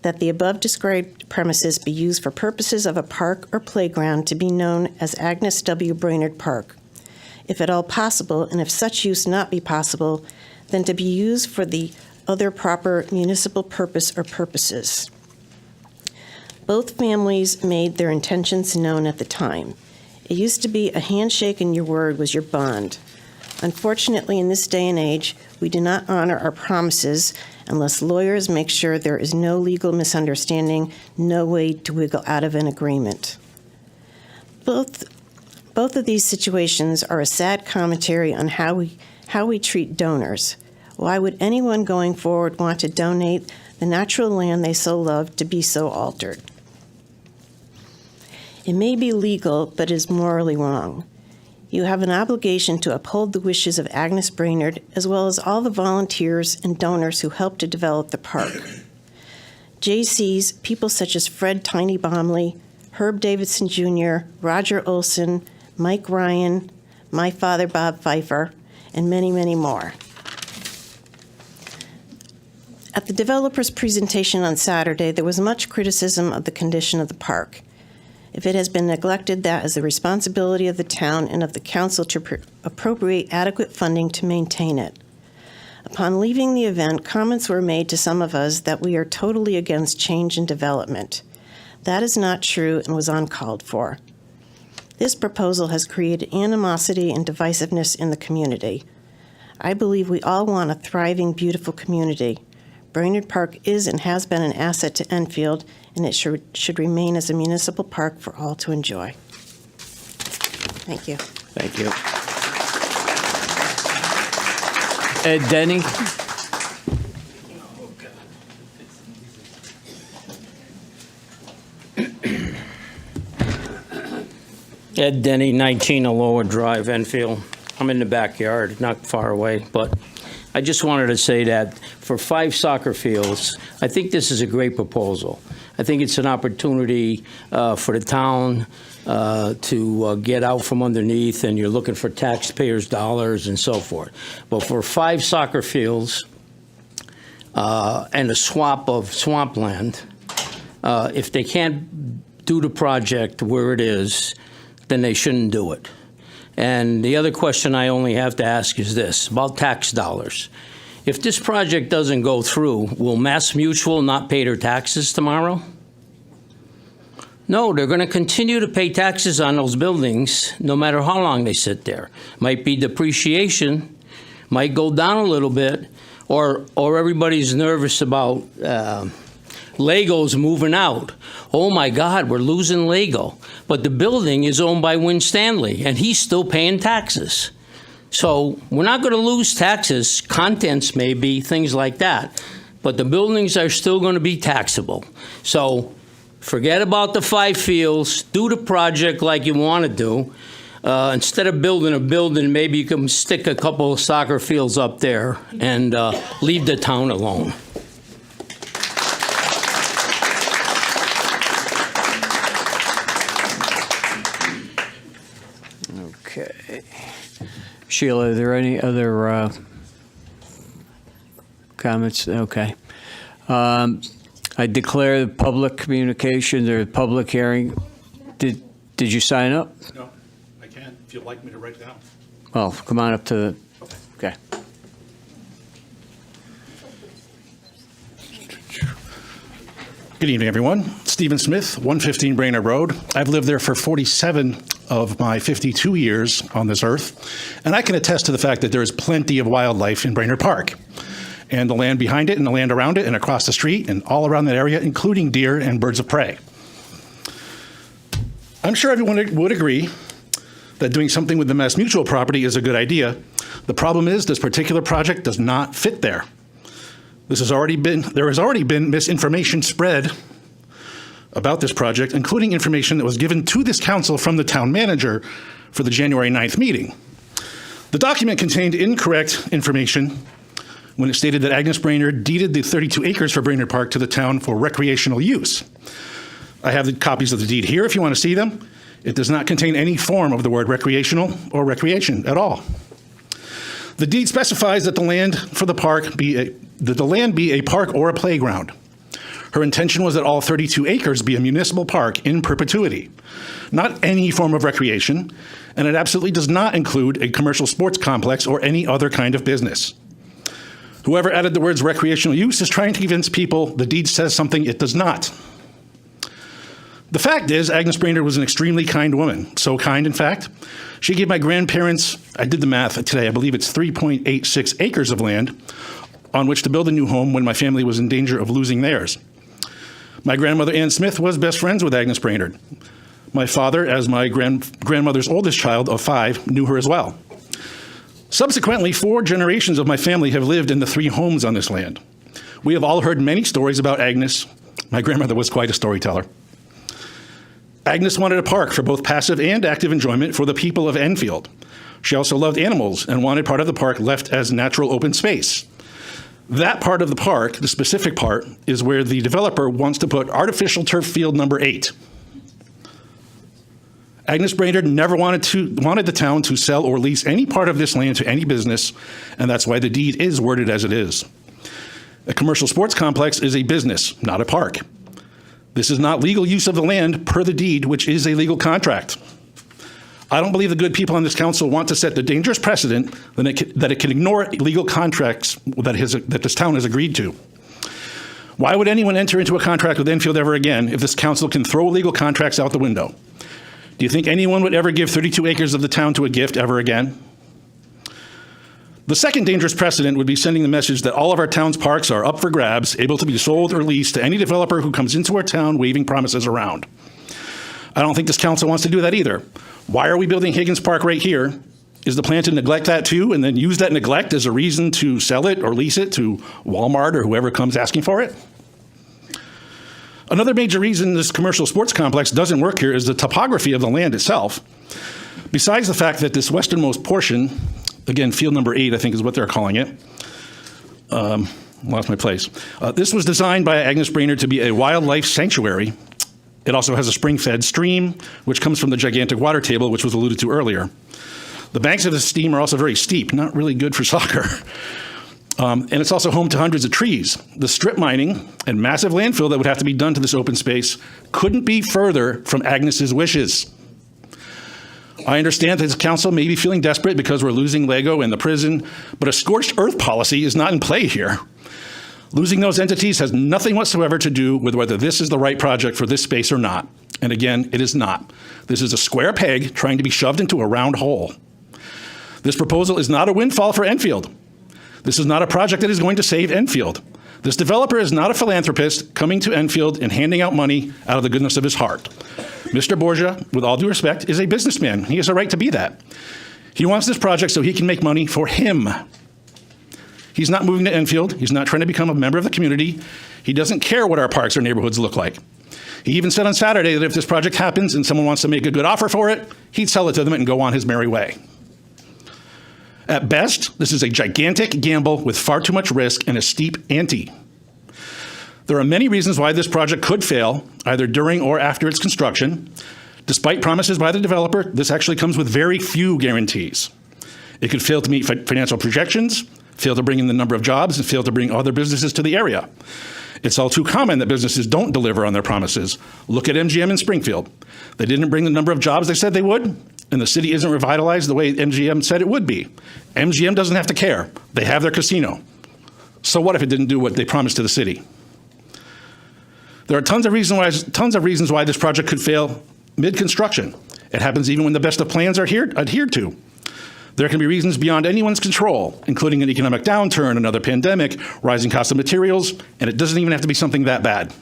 that the above described premises be used for purposes of a park or playground to be known as Agnes W. Brainerd Park, if at all possible, and if such use not be possible, then to be used for the other proper municipal purpose or purposes. Both families made their intentions known at the time. It used to be a handshake and your word was your bond. Unfortunately, in this day and age, we do not honor our promises unless lawyers make sure there is no legal misunderstanding, no way to wiggle out of an agreement. Both of these situations are a sad commentary on how we treat donors. Why would anyone going forward want to donate the natural land they so love to be so altered? It may be legal, but is morally wrong. You have an obligation to uphold the wishes of Agnes Brainerd, as well as all the volunteers and donors who helped to develop the park. JC's, people such as Fred Tiny Bomley, Herb Davidson Jr., Roger Olson, Mike Ryan, my father Bob Pfeiffer, and many, many more. At the developer's presentation on Saturday, there was much criticism of the condition of the park. If it has been neglected, that is the responsibility of the town and of the council to appropriate adequate funding to maintain it. Upon leaving the event, comments were made to some of us that we are totally against change and development. That is not true and was uncalled for. This proposal has created animosity and divisiveness in the community. I believe we all want a thriving, beautiful community. Brainerd Park is and has been an asset to Enfield, and it should remain as a municipal park for all to enjoy. Thank you. Thank you. Ed Denny. Ed Denny, 19 Aloha Drive, Enfield. I'm in the backyard, not far away, but I just wanted to say that for 5 soccer fields, I think this is a great proposal. I think it's an opportunity for the town to get out from underneath, and you're looking for taxpayers' dollars and so forth. But for 5 soccer fields and a swap of swampland, if they can't do the project where it is, then they shouldn't do it. And the other question I only have to ask is this, about tax dollars. If this project doesn't go through, will Mass Mutual not pay their taxes tomorrow? No, they're going to continue to pay taxes on those buildings no matter how long they sit there. Might be depreciation, might go down a little bit, or everybody's nervous about Lego's moving out. Oh my God, we're losing Lego. But the building is owned by Win Stanley, and he's still paying taxes. So we're not going to lose taxes, contents maybe, things like that. But the buildings are still going to be taxable. So forget about the 5 fields, do the project like you want to do. Instead of building a building, maybe you can stick a couple of soccer fields up there and leave the town alone. Okay. Sheila, are there any other comments? Okay. I declare the public communication or public hearing. Did you sign up? No, I can't, if you'd like me to write it down. well, come on up to the, okay. Good evening, everyone. Stephen Smith, 115 Brainerd Road. I've lived there for 47 of my 52 years on this earth, and I can attest to the fact that there is plenty of wildlife in Brainerd Park, and the land behind it and the land around it and across the street and all around that area, including deer and birds of prey. I'm sure everyone would agree that doing something with the Mass Mutual property is a good idea. The problem is this particular project does not fit there. There has already been misinformation spread about this project, including information that was given to this council from the town manager for the January 9th meeting. The document contained incorrect information when it stated that Agnes Brainerd deeded the 32 acres for Brainerd Park to the town for recreational use. I have the copies of the deed here if you want to see them. It does not contain any form of the word recreational or recreation at all. The deed specifies that the land for the park be a park or a playground. Her intention was that all 32 acres be a municipal park in perpetuity, not any form of recreation, and it absolutely does not include a commercial sports complex or any other kind of business. Whoever added the words recreational use is trying to convince people the deed says something it does not. The fact is, Agnes Brainerd was an extremely kind woman. So kind, in fact, she gave my grandparents, I did the math today, I believe it's 3.86 acres of land on which to build a new home when my family was in danger of losing theirs. My grandmother, Ann Smith, was best friends with Agnes Brainerd. My father, as my grandmother's oldest child of 5, knew her as well. Subsequently, 4 generations of my family have lived in the 3 homes on this land. We have all heard many stories about Agnes. My grandmother was quite a storyteller. Agnes wanted a park for both passive and active enjoyment for the people of Enfield. She also loved animals and wanted part of the park left as natural open space. That part of the park, the specific part, is where the developer wants to put artificial turf field number 8. Agnes Brainerd never wanted the town to sell or lease any part of this land to any business, and that's why the deed is worded as it is. A commercial sports complex is a business, not a park. This is not legal use of the land per the deed, which is a legal contract. I don't believe the good people on this council want to set the dangerous precedent that it can ignore legal contracts that this town has agreed to. Why would anyone enter into a contract with Enfield ever again if this council can throw legal contracts out the window? Do you think anyone would ever give 32 acres of the town to a gift ever again? The second dangerous precedent would be sending the message that all of our town's parks are up for grabs, able to be sold or leased to any developer who comes into our town waving promises around. I don't think this council wants to do that either. Why are we building Higgins Park right here? Is the plan to neglect that too and then use that neglect as a reason to sell it or lease it to Walmart or whoever comes asking for it? Another major reason this commercial sports complex doesn't work here is the topography of the land itself. Besides the fact that this westernmost portion, again, field number 8, I think is what they're calling it. Lost my place. This was designed by Agnes Brainerd to be a wildlife sanctuary. It also has a spring-fed stream, which comes from the gigantic water table, which was alluded to earlier. The banks of the stream are also very steep, not really good for soccer. And it's also home to hundreds of trees. The strip mining and massive landfill that would have to be done to this open space couldn't be further from Agnes's wishes. I understand that this council may be feeling desperate because we're losing Lego and the prison, but a scorched earth policy is not in play here. Losing those entities has nothing whatsoever to do with whether this is the right project for this space or not. And again, it is not. This is a square peg trying to be shoved into a round hole. This proposal is not a windfall for Enfield. This is not a project that is going to save Enfield. This developer is not a philanthropist coming to Enfield and handing out money out of the goodness of his heart. Mr. Borgia, with all due respect, is a businessman. He has a right to be that. He wants this project so he can make money for him. He's not moving to Enfield. He's not trying to become a member of the community. He doesn't care what our parks or neighborhoods look like. He even said on Saturday that if this project happens and someone wants to make a good offer for it, he'd sell it to them and go on his merry way. At best, this is a gigantic gamble with far too much risk and a steep ante. There are many reasons why this project could fail, either during or after its construction. Despite promises by the developer, this actually comes with very few guarantees. It could fail to meet financial projections, fail to bring in the number of jobs, and fail to bring other businesses to the area. It's all too common that businesses don't deliver on their promises. Look at MGM in Springfield. They didn't bring the number of jobs they said they would, and and the city isn't revitalized the way MGM said it would be. MGM doesn't have to care. They have their casino. So what if it didn't do what they promised to the city? There are tons of reasons why this project could fail mid-construction. It happens even when the best of plans are adhered to. There can be reasons beyond anyone's control, including an economic downturn, another pandemic, rising costs of materials, and it doesn't even have to be something that bad.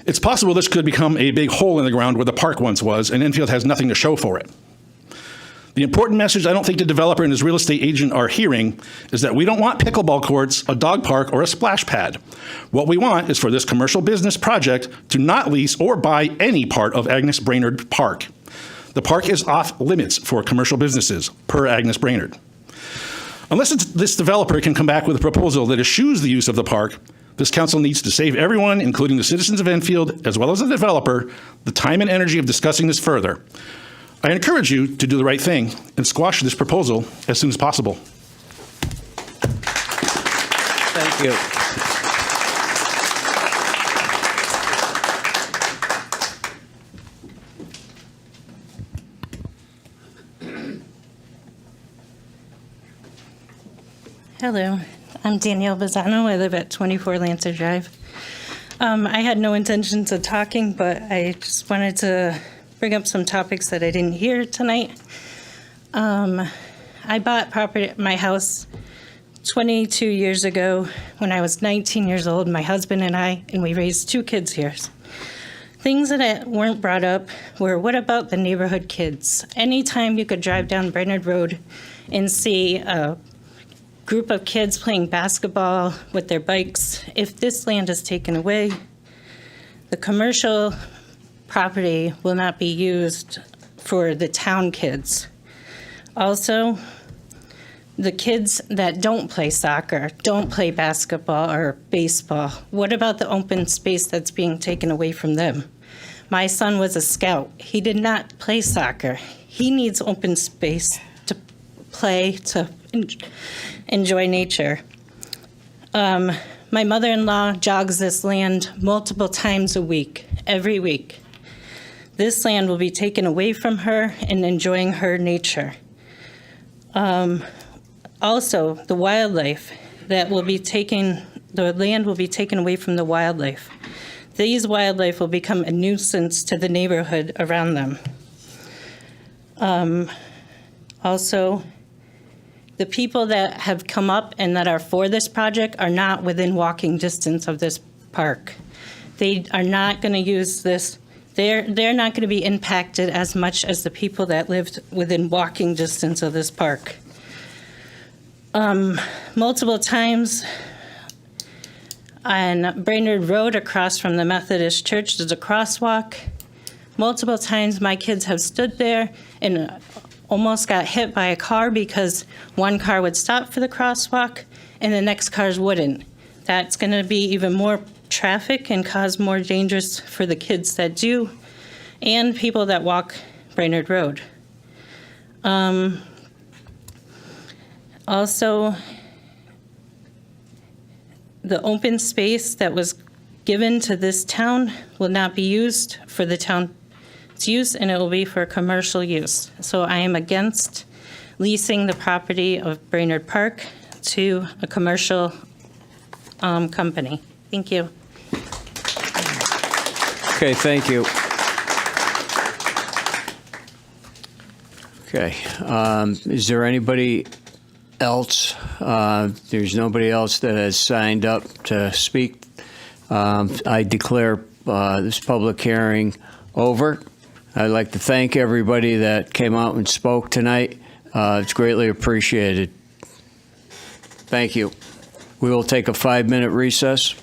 It's possible this could become a big hole in the ground where the park once was, and Enfield has nothing to show for it. The important message I don't think the developer and his real estate agent are hearing is that we don't want pickleball courts, a dog park, or a splash pad. What we want is for this commercial business project to not lease or buy any part of Agnes Brainerd Park. The park is off limits for commercial businesses, per Agnes Brainerd. Unless this developer can come back with a proposal that eschews the use of the park, this council needs to save everyone, including the citizens of Enfield, as well as the developer, the time and energy of discussing this further. I encourage you to do the right thing and squash this proposal as soon as possible. Thank you. Hello, I'm Danielle Bazzano. I live at 24 Lancer Drive. I had no intentions of talking, but I just wanted to bring up some topics that I didn't hear tonight. I bought my house 22 years ago when I was 19 years old, my husband and we raised 2 kids here. Things that weren't brought up were, what about the neighborhood kids? Anytime you could drive down Brainerd Road and see a group of kids playing basketball with their bikes, if this land is taken away, the commercial property will not be used for the town kids. Also, the kids that don't play soccer, don't play basketball or baseball, what about the open space that's being taken away from them? My son was a scout. He did not play soccer. He needs open space to play, to enjoy nature. My mother-in-law jogs this land multiple times a week, every week. This land will be taken away from her and enjoying her nature. Also, the wildlife that will be taken, the land will be taken away from the wildlife. These wildlife will become a nuisance to the neighborhood around them. Also, the people that have come up and that are for this project are not within walking distance of this park. They are not going to use this. They're not going to be impacted as much as the people that lived within walking distance of this park. Multiple times on Brainerd Road across from the Methodist Church, there's a crosswalk. Multiple times my kids have stood there and almost got hit by a car because one car would stop for the crosswalk and the next cars wouldn't. That's going to be even more traffic and cause more dangers for the kids that do and people that walk Brainerd Road. Also, the open space that was given to this town will not be used for the town's use, and it will be for commercial use. So I am against leasing the property of Brainerd Park to a commercial company. Thank you. Okay, thank you. Okay, is there anybody else? There's nobody else that has signed up to speak. I declare this public hearing over. I'd like to thank everybody that came out and spoke tonight. It's greatly appreciated. Thank you. We will take a 5-minute recess.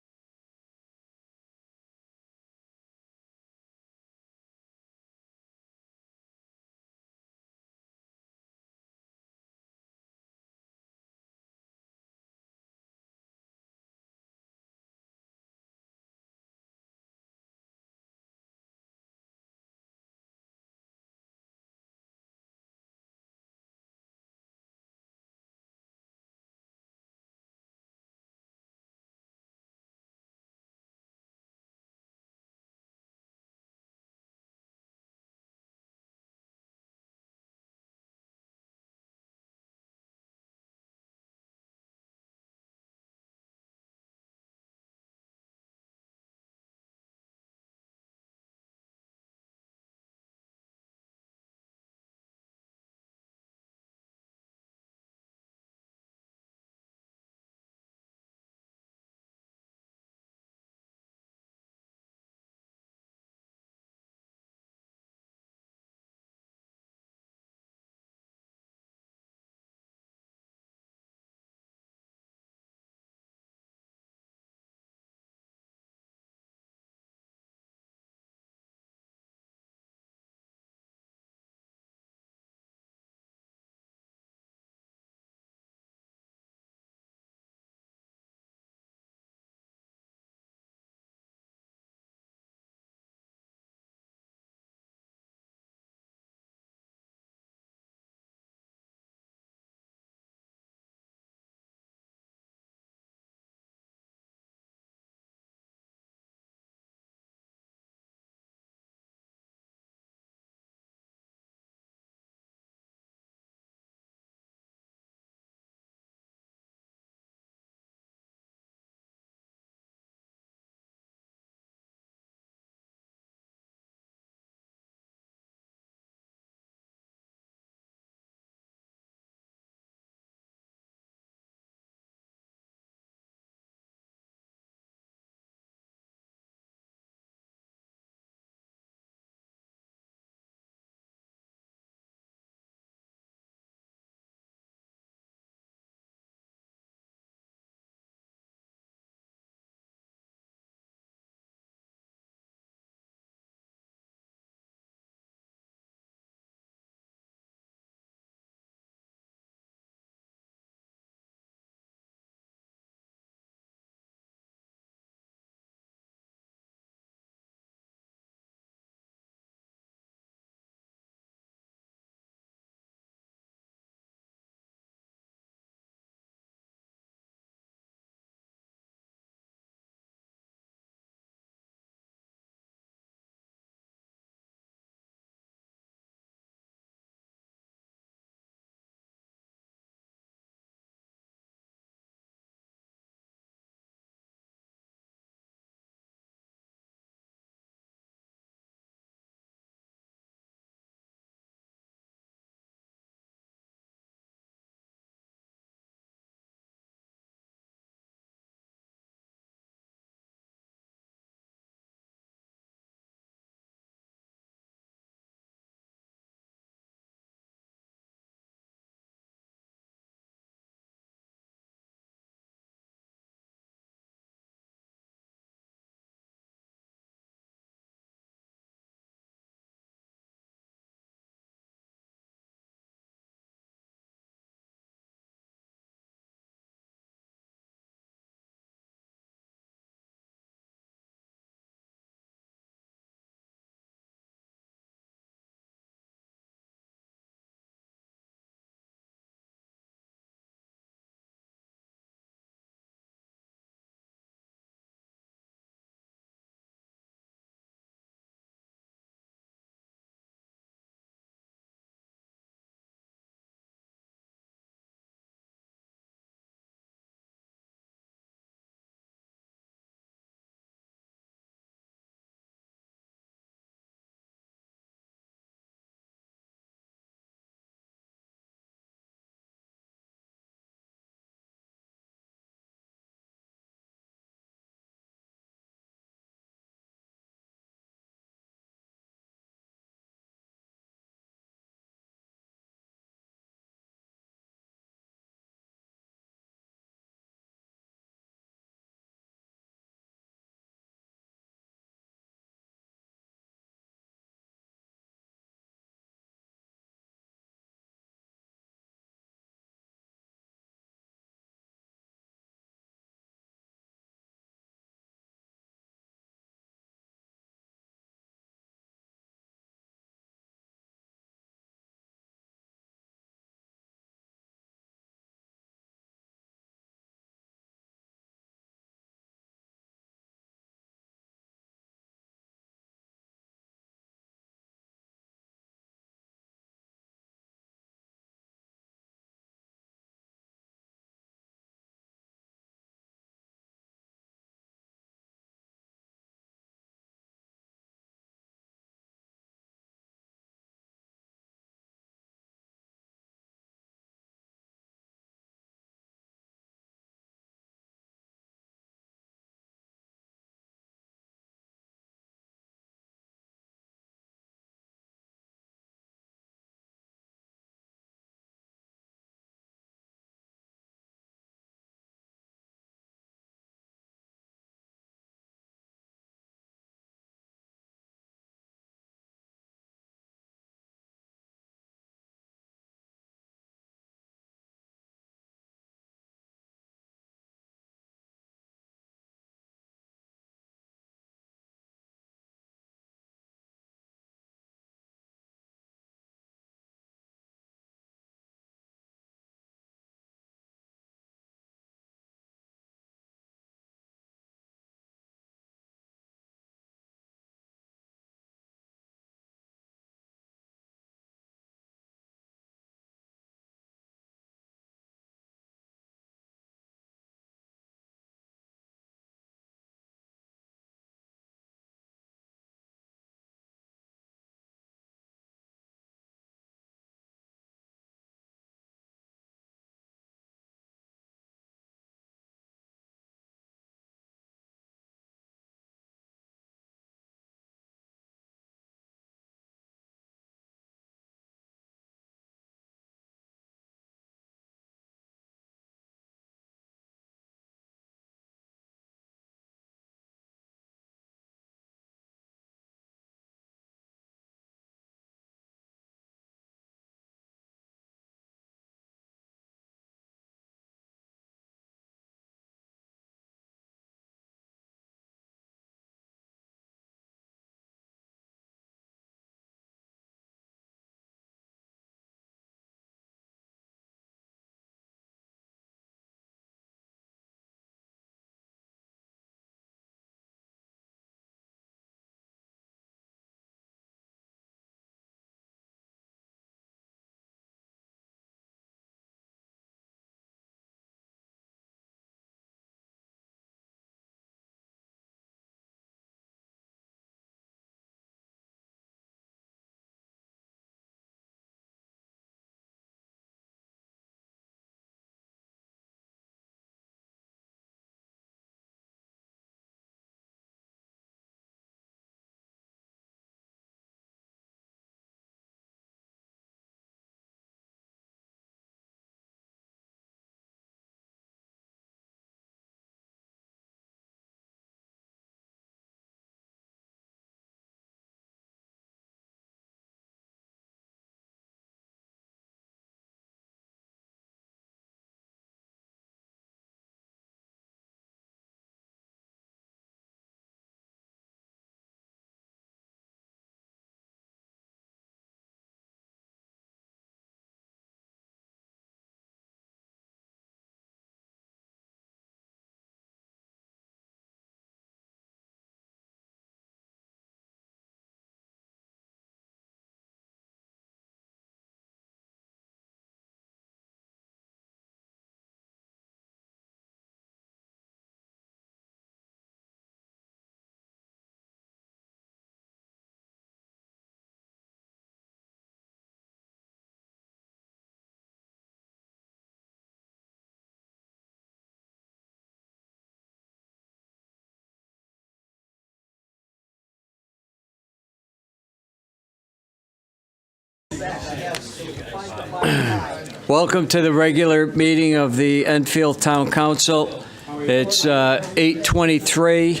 Welcome to the regular meeting of the Enfield Town Council. It's 8:23.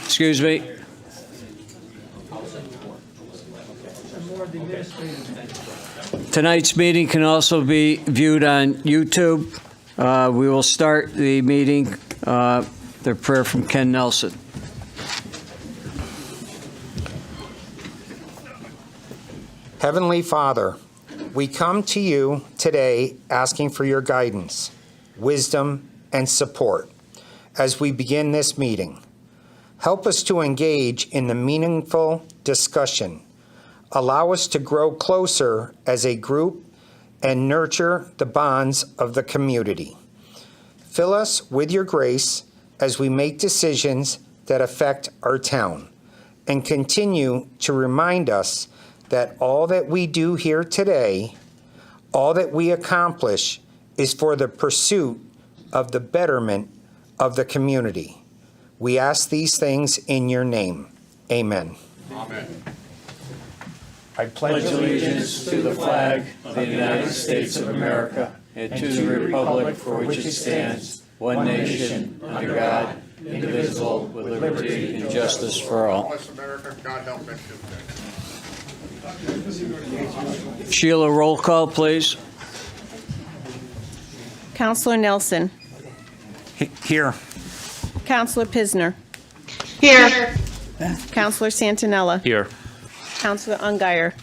Excuse me. Tonight's meeting can also be viewed on YouTube. We will start the meeting, the prayer from Ken Nelson. Heavenly Father, we come to you today asking for your guidance, wisdom, and support as we begin this meeting. Help us to engage in the meaningful discussion. Allow us to grow closer as a group and nurture the bonds of the community. Fill us with your grace as we make decisions that affect our town, and continue to remind us that all that we do here today, all that we accomplish, is for the pursuit of the betterment of the community. We ask these things in your name. Amen. Amen. I pledge allegiance to the flag of the United States of America and to the republic for which it stands, one nation, under God, indivisible, with liberty and justice for all. Bless America. God help us. Sheila, roll call, please. Counselor Nelson. Here. Counselor Pisner. Here. Counselor Santinella. Here. Counselor Ungary.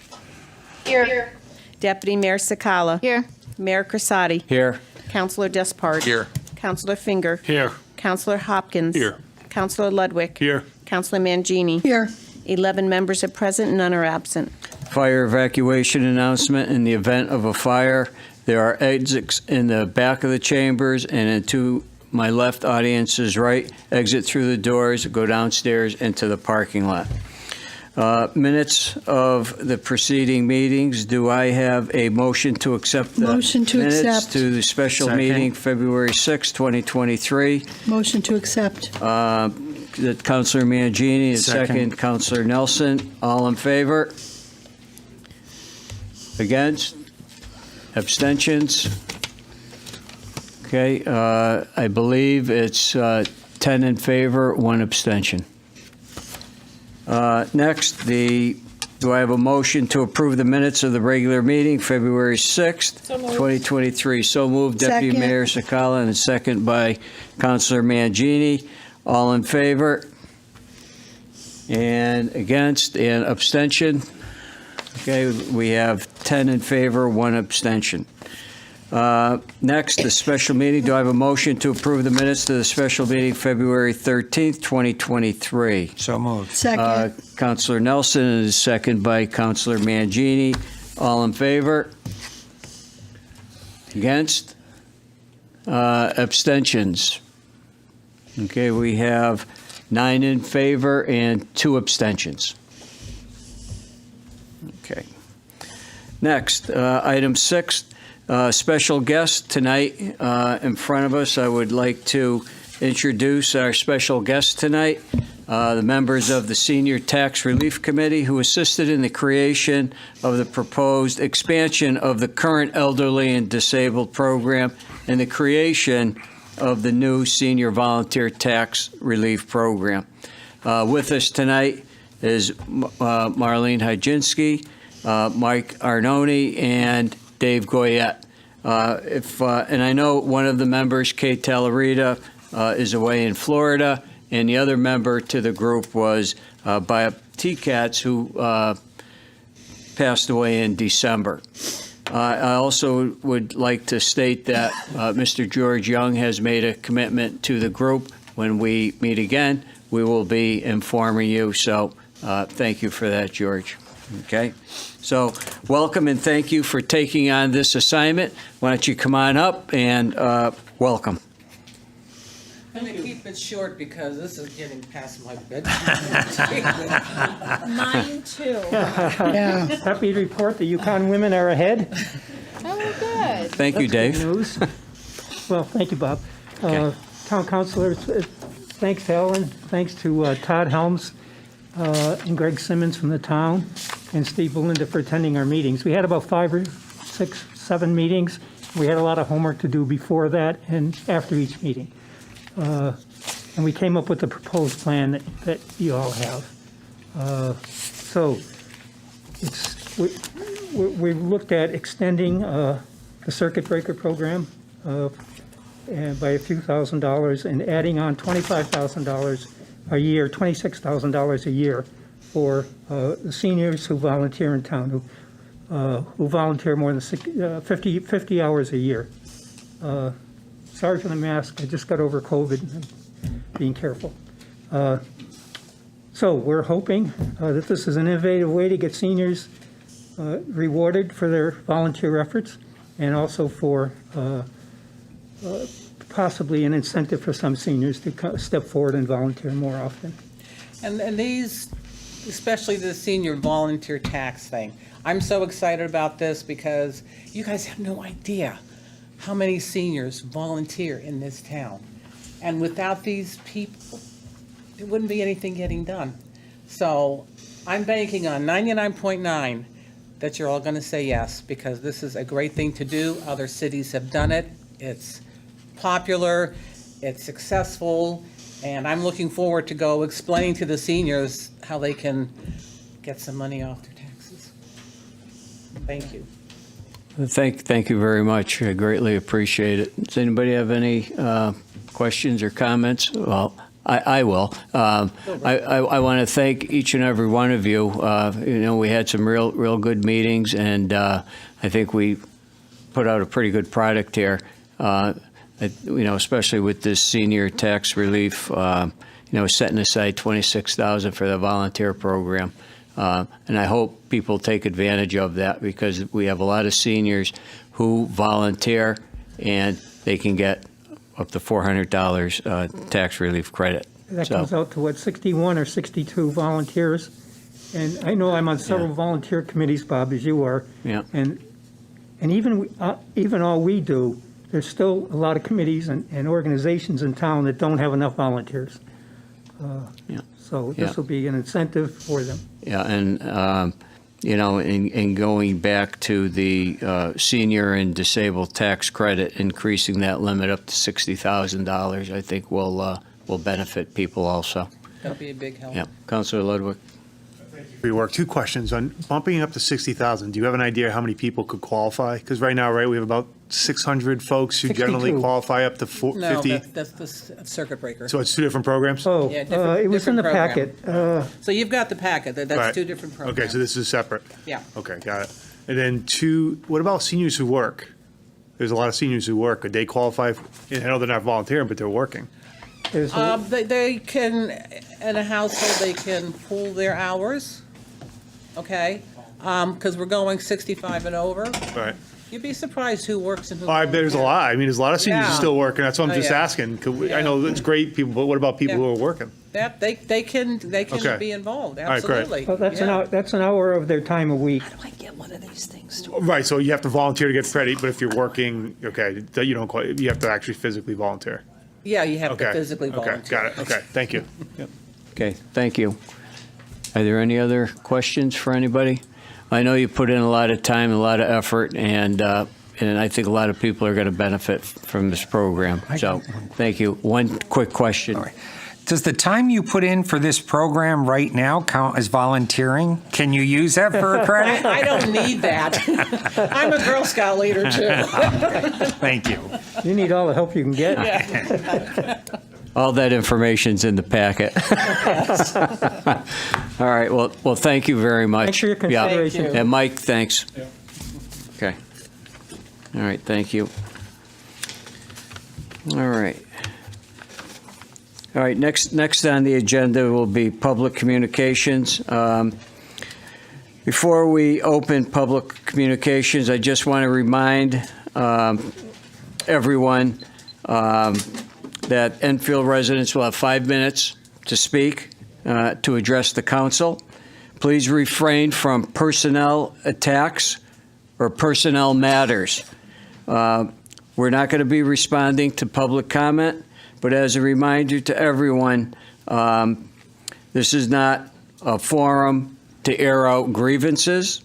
Here. Deputy Mayor Sakala. Here. Mayor Crisati. Here. Counselor Despard. Here. Counselor Finger. Here. Counselor Hopkins. Here. Counselor Ludwig. Here. Counselor Mangini. Here. 11 members are present, none are absent. Fire evacuation announcement. In the event of a fire, there are exits in the back of the chambers and into my left, audience's right. Exit through the doors, go downstairs into the parking lot. Minutes of the preceding meetings. Do I have a motion to accept the Motion to minutes accept. to the special Second. meeting February 6, 2023? Motion to accept. That Councilor Mangini, and Second. second Councilor Nelson. All in favor? Against? Abstentions? Okay, I believe it's 10 in favor, 1 abstention. Next, do I have a motion to approve the minutes of the regular meeting, February 6th, 2023? So moved, Deputy Second. Mayor Sakala, and a second by Councilor Mangini. All in favor? And against, and abstention? Okay, we have 10 in favor, 1 abstention. Next, the special meeting. Do I have a motion to approve the minutes to the special meeting February 13th, 2023? So moved. Second. Councilor Nelson, and a second by Councilor Mangini. All in favor? Against? Abstentions? Okay, we have 9 in favor and 2 abstentions. Okay. Next, item 6, special guest tonight in front of us. I would like to introduce our special guest tonight, the members of the Senior Tax Relief Committee who assisted in the creation of the proposed expansion of the current elderly and disabled program and the creation of the new Senior Volunteer Tax Relief Program. With us tonight is Marlene Hajinski, Mike Arnone, and Dave Goyette. And I know one of the members, Kate Talarita, is away in Florida, and the other member to the group was Bob T-Katz, who passed away in December. I also would like to state that Mr. George Young has made a commitment to the group. When we meet again, we will be informing you. So thank you for that, George. Okay. So welcome and thank you for taking on this assignment. Why don't you come on up and welcome. I'm going to keep it short because this is getting past my bedtime. Mine too. Yeah. Happy to report the Yukon women are ahead. Oh, good. Thank you, Dave. Good news. Well, thank you, Bob. Okay. Town councilors, thanks, Ellen. Thanks to Todd Helms and Greg Simmons from the town and Steve Belinda for attending our meetings. We had about 5 or 6, 7 meetings. We had a lot of homework to do before that and after each meeting. And we came up with the proposed plan that you all have. So we looked at extending the circuit breaker program and by a few $1,000s and adding on $25,000 a year, $26,000 a year for the seniors who volunteer in town, who volunteer more than 50 hours a year. Sorry for the mask, I just got over COVID, and being careful. So we're hoping that this is an innovative way to get seniors rewarded for their volunteer efforts, and also for possibly an incentive for some seniors to step forward and volunteer more often. And these, especially the senior volunteer tax thing, I'm so excited about this because you guys have no idea how many seniors volunteer in this town. And without these people, there wouldn't be anything getting done. So I'm banking on 99.9 that you're all going to say yes, because this is a great thing to do. Other cities have done it. It's popular, it's successful, and I'm looking forward to go explaining to the seniors how they can get some money off their taxes. Thank you. Thank you very much. I greatly appreciate it. Does anybody have any questions or comments? Well, I will. I want to thank each and every one of you. We had some real good meetings, and I think we put out a pretty good product here. Especially with this senior tax relief, setting aside $26,000 for the volunteer program. And I hope people take advantage of that, because we have a lot of seniors who volunteer, and they can get up to $400 tax relief credit. That comes out to what, 61 or 62 volunteers? And I know I'm on several volunteer committees, Bob, as you are. Yeah. And even all we do, there's still a lot of committees and organizations in town that don't have enough volunteers. So this will be an incentive for them. Yeah, and, in going back to the senior and disabled tax credit, increasing that limit up to $60,000, I think will benefit people also. That'll be a big help. Yeah. Councilor Ludwig. For your work. 2 questions. On bumping up to 60,000, do you have an idea how many people could qualify? Because right now, we have about 600 folks who 62. generally qualify up to 50. No, that's the circuit breaker. So it's 2 different programs? Oh, Yeah, different- it was in the different program. packet. So you've got the packet, that's Right. 2 different programs. Okay, so this is separate? Yeah. Okay, got it. And then 2, what about seniors who work? There's a lot of seniors who work. Could they qualify? I know they're not volunteering, but they're working. They can, in a household, they can pool their hours, okay? Because we're going 65 and over. Right. You'd be surprised who works and who. I bet there's a lot. I mean, there's a lot of seniors who Yeah. still working. That's what I'm Oh, just yeah. asking. I know it's great people, but what about people who are working? That, they can Okay. be involved, All right, great. absolutely. Well, that's Yeah. that's an hour of their time a week. Right, so you have to volunteer to get credit, but if you're working, okay, you don't quite, you have to actually physically volunteer. Yeah, you have to Okay, physically okay, volunteer. got it, okay, thank you. Okay, thank you. Are there any other questions for anybody? I know you put in a lot of time, a lot of effort, and I think a lot of people are going to benefit from this program. So, thank you. One quick question. Does the time you put in for this program right now count as volunteering? Can you use that for a credit? I don't need that. I'm a Girl Scout leader, too. Thank you. You need all the help you can get. All that information's in the packet. All right, well, thank you very much. Thanks for your consideration. Yeah. And Mike, thanks. Okay. All right, thank you. All right. All right, next on the agenda will be public communications. Before we open public communications, I just want to remind everyone that Enfield residents will have 5 minutes to speak, to address the council. Please refrain from personnel attacks or personnel matters. We're not going to be responding to public comment, but as a reminder to everyone, this is not a forum to air out grievances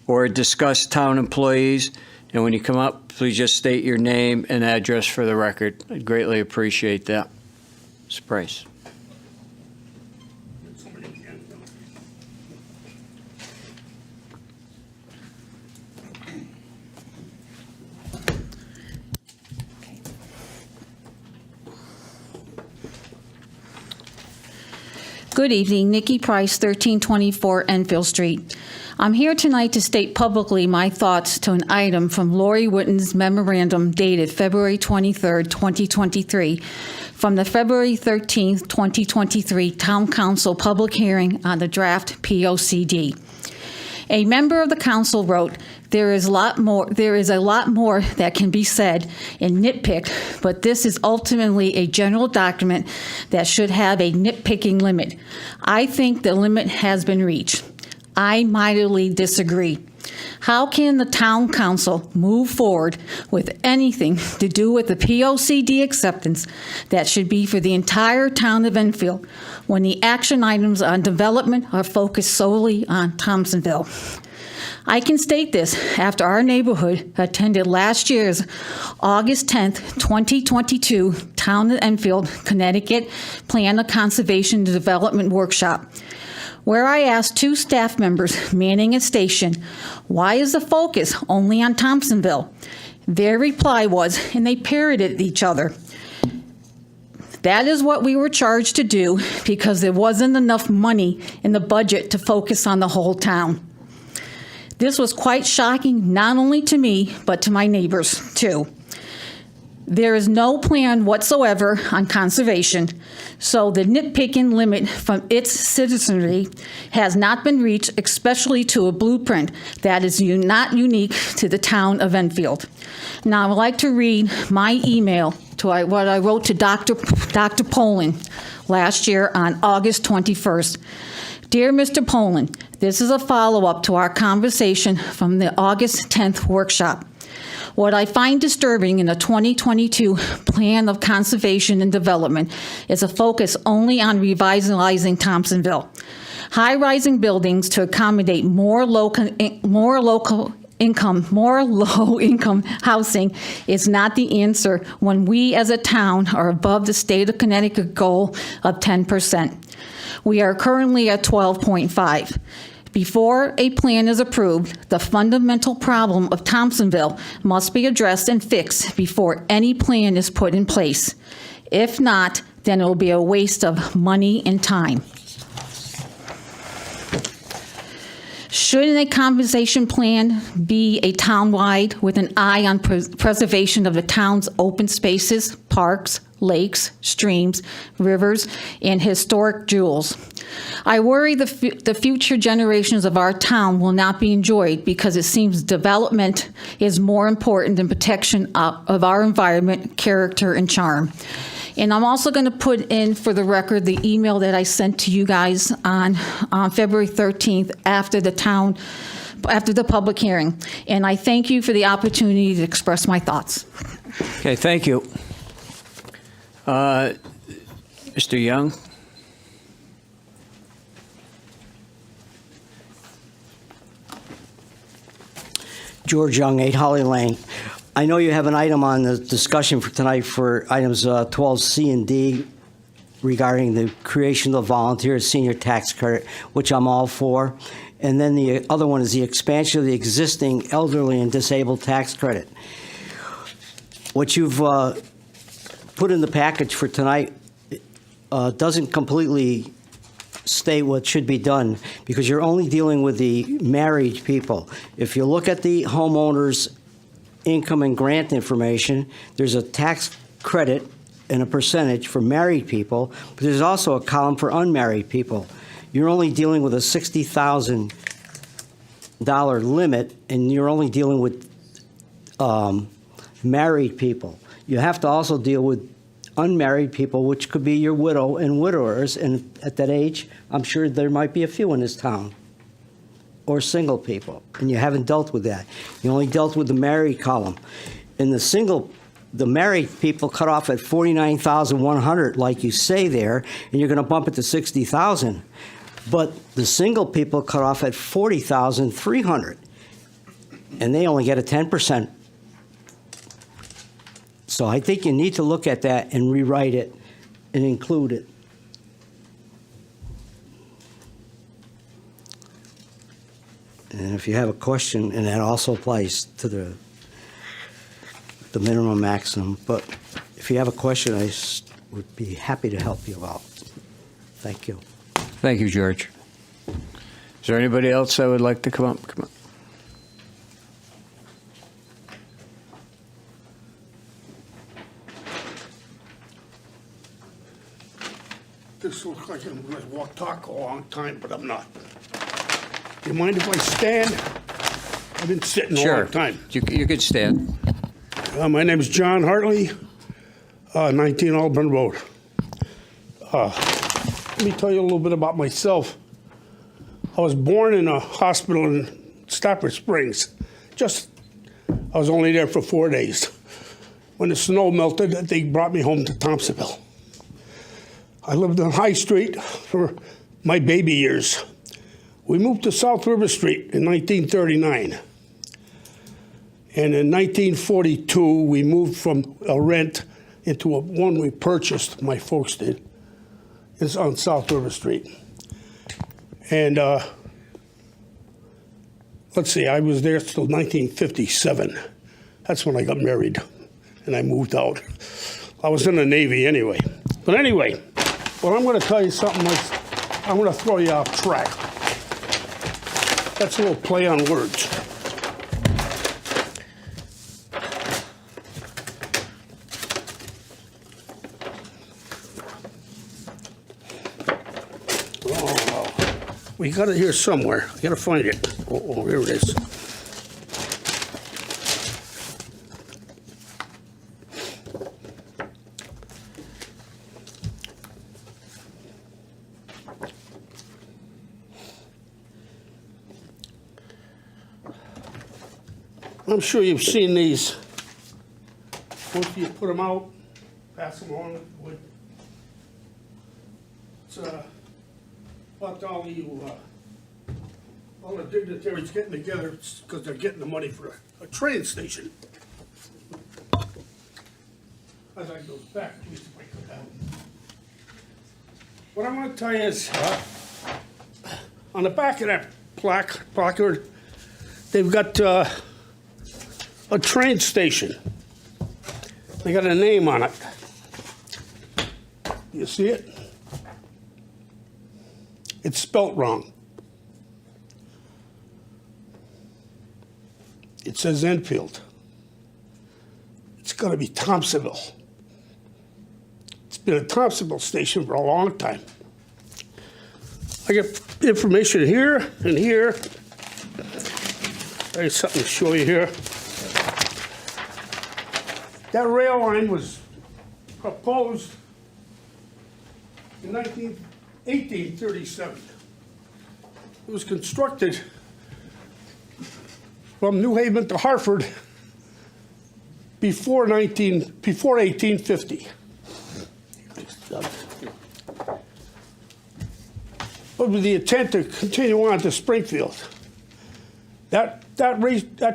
or discuss town employees. And when you come up, please just state your name and address for the record. I'd greatly appreciate that. Ms. Price. Good evening, Nikki Price, 1324 Enfield Street. I'm here tonight to state publicly my thoughts to an item from Lori Witten's memorandum dated February 23, 2023, from the February 13, 2023 Town Council public hearing on the draft POCD. A member of the council wrote, there is a lot more that can be said and nitpicked, but this is ultimately a general document that should have a nitpicking limit. I think the limit has been reached. I mightily disagree. How can the town council move forward with anything to do with the POCD acceptance that should be for the entire town of Enfield when the action items on development are focused solely on Thompsonville? I can state this after our neighborhood attended last year's August 10th, 2022 Town of Enfield, Connecticut Plan of Conservation and Development Workshop, where I asked two staff members manning a station, why is the focus only on Thompsonville? Their reply was, and they parroted each other, that is what we were charged to do because there wasn't enough money in the budget to focus on the whole town. This was quite shocking, not only to me, but to my neighbors, too. There is no plan whatsoever on conservation, so the nitpicking limit from its citizenry has not been reached, especially to a blueprint that is not unique to the town of Enfield. Now, I would like to read my email to what I wrote to Dr. Poland last year on August 21st. Dear Mr. Poland, this is a follow-up to our conversation from the August 10th workshop. What I find disturbing in the 2022 Plan of Conservation and Development is a focus only on revitalizing Thompsonville. High-rising buildings to accommodate more low-income housing is not the answer when we as a town are above the state of Connecticut goal of 10%. We are currently at 12.5. Before a plan is approved, the fundamental problem of Thompsonville must be addressed and fixed before any plan is put in place. If not, then it will be a waste of money and time. Shouldn't a compensation plan be a town-wide with an eye on preservation of the town's open spaces, parks, lakes, streams, rivers, and historic jewels? I worry the future generations of our town will not be enjoyed because it seems development is more important than protection of our environment, character, and charm. And I'm also going to put in for the record the email that I sent to you guys on February 13th after the public hearing. And I thank you for the opportunity to express my thoughts. Okay, thank you. Mr. Young? George Young, 8 Holly Lane. I know you have an item on the discussion for tonight for items 12C and D regarding the creation of the volunteer senior tax credit, which I'm all for. And then the other one is the expansion of the existing elderly and disabled tax credit. What you've put in the package for tonight doesn't completely state what should be done because you're only dealing with the married people. If you look at the homeowner's income and grant information, there's a tax credit and a percentage for married people, but there's also a column for unmarried people. You're only dealing with a $60,000 limit, and you're only dealing with married people. You have to also deal with unmarried people, which could be your widow and widowers, and at that age, I'm sure there might be a few in this town, or single people, and you haven't dealt with that. You only dealt with the married column. In the married people cut off at $49,100, like you say there, and you're going to bump it to $60,000. But the single people cut off at $40,300, and they only get a 10%. So I think you need to look at that and rewrite it and include it. And if you have a question, and that also applies to the minimum maximum, but if you have a question, would be happy to help you out. Thank you. Thank you, George. Is there anybody else that would like to come up? Come on. This looks like I'm going to talk a long time, but I'm not. Do you mind if I stand? I've been sitting a long time. You could stand. My name is John Hartley, 19 Auburn Road. Let me tell you a little bit about myself. I was born in a hospital in Stafford Springs. I was only there for 4 days. When the snow melted, they brought me home to Thompsonville. I lived on High Street for my baby years. We moved to South River Street in 1939. And in 1942, we moved from a rent into one we purchased, my folks did. It's on South River Street. And let's see, I was there till 1957. That's when I got married and I moved out. I was in the Navy anyway. But anyway, well, I'm going to tell you something. I'm going to throw you off track. That's a little play on words. We got it here somewhere. I got to find it. Oh, here it is. I'm sure you've seen these. Once you put them out, pass them on. It's about all the dignitaries getting together because they're getting the money for a train station. As I go back, please break it down. What I want to tell you is, on the back of that placard, they've got a train station. They got a name on it. You see it? It's spelt wrong. It says Enfield. It's going to be Thompsonville. It's been a Thompsonville station for a long time. I get information here and here. There's something to show you here. That rail line was proposed in 1837. It was constructed from New Haven to Hartford before 1850. But with the intent to continue on to Springfield. That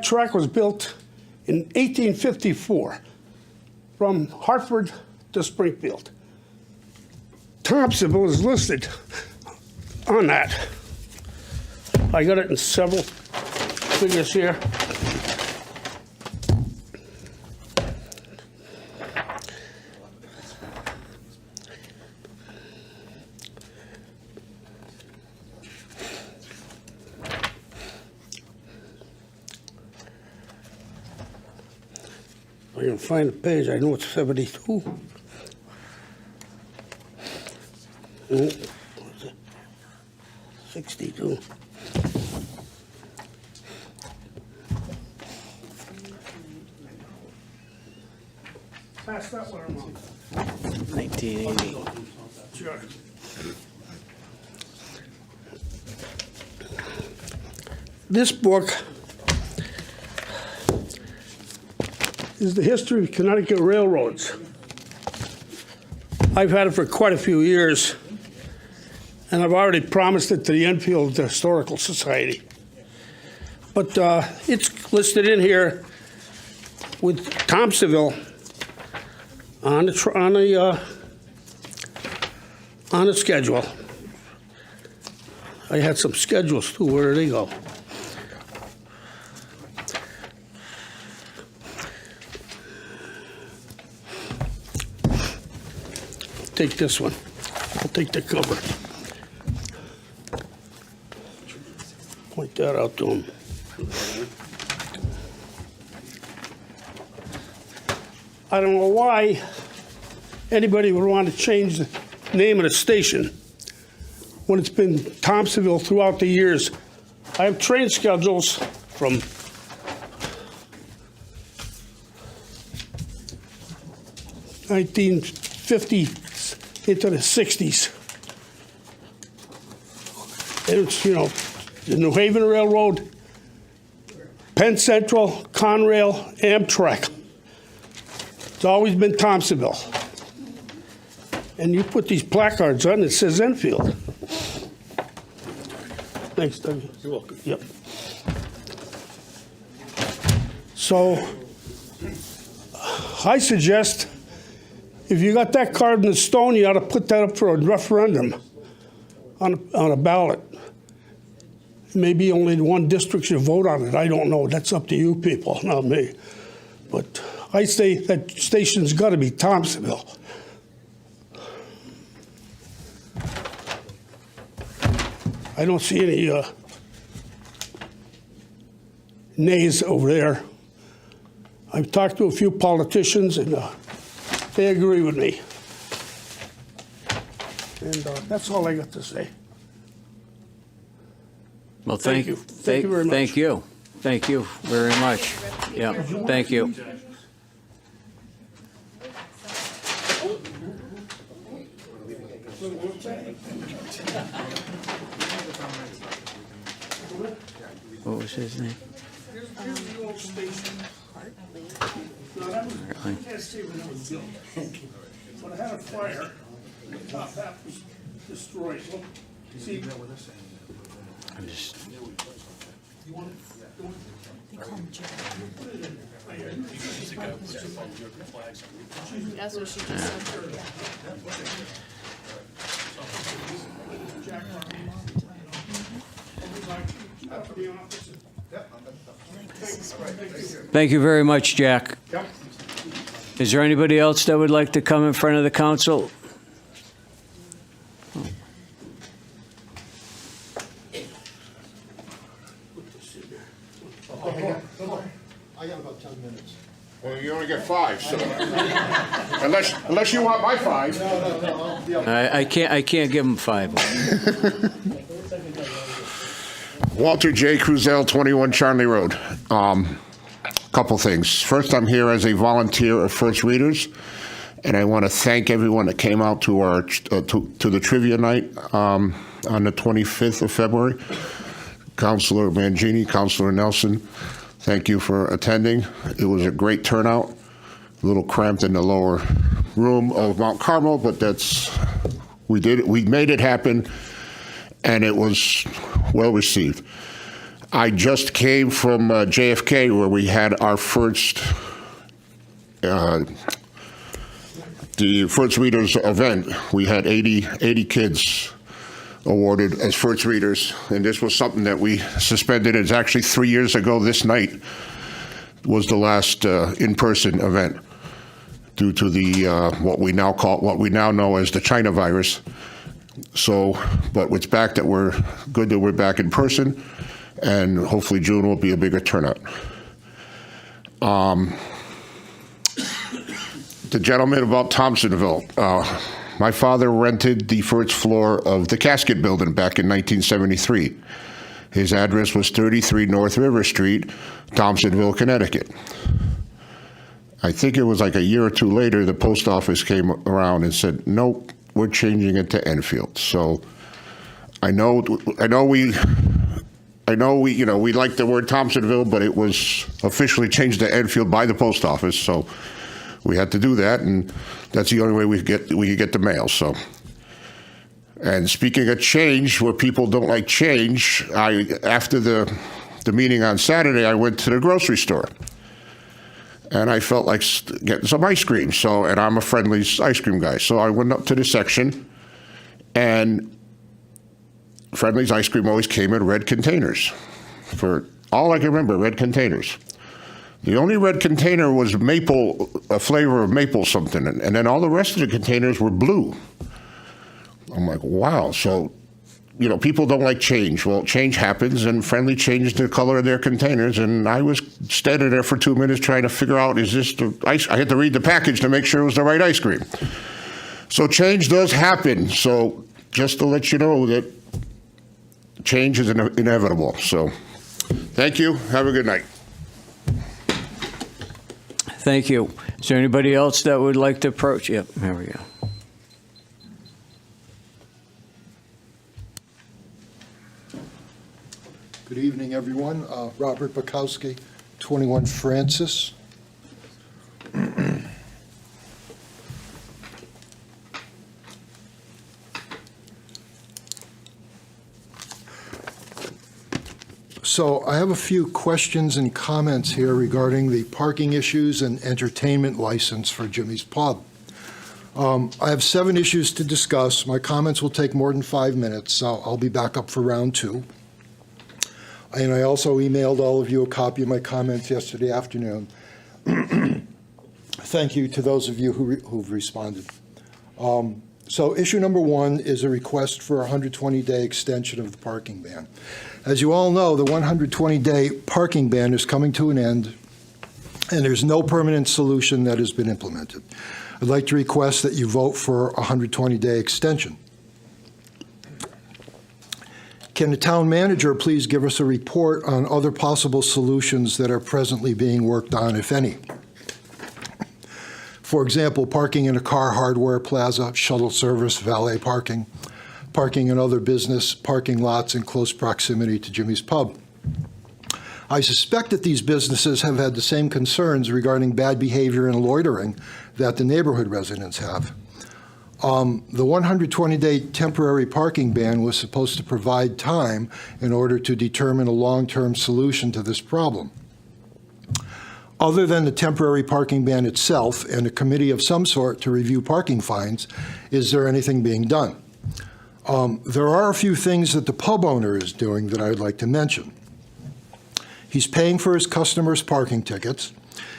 track was built in 1854 from Hartford to Springfield. Thompsonville is listed on that. I got it in several figures here. I can find the page. I know it's 72. 62. Pass that one along. 1980. Sure. This book is the history of Connecticut railroads. I've had it for quite a few years, and I've already promised it to the Enfield Historical Society. But it's listed in here with Thompsonville on the schedule. I had some schedules too. Where did they go? Take this one. I'll take the cover. Point that out to him. I don't know why anybody would want to change the name of the station when it's been Thompsonville throughout the years. I have train schedules from (1950) into the 60s. And it's, you know, the New Haven Railroad, Penn Central, Conrail, Amtrak. It's always been Thompsonville. And you put these placards on, it says Enfield. Thanks, Doug. You're welcome. Yep. So, I suggest, if you got that card in the stone, you ought to put that up for a referendum on a ballot. Maybe only one district should vote on it. I don't know. That's up to you people, not me. But I say that station's got to be Thompsonville. I don't see any nays over there. I've talked to a few politicians, and they agree with me. And that's all I got to say. Well, thank you. Thank you very much. Thank you. Thank you very much. Yeah, thank you. What was his name? Here's the old station. Now, that was, I can't say when it was built, but it had a fire. The top half was destroyed. Look, see? I'm just. You want it? That's what she just Thank you very much, Jack. Is there anybody else that would like to come in front of the council? I got about 10 minutes. Well, you only get 5, so. unless you want my 5. No. I can't give him 5. Walter J. Cruzel, 21 Charnley Road. Couple things. First, I'm here as a volunteer of First Readers, and I want to thank everyone that came out to our to the trivia night on the 25th of February. Councilor Mangini, Councilor Nelson, thank you for attending. It was a great turnout. A little cramped in the lower room of Mount Carmel, but we did it. We made it happen, and it was well received. I just came from JFK, where we had our first the First Readers event. We had 80 kids awarded as First Readers, and this was something that we suspended. It's actually 3 years ago this night was the last in-person event due to the what we now know as the China virus. So, but it's back that we're good that we're back in person, and hopefully June will be a bigger turnout. The gentleman about Thompsonville. My father rented the first floor of the Casket Building back in 1973. His address was 33 North River Street, Thompsonville, Connecticut. I think it was like a year or two later, the post office came around and said, nope, we're changing it to Enfield. So I know we like the word Thompsonville, but it was officially changed to Enfield by the post office. So we had to do that, and that's the only way we could get the mail. So And speaking of change, where people don't like change, after the meeting on Saturday, I went to the grocery store. And I felt like getting some ice cream. And I'm a Friendly's ice cream guy. So I went up to the section, and Friendly's ice cream always came in red containers. For all I can remember, red containers. The only red container was maple, a flavor of maple something. And then all the rest of the containers were blue. I'm like, wow. So, people don't like change. Well, change happens, and Friendly changed the color of their containers, and I was standing there for 2 minutes trying to figure out, is this the ice? I had to read the package to make sure it was the right ice cream. So change does happen. So just to let you know that change is inevitable. So thank you. Have a good night. Thank you. Is there anybody else that would like to approach? Yep, there we go. Good evening, everyone. Robert Bukowski, 21 Francis. So I have a few questions and comments here regarding the parking issues and entertainment license for Jimmy's Pub. I have 7 issues to discuss. My comments will take more than 5 minutes, so I'll be back up for round 2. And I also emailed all of you a copy of my comments yesterday afternoon. Thank you to those of you who've responded. So issue number 1 is a request for a 120-day extension of the parking ban. As you all know, the 120-day parking ban is coming to an end, and there's no permanent solution that has been implemented. I'd like to request that you vote for a 120-day extension. Can the town manager please give us a report on other possible solutions that are presently being worked on, if any? For example, parking in a car hardware plaza, shuttle service, valet parking, parking in other business parking lots in close proximity to Jimmy's Pub. I suspect that these businesses have had the same concerns regarding bad behavior and loitering that the neighborhood residents have. The 120-day temporary parking ban was supposed to provide time in order to determine a long-term solution to this problem. Other than the temporary parking ban itself and a committee of some sort to review parking fines, is there anything being done? There are a few things that the pub owner is doing that I'd like to mention. He's paying for his customers' parking tickets.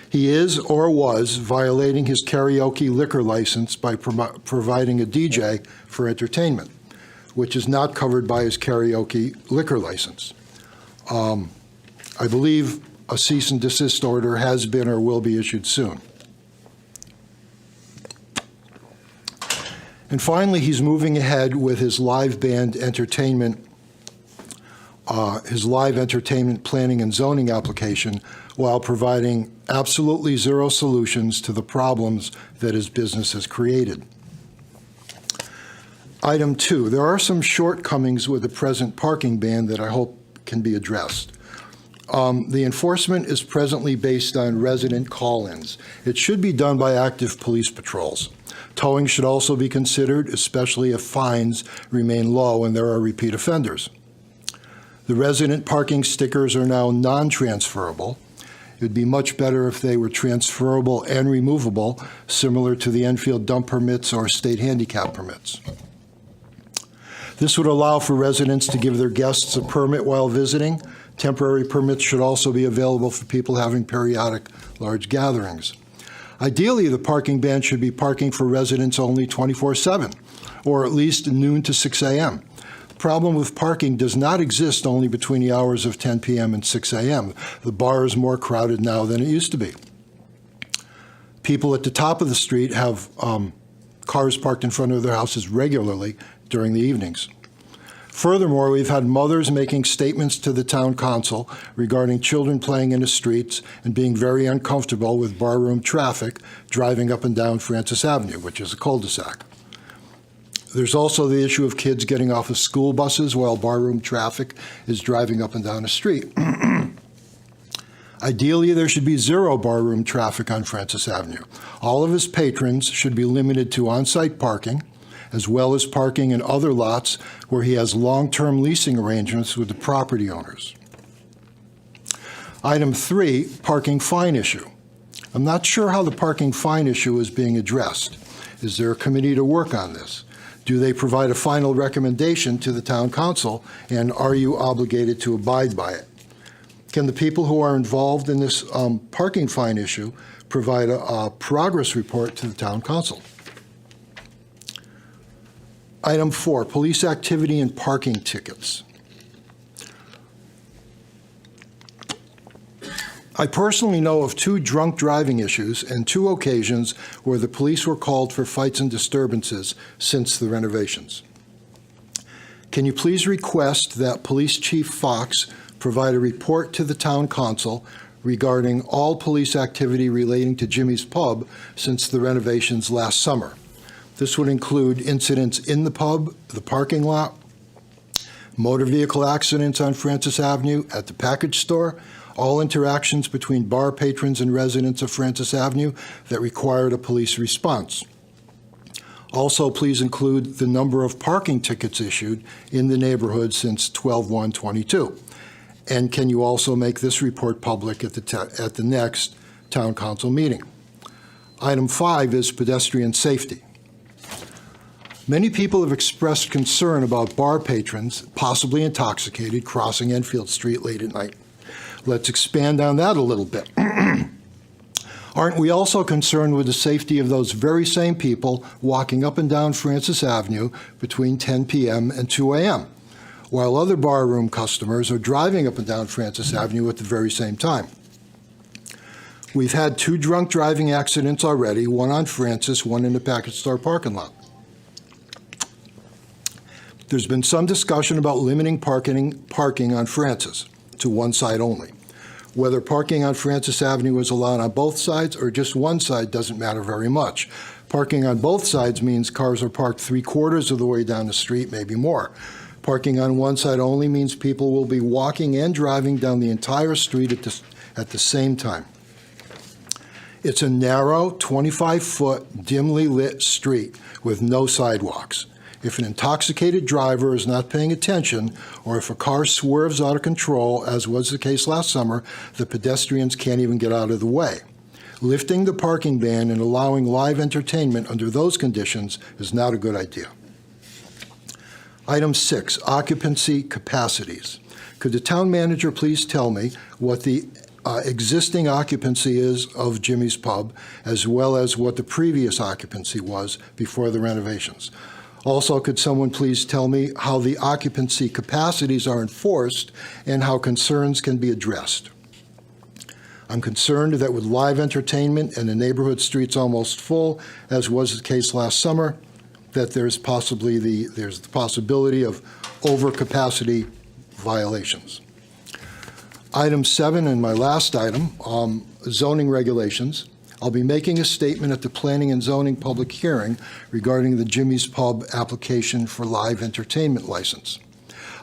He is or was violating his karaoke liquor license by providing a DJ for entertainment, which is not covered by his karaoke liquor license. I believe a cease and desist order has been or will be issued soon. And finally, he's moving ahead with his live band entertainment, his live entertainment planning and zoning application, while providing absolutely zero solutions to the problems that his business has created. Item 2, there are some shortcomings with the present parking ban that I hope can be addressed. The enforcement is presently based on resident call-ins. It should be done by active police patrols. Towing should also be considered, especially if fines remain low and there are repeat offenders. The resident parking stickers are now non-transferable. It would be much better if they were transferable and removable, similar to the Enfield dump permits or state handicap permits. This would allow for residents to give their guests a permit while visiting. Temporary permits should also be available for people having periodic large gatherings. Ideally, the parking ban should be parking for residents only 24/7, or at least noon to 6 a.m. The problem with parking does not exist only between the hours of 10 p.m. and 6 a.m. The bar is more crowded now than it used to be. People at the top of the street have cars parked in front of their houses regularly during the evenings. Furthermore, we've had mothers making statements to the town council regarding children playing in the streets and being very uncomfortable with barroom traffic driving up and down Francis Avenue, which is a cul-de-sac. There's also the issue of kids getting off of school buses while barroom traffic is driving up and down the street. Ideally, there should be zero barroom traffic on Francis Avenue. All of his patrons should be limited to on-site parking, as well as parking in other lots where he has long-term leasing arrangements with the property owners. Item 3, parking fine issue. I'm not sure how the parking fine issue is being addressed. Is there a committee to work on this? Do they provide a final recommendation to the town council, and are you obligated to abide by it? Can the people who are involved in this parking fine issue provide a progress report to the town council? Item 4, police activity and parking tickets. I personally know of 2 drunk driving issues and 2 occasions where the police were called for fights and disturbances since the renovations. Can you please request that Police Chief Fox provide a report to the town council regarding all police activity relating to Jimmy's Pub since the renovations last summer? This would include incidents in the pub, the parking lot, motor vehicle accidents on Francis Avenue, at the package store, all interactions between bar patrons and residents of Francis Avenue that required a police response. Also, please include the number of parking tickets issued in the neighborhood since 12/1/22. And can you also make this report public at the next town council meeting? Item 5 is pedestrian safety. Many people have expressed concern about bar patrons, possibly intoxicated, crossing Enfield Street late at night. Let's expand on that a little bit. Aren't we also concerned with the safety of those very same people walking up and down Francis Avenue between 10 p.m. and 2 a.m., while other barroom customers are driving up and down Francis Avenue at the very same time? We've had 2 drunk driving accidents already, one on Francis, one in the package store parking lot. There's been some discussion about limiting parking on Francis to one side only. Whether parking on Francis Avenue is allowed on both sides or just one side doesn't matter very much. Parking on both sides means cars are parked 3/4 of the way down the street, maybe more. Parking on one side only means people will be walking and driving down the entire street at the same time. It's a narrow, 25-foot, dimly lit street with no sidewalks. If an intoxicated driver is not paying attention, or if a car swerves out of control, as was the case last summer, the pedestrians can't even get out of the way. Lifting the parking ban and allowing live entertainment under those conditions is not a good idea. Item 6, occupancy capacities. Could the town manager please tell me what the existing occupancy is of Jimmy's Pub, as well as what the previous occupancy was before the renovations? Also, could someone please tell me how the occupancy capacities are enforced and how concerns can be addressed? I'm concerned that with live entertainment and the neighborhood streets almost full, as was the case last summer, that there's the possibility of overcapacity violations. Item 7, and my last item, zoning regulations. I'll be making a statement at the Planning and Zoning public hearing regarding the Jimmy's Pub application for live entertainment license.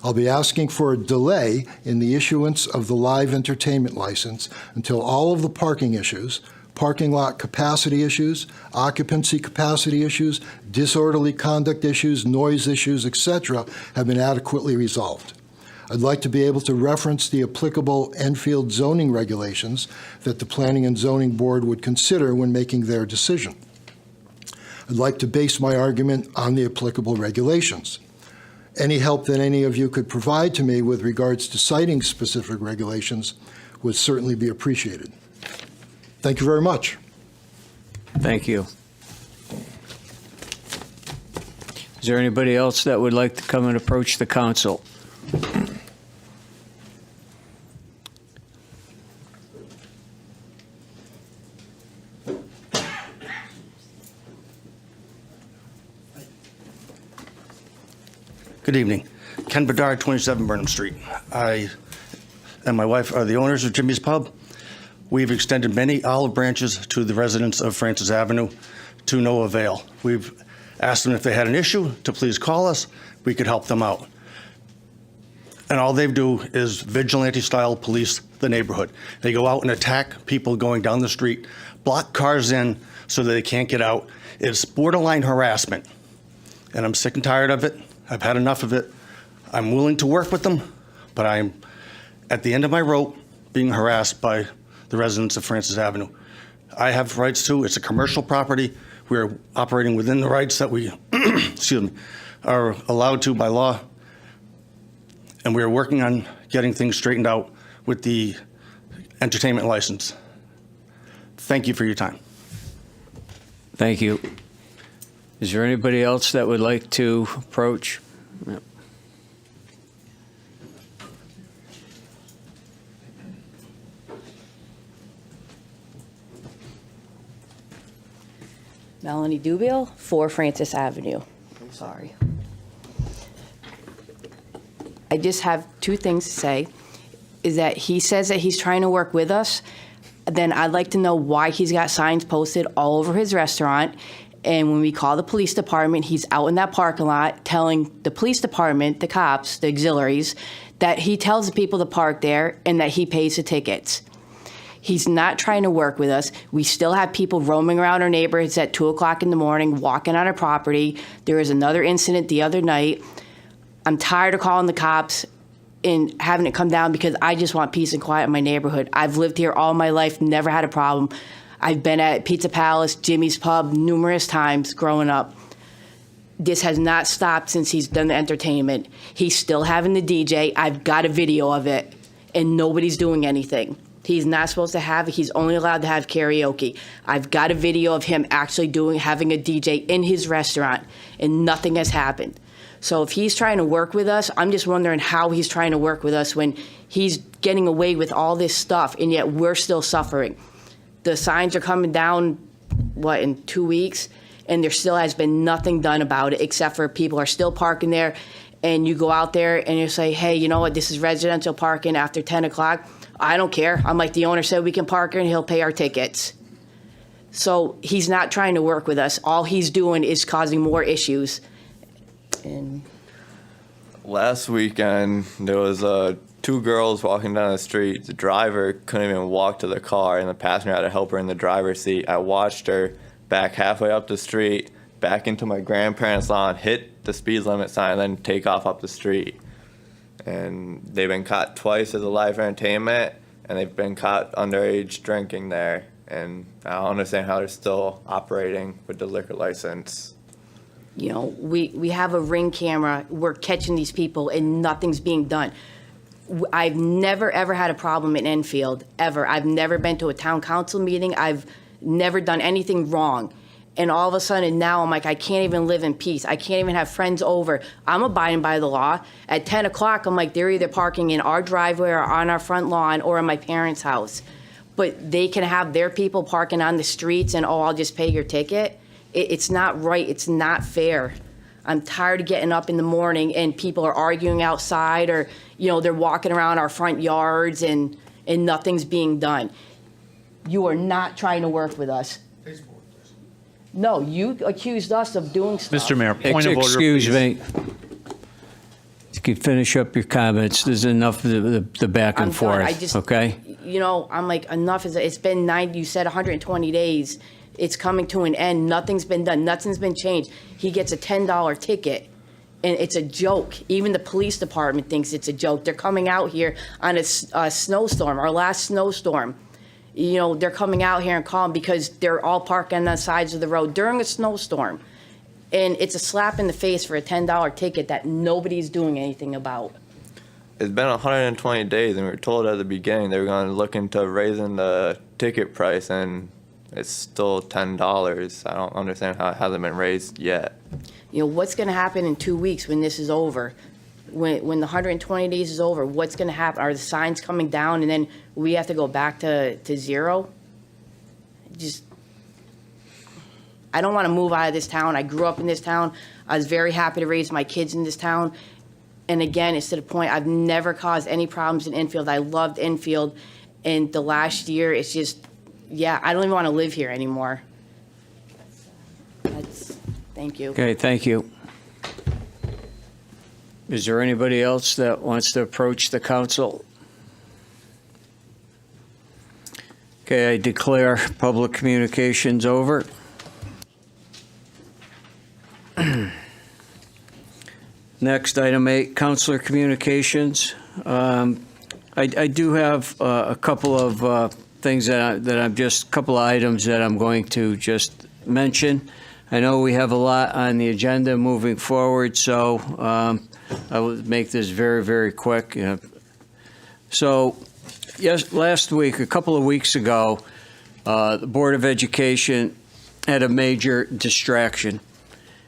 I'll be asking for a delay in the issuance of the live entertainment license until all of the parking issues, parking lot capacity issues, occupancy capacity issues, disorderly conduct issues, noise issues, etc., have been adequately resolved. I'd like to be able to reference the applicable Enfield zoning regulations that the Planning and Zoning Board would consider when making their decision. I'd like to base my argument on the applicable regulations. Any help that any of you could provide to me with regards to citing specific regulations would certainly be appreciated. Thank you very much. Thank you. Is there anybody else that would like to come and approach the council? Good evening. Ken Bedard, 27 Burnham Street. I and my wife are the owners of Jimmy's Pub. We've extended many olive branches to the residents of Francis Avenue to no avail. We've asked them if they had an issue to please call us. We could help them out. And all they do is vigilante-style police the neighborhood. They go out and attack people going down the street, block cars in so that they can't get out. It's borderline harassment. and I'm sick and tired of it. I've had enough of it. I'm willing to work with them, but I'm at the end of my rope being harassed by the residents of Francis Avenue. I have rights too. It's a commercial property. We're operating within the rights that we excuse me, are allowed to by law. And we're working on getting things straightened out with the entertainment license. Thank you for your time. Thank you. Is there anybody else that would like to approach? Yep. Melanie Dubiel, 4 Francis Avenue. I'm sorry. I just have 2 things to say. Is that he says that he's trying to work with us. Then I'd like to know why he's got signs posted all over his restaurant. And when we call the police department, he's out in that parking lot telling the police department, the cops, the auxiliaries, that he tells the people to park there and that he pays the tickets. He's not trying to work with us. We still have people roaming around our neighborhoods at 2 o'clock in the morning, walking on our property. There was another incident the other night. I'm tired of calling the cops and having it come down because I just want peace and quiet in my neighborhood. I've lived here all my life, never had a problem. I've been at Pizza Palace, Jimmy's Pub numerous times growing up. This has not stopped since he's done the entertainment. He's still having the DJ. I've got a video of it, and nobody's doing anything. He's not supposed to have it. He's only allowed to have karaoke. I've got a video of him actually having a DJ in his restaurant, and nothing has happened. So if he's trying to work with us, I'm just wondering how he's trying to work with us when he's getting away with all this stuff, and yet we're still suffering. The signs are coming down, in 2 weeks, and there still has been nothing done about it except for people are still parking there, and you go out there and you say, hey, you know what, this is residential parking after 10 o'clock. I don't care. I'm like, the owner said we can park here and he'll pay our tickets. So he's not trying to work with us. All he's doing is causing more issues. And last weekend, there was 2 girls walking down the street. The driver couldn't even walk to the car, and the passenger had to help her in the driver's seat. I watched her back halfway up the street, back into my grandparents' lawn, hit the speed limit sign, and then take off up the street. And they've been caught twice as a live entertainment, and they've been caught underage drinking there. And I don't understand how they're still operating with the liquor license. You know, we have a Ring camera. We're catching these people, and nothing's being done. I've never, ever had a problem in Enfield, ever. I've never been to a town council meeting. I've never done anything wrong. And all of a sudden now I'm like, I can't even live in peace. I can't even have friends over. I'm abiding by the law. At 10 o'clock, I'm like, they're either parking in our driveway or on our front lawn or in my parents' house. But they can have their people parking on the streets and, oh, I'll just pay your ticket. It's not right. It's not fair. I'm tired of getting up in the morning and people are arguing outside, or, you know, they're walking around our front yards and nothing's being done. You are not trying to work with us. No, you accused us of doing stuff. Mr. Mayor, point of order, excuse me. You can finish up your comments. There's enough of the back and forth, I just, okay? You know, I'm like, enough is, it's been 90, you said 120 days. It's coming to an end. Nothing's been done. Nothing's been changed. He gets a $10 ticket, and it's a joke. Even the police department thinks it's a joke. They're coming out here on a snowstorm, our last snowstorm. You know, they're coming out here and calling because they're all parked on the sides of the road during a snowstorm. And it's a slap in the face for a $10 ticket that nobody's doing anything about. It's been 120 days, and we were told at the beginning they were going to look into raising the ticket price, and it's still $10. I don't understand how it hasn't been raised yet. You know, what's going to happen in 2 weeks when this is over? When the 120 days is over, what's going to happen? Are the signs coming down and then we have to go back to zero? Just, I don't want to move out of this town. I grew up in this town. I was very happy to raise my kids in this town. And again, it's to the point, I've never caused any problems in Enfield. I loved Enfield. And the last year, it's just, yeah, I don't even want to live here anymore. Thank you. Okay, thank you. Is there anybody else that wants to approach the council? Okay, I declare public communications over. Next, item 8, Councilor Communications. I do have a couple of things that I'm just, a couple of items that I'm going to just mention. I know we have a lot on the agenda moving forward, so I will make this very, very quick. So, yes, last week, a couple of weeks ago, the Board of Education had a major distraction.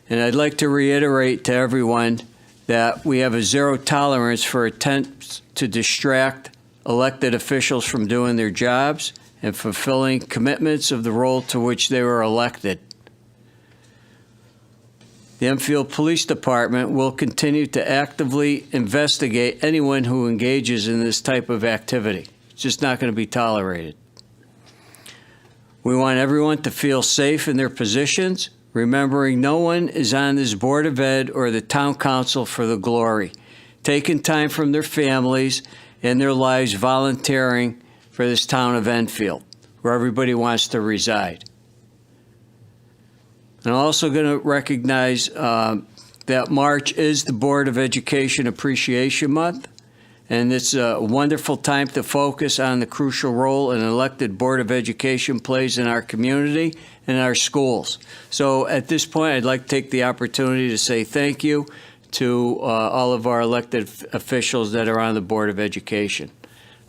And I'd like to reiterate to everyone that we have a zero tolerance for attempts to distract elected officials from doing their jobs and fulfilling commitments of the role to which they were elected. The Enfield Police Department will continue to actively investigate anyone who engages in this type of activity. It's just not going to be tolerated. We want everyone to feel safe in their positions, remembering no one is on this Board of Ed or the Town Council for the glory, taking time from their families and their lives volunteering for this town of Enfield, where everybody wants to reside. I'm also going to recognize that March is the Board of Education Appreciation Month, and it's a wonderful time to focus on the crucial role an elected Board of Education plays in our community and our schools. So at this point, I'd like to take the opportunity to say thank you to all of our elected officials that are on the Board of Education.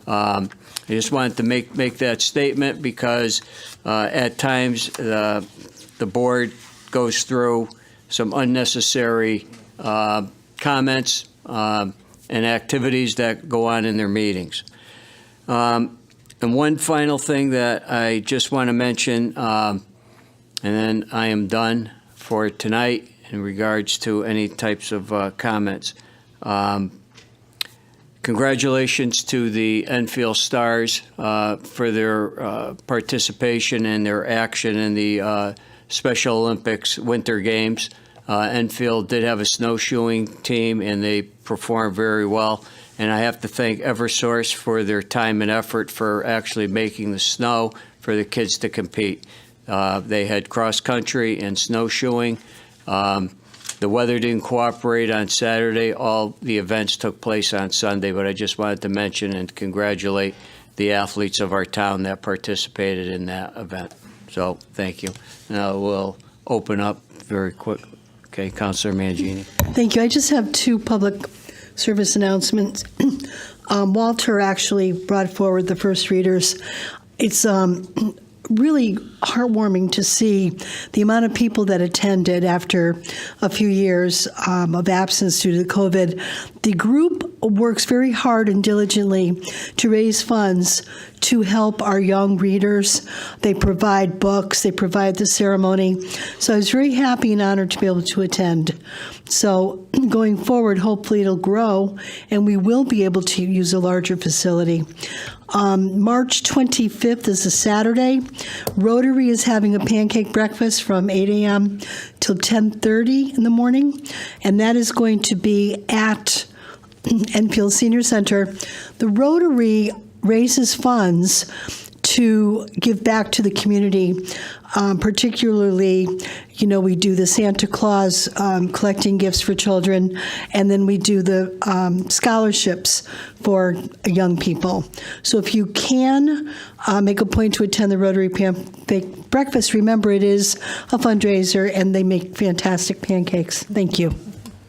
I just wanted to make that statement because at times the board goes through some unnecessary comments and activities that go on in their meetings. And one final thing that I just want to mention, and then I am done for tonight in regards to any types of comments. Congratulations to the Enfield Stars for their participation and their action in the Special Olympics Winter Games. Enfield did have a snowshoeing team, and they performed very well. And I have to thank Eversource for their time and effort for actually making the snow for the kids to compete. They had cross-country and snowshoeing. The weather didn't cooperate on Saturday. All the events took place on Sunday, but I just wanted to mention and congratulate the athletes of our town that participated in that event. So thank you. Now we'll open up very quick. Okay, Councilor Mangini. Thank you. I just have two public service announcements. Walter actually brought forward the first readers. It's really heartwarming to see the amount of people that attended after a few years of absence due to COVID. The group works very hard and diligently to raise funds to help our young readers. They provide books, they provide the ceremony. So I was very happy and honored to be able to attend. So going forward, hopefully it'll grow and we will be able to use a larger facility. March 25th is a Saturday. Rotary is having a pancake breakfast from 8 a.m. till 10:30 in the morning, and that is going to be at Enfield Senior Center. The Rotary raises funds to give back to the community, particularly, we do the Santa Claus collecting gifts for children, and then we do the scholarships for young people. So if you can make a point to attend the Rotary Pancake Breakfast, remember it is a fundraiser, and they make fantastic pancakes. Thank you.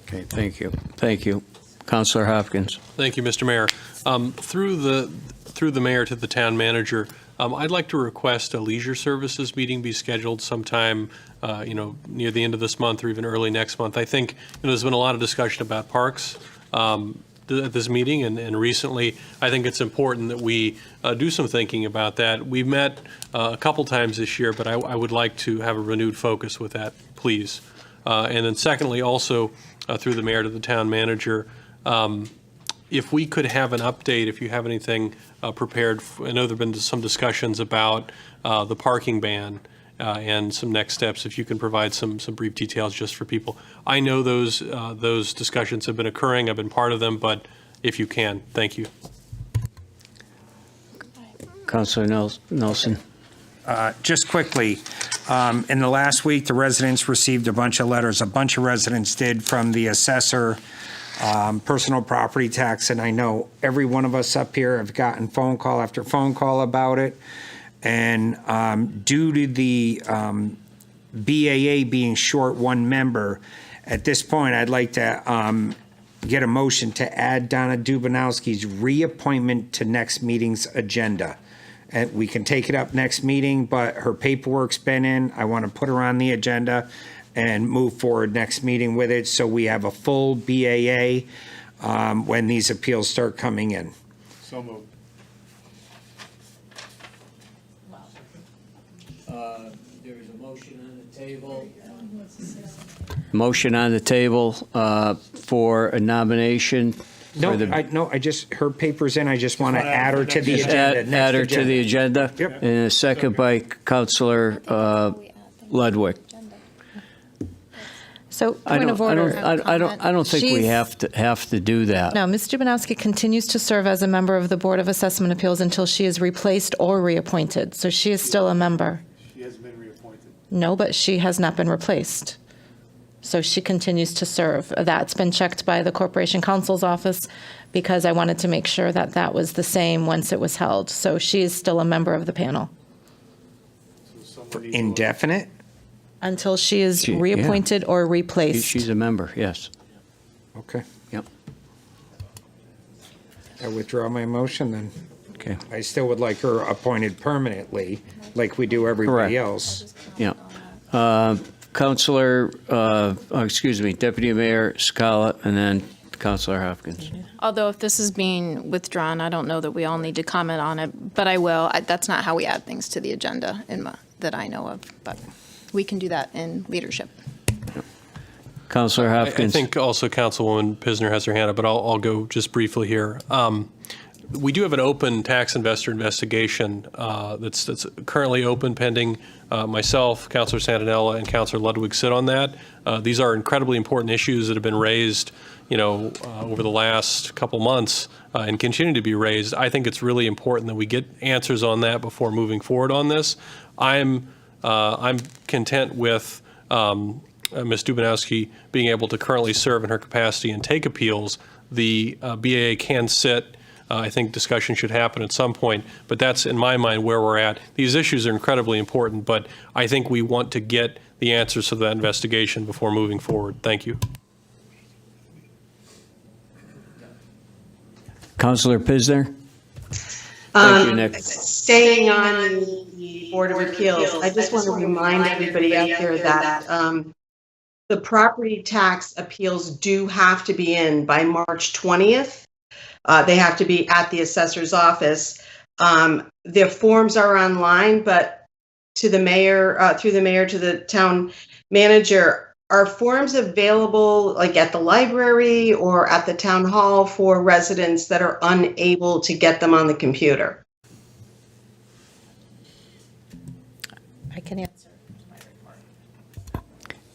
Okay, thank you. Thank you. Councilor Hopkins. Thank you, Mr. Mayor. Through the mayor to the town manager, I'd like to request a leisure services meeting be scheduled sometime, near the end of this month or even early next month. I think there's been a lot of discussion about parks at this meeting, and recently I think it's important that we do some thinking about that. We've met a couple times this year, but I would like to have a renewed focus with that, please. And then secondly, also through the mayor to the town manager, if we could have an update, if you have anything prepared. I know there have been some discussions about the parking ban and some next steps. If you can provide some brief details just for people. I know those discussions have been occurring. I've been part of them, but if you can, thank you. Councilor Nelson. Just quickly, In the last week, the residents received a bunch of letters. A bunch of residents did, from the assessor, personal property tax, and I know every one of us up here have gotten phone call after phone call about it. And due to the BAA being short one member, at this point, I'd like to get a motion to add Donna Dubanowski's reappointment to next meeting's agenda. And we can take it up next meeting, but her paperwork's been in. I want to put her on the agenda and move forward next meeting with it, so we have a full BAA when these appeals start coming in. So moved. There is a motion on the table. Motion on the table for a nomination. I just, her paper's in. I just want to add her to the Just agenda. add her to the agenda. Yep. And a second by Counselor Ludwig. So, I point don't, of order. I don't think we have to do that. No, Ms. Dubanowski continues to serve as a member of the Board of Assessment Appeals until she is replaced or reappointed. So she is still a member. She hasn't been reappointed. No, but she has not been replaced. So she continues to serve. That's been checked by the Corporation Counsel's office because I wanted to make sure that that was the same once it was held. So she is still a member of the panel. Indefinite? Until she is She- yeah. reappointed or replaced. She's a member, yes. Okay. Yep. I withdraw my motion then. Okay. I still would like her appointed permanently, like we do everybody Correct. else. Yeah. Counselor, excuse me, Deputy Mayor Scala, and then Counselor Hopkins. Although if this is being withdrawn, I don't know that we all need to comment on it, but I will. That's not how we add things to the agenda that I know of, but we can do that in leadership. Counselor I Hopkins. think also Councilwoman Pisner has her hand up, but I'll go just briefly here. We do have an open tax investor investigation that's currently open, pending. Myself, Councilor Santinella, and Councilor Ludwig sit on that. These are incredibly important issues that have been raised, over the last couple months and continue to be raised. I think it's really important that we get answers on that before moving forward on this. I'm content with Ms. Dubanowski being able to currently serve in her capacity and take appeals. The BAA can sit. I think discussion should happen at some point, but that's, in my mind, where we're at. These issues are incredibly important, but I think we want to get the answers to that investigation before moving forward. Thank you. Counselor Pisner. Thank you, Nick. Staying on the Board of Appeals, I just want to remind everybody out there that the property tax appeals do have to be in by March 20th. They have to be at the assessor's office. Their forms are online, but to the mayor, through the mayor to the town manager, are forms available like at the library or at the town hall for residents that are unable to get them on the computer? I can answer.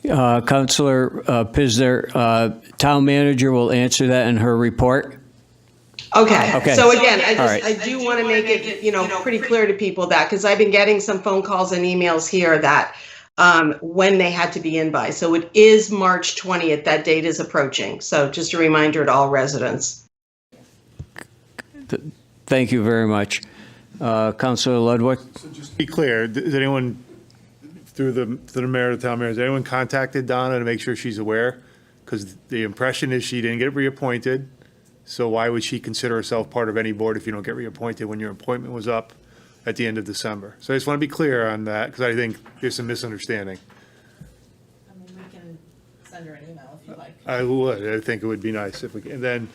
Counselor Pisner, town manager will answer that in her report. Okay. Okay. So again, All right. I do want to make it, pretty clear to people that, because I've been getting some phone calls and emails here that when they had to be in by. So it is March 20th. That date is approaching. So just a reminder to all residents. Thank you very much. Counselor Ludwig? So just to be clear, does anyone, through the mayor, the town mayor, has anyone contacted Donna to make sure she's aware? Because the impression is she didn't get reappointed. So why would she consider herself part of any board if you don't get reappointed when your appointment was up at the end of December? So I just want to be clear on that, because I think there's some misunderstanding. I mean, we can send her an email if you like. I would. I think it would be nice if we can. And then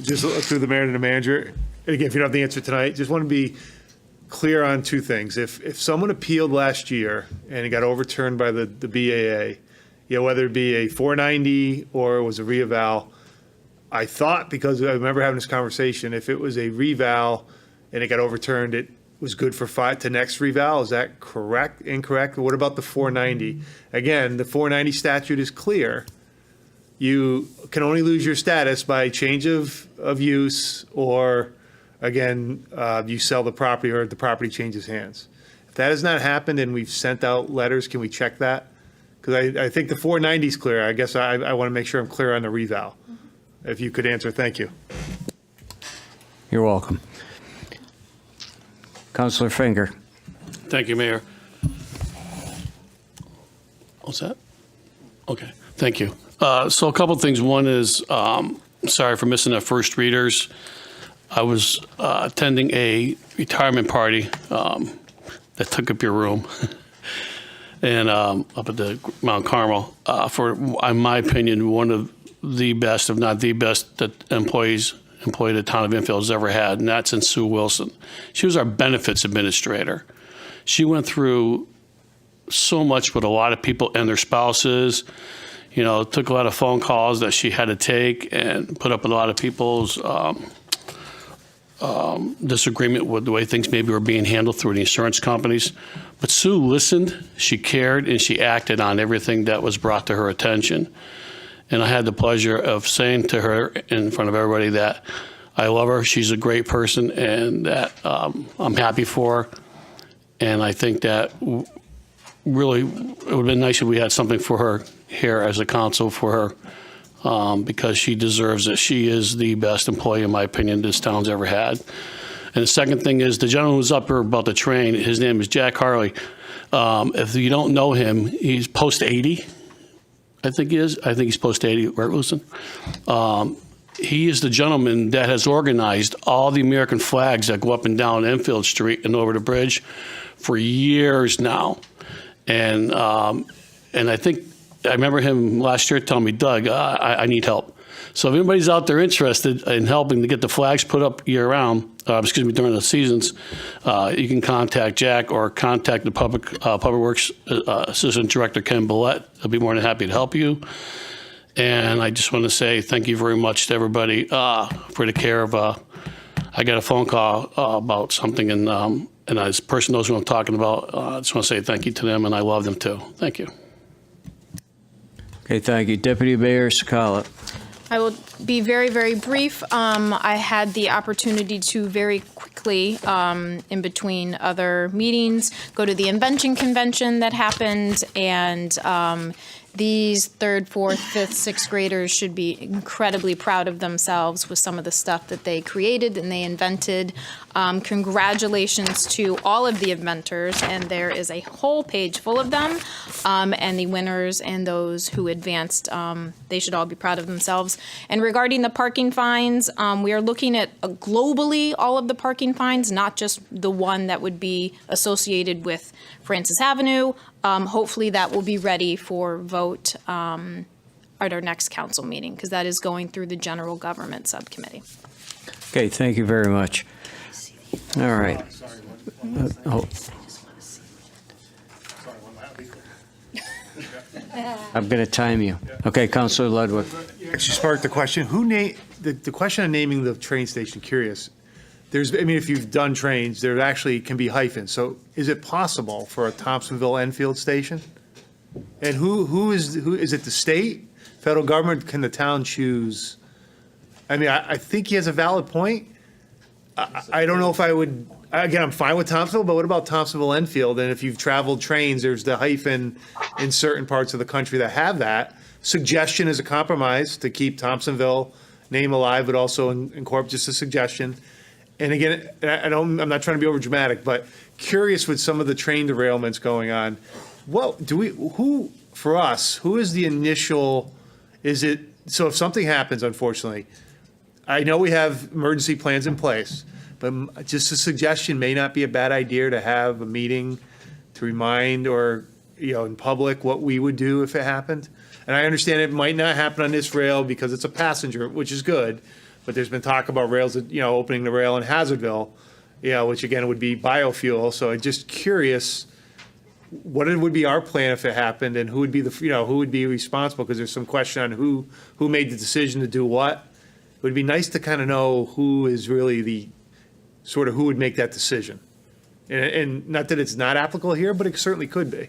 just through the mayor and the manager, and again, if you don't have the answer tonight, just want to be clear on two things. If someone appealed last year and it got overturned by the BAA, whether it be a 490 or it was a reeval, I thought, because I remember having this conversation, if it was a reval and it got overturned, it was good for to next reval. Is that correct, incorrect? What about the 490? Again, the 490 statute is clear. You can only lose your status by change of use or, again, you sell the property or the property changes hands. If that has not happened and we've sent out letters, can we check that? Because I think the 490 is clear. I guess I want to make sure I'm clear on the reval. If you could answer, thank you. You're welcome. Councilor Finger. Thank you, Mayor. What's that? Okay, thank you. So a couple of things. One is, sorry for missing that first readers. I was attending a retirement party that took up your room, and up at the Mount Carmel for, in my opinion, one of the best, if not the best, that employee the town of Enfield has ever had, and that's in Sue Wilson. She was our benefits administrator. She went through so much with a lot of people and their spouses. You know, took a lot of phone calls that she had to take and put up with a lot of people's disagreement with the way things maybe were being handled through the insurance companies. But Sue listened, she cared, and she acted on everything that was brought to her attention. And I had the pleasure of saying to her in front of everybody that I love her, she's a great person, and that I'm happy for her. And I think that really it would have been nice if we had something for her here as a council for her, because she deserves it. She is the best employee, in my opinion, this town's ever had. And the second thing is, the gentleman who's up here about the train, his name is Jack Harley. If you don't know him, he's post 80. I think he is. I think he's post 80, right, Wilson? He is the gentleman that has organized all the American flags that go up and down Enfield Street and over the bridge for years now. And I think, I remember him last year telling me, Doug, I need help. So if anybody's out there interested in helping to get the flags put up year-round, during the seasons, you can contact Jack or contact the Public Works Assistant Director, Ken Billette. They'll be more than happy to help you. And I just want to say thank you very much to everybody for the care of, I got a phone call about something, and this person knows who I'm talking about. I just want to say thank you to them, and I love them too. Thank you. Okay, thank you. Deputy Mayor Sakala. I will be very, very brief. I had the opportunity to very quickly, in between other meetings, go to the Invention Convention that happened, and these 3rd, 4th, 5th, 6th graders should be incredibly proud of themselves with some of the stuff that they created and they invented. Congratulations to all of the inventors, and there is a whole page full of them, and the winners and those who advanced, they should all be proud of themselves. And regarding the parking fines, we are looking at globally all of the parking fines, not just the one that would be associated with Francis Avenue. Hopefully that will be ready for vote at our next council meeting, because that is going through the General Government Subcommittee. Okay, thank you very much. All right. I'm going to time you. Okay, Councilor Ludwig. You actually sparked the question. Who named the question on naming the train station? Curious. If you've done trains, there actually can be hyphens. So is it possible for a Thompsonville Enfield station? And who is it? The state, federal government? Can the town choose? I think he has a valid point. I don't know if I would. Again, I'm fine with Thompsonville, but what about Thompsonville Enfield? And if you've traveled trains, there's the hyphen in certain parts of the country that have that. Suggestion is a compromise to keep Thompsonville name alive, but also incorporate just a suggestion. And again, I'm not trying to be over dramatic, but curious with some of the train derailments going on. Who is the initial, so if something happens, unfortunately, I know we have emergency plans in place, but just a suggestion, may not be a bad idea to have a meeting to remind or, in public what we would do if it happened. And I understand it might not happen on this rail because it's a passenger, which is good. But there's been talk about rails, opening the rail in Hazardville, which again would be biofuel. So I'm just curious, what would be our plan if it happened, and who would be who would be responsible? Because there's some question on who made the decision to do what. It would be nice to kind of know who is really the sort of who would make that decision, and not that it's not applicable here, but it certainly could be.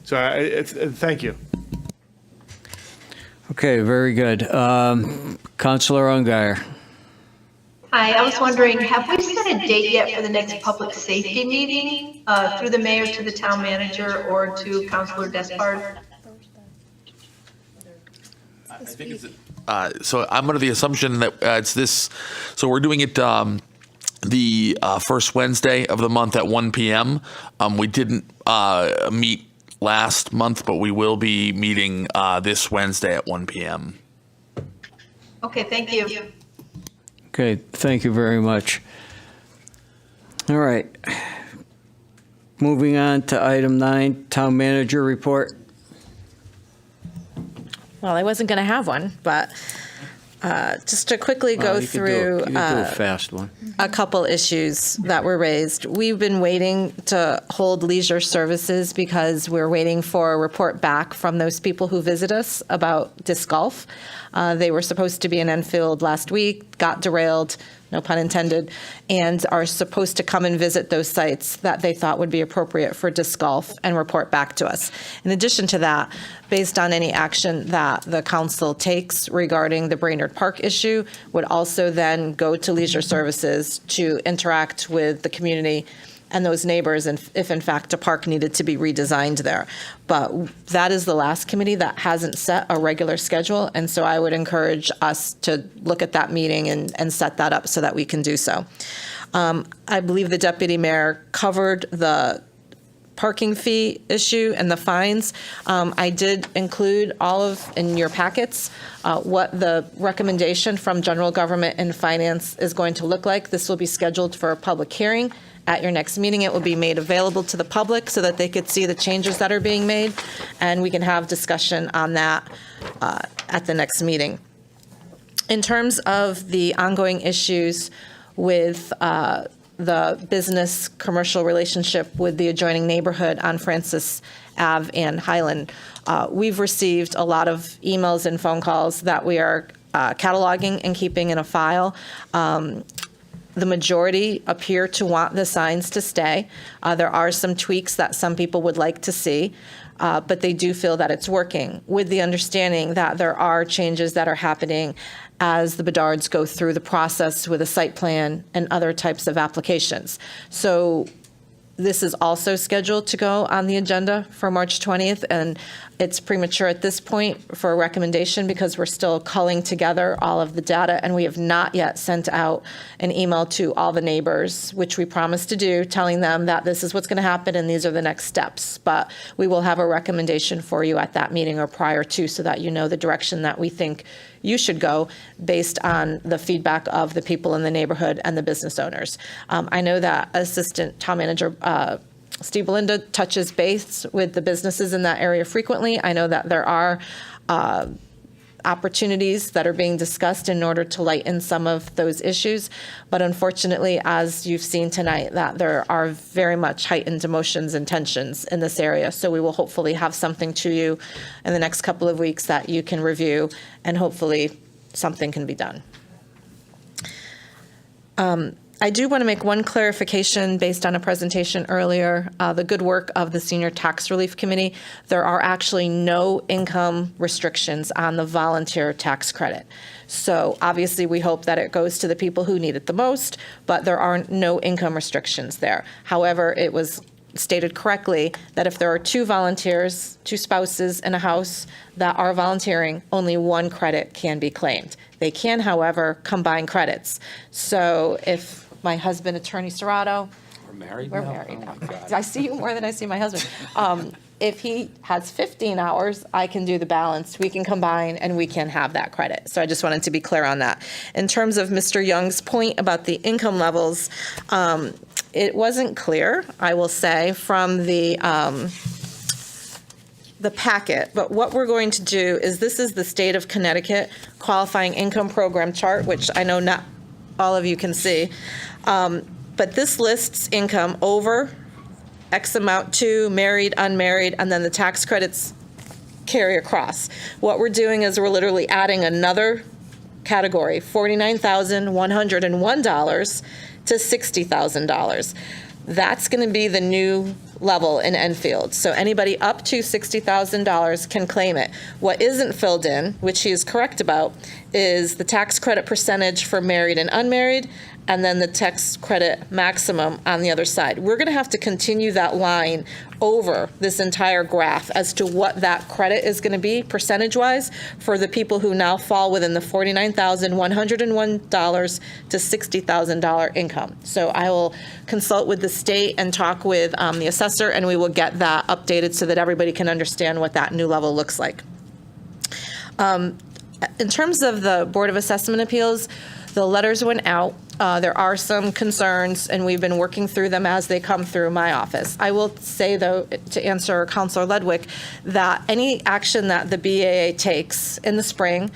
So thank you. Okay, very good. Councilor Ungary. Hi, I was wondering, have we set a date yet for the next public safety meeting through the mayor to the town manager or to Councilor Despard? I think it's, so I'm under the assumption that it's this, so we're doing it the first Wednesday of the month at 1 p.m. We didn't meet last month, but we will be meeting this Wednesday at 1 p.m. Okay, thank you. Okay, thank you very much. All right. Moving on to item 9, town manager report. Well, I wasn't going to have one, but just to quickly go You could do through you could do a fast one. a couple issues that were raised. We've been waiting to hold leisure services because we're waiting for a report back from those people who visit us about disc golf. They were supposed to be in Enfield last week, got derailed, no pun intended, and are supposed to come and visit those sites that they thought would be appropriate for disc golf and report back to us. In addition to that, based on any action that the council takes regarding the Brainerd Park issue, would also then go to leisure services to interact with the community and those neighbors, and if in fact a park needed to be redesigned there. But that is the last committee that hasn't set a regular schedule, and so I would encourage us to look at that meeting and set that up so that we can do so. I believe the deputy mayor covered the parking fee issue and the fines. I did include all of, in your packets, what the recommendation from general government and finance is going to look like. This will be scheduled for a public hearing. At your next meeting, it will be made available to the public so that they could see the changes that are being made, and we can have discussion on that at the next meeting. In terms of the ongoing issues with the business-commercial relationship with the adjoining neighborhood on Francis Ave and Highland, we've received a lot of emails and phone calls that we are cataloging and keeping in a file. The majority appear to want the signs to stay. There are some tweaks that some people would like to see, but they do feel that it's working, with the understanding that there are changes that are happening as the Bedards go through the process with a site plan and other types of applications. So this is also scheduled to go on the agenda for March 20th, and it's premature at this point for a recommendation because we're still culling together all of the data, and we have not yet sent out an email to all the neighbors, which we promised to do, telling them that this is what's going to happen and these are the next steps. But we will have a recommendation for you at that meeting or prior to, so that you know the direction that we think you should go based on the feedback of the people in the neighborhood and the business owners. I know that Assistant Town Manager Steve Belinda touches base with the businesses in that area frequently. I know that there are opportunities that are being discussed in order to lighten some of those issues. But unfortunately, as you've seen tonight, that there are very much heightened emotions and tensions in this area. So we will hopefully have something to you in the next couple of weeks that you can review, and hopefully something can be done. I do want to make one clarification based on a presentation earlier, the good work of the Senior Tax Relief Committee. There are actually no income restrictions on the volunteer tax credit. So obviously we hope that it goes to the people who need it the most, but there are no income restrictions there. However, it was stated correctly that if there are 2 volunteers, 2 spouses in a house that are volunteering, only 1 credit can be claimed. They can, however, combine credits. So if my husband, Attorney Serrato, We're married we're now? married Oh now. my God. I see you more than I see my husband. If he has 15 hours, I can do the balance. We can combine and we can have that credit. So I just wanted to be clear on that. In terms of Mr. Young's point about the income levels, it wasn't clear, I will say, from the packet. But what we're going to do is, this is the State of Connecticut Qualifying Income Program chart, which I know not all of you can see. But this lists income over X amount to married, unmarried, and then the tax credits carry across. What we're doing is we're literally adding another category, $49,101 to $60,000. That's going to be the new level in Enfield. So anybody up to $60,000 can claim it. What isn't filled in, which he is correct about, is the tax credit percentage for married and unmarried, and then the tax credit maximum on the other side. We're going to have to continue that line over this entire graph as to what that credit is going to be percentage-wise for the people who now fall within the $49,101 to $60,000 income. So I will consult with the state and talk with the assessor, and we will get that updated so that everybody can understand what that new level looks like. In terms of the Board of Assessment Appeals, the letters went out. There are some concerns, and we've been working through them as they come through my office. I will say, though, to answer Councilor Ledwick, that any action that the BAA takes in the spring,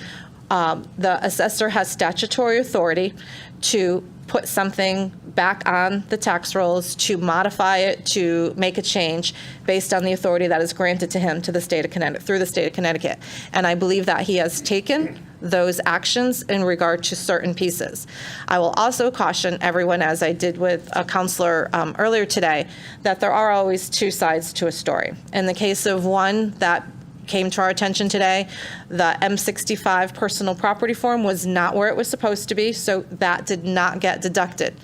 the assessor has statutory authority to put something back on the tax rolls, to modify it, to make a change based on the authority that is granted to him to the state of Connecticut, through the state of Connecticut. And I believe that he has taken those actions in regard to certain pieces. I will also caution everyone, as I did with a counselor earlier today, that there are always two sides to a story. In the case of one that came to our attention today, the M65 personal property form was not where it was supposed to be, so that did not get deducted.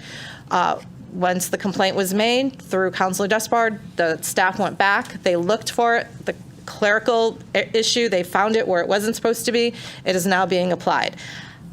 Once the complaint was made through Councilor Despard, the staff went back, they looked for it, the clerical issue, they found it where it wasn't supposed to be. It is now being applied.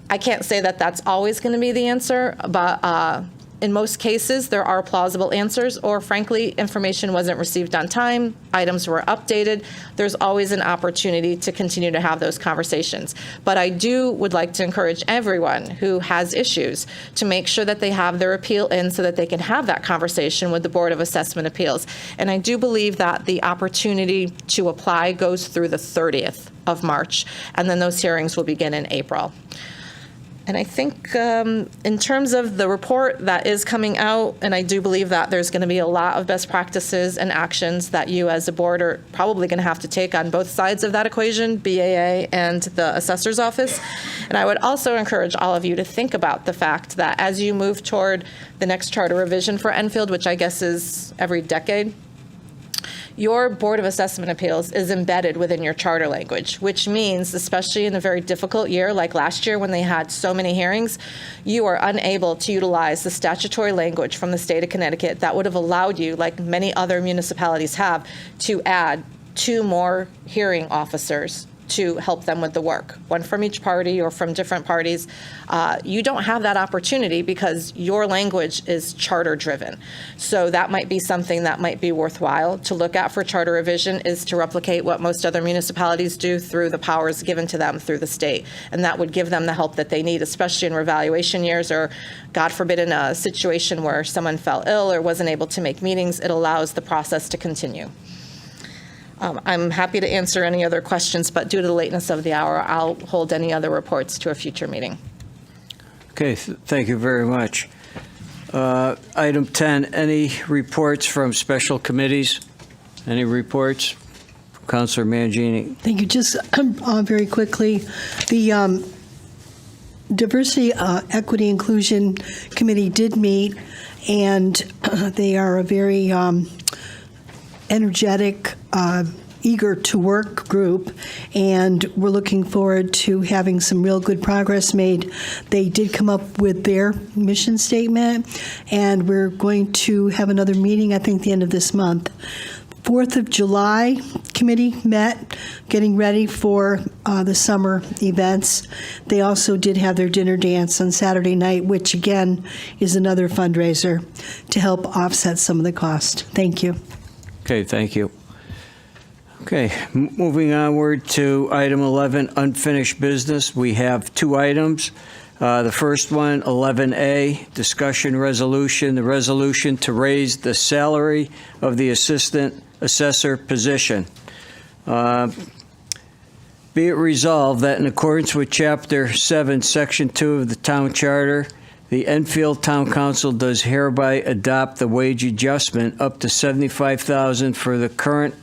I can't say that that's always going to be the answer, but in most cases, there are plausible answers, or frankly, information wasn't received on time, items were updated. There's always an opportunity to continue to have those conversations. But I would like to encourage everyone who has issues to make sure that they have their appeal in so that they can have that conversation with the Board of Assessment Appeals. And I do believe that the opportunity to apply goes through the 30th of March, and then those hearings will begin in April. And I think in terms of the report that is coming out, and I do believe that there's going to be a lot of best practices and actions that you as a board are probably going to have to take on both sides of that equation, BAA and the assessor's office. And I would also encourage all of you to think about the fact that as you move toward the next charter revision for Enfield, which I guess is every decade, your Board of Assessment Appeals is embedded within your charter language, which means, especially in a very difficult year like last year when they had so many hearings, you are unable to utilize the statutory language from the state of Connecticut that would have allowed you, like many other municipalities have, to add 2 more hearing officers to help them with the work, one from each party or from different parties. You don't have that opportunity because your language is charter driven. So that might be something that might be worthwhile to look at for charter revision, is to replicate what most other municipalities do through the powers given to them through the state. And that would give them the help that they need, especially in revaluation years, or God forbid in a situation where someone fell ill or wasn't able to make meetings. It allows the process to continue. I'm happy to answer any other questions, but due to the lateness of the hour, I'll hold any other reports to a future meeting. Okay, thank you very much. Item 10, any reports from special committees? Any reports? Councilor Mangini. Thank you. Just very quickly, the Diversity, Equity, Inclusion Committee did meet, and they are a very energetic, eager to work group, and we're looking forward to having some real good progress made. They did come up with their mission statement, and we're going to have another meeting, I think, the end of this month. 4th of July committee met, getting ready for the summer events. They also did have their dinner dance on Saturday night, which again is another fundraiser to help offset some of the cost. Thank you. Okay, thank you. Okay, moving onward to item 11, unfinished business. We have 2 items. The first one, 11A, discussion resolution, the resolution to raise the salary of the assistant assessor position. Be it resolved that in accordance with Chapter 7, Section 2 of the Town Charter, the Enfield Town Council does hereby adopt the wage adjustment up to $75,000 for the current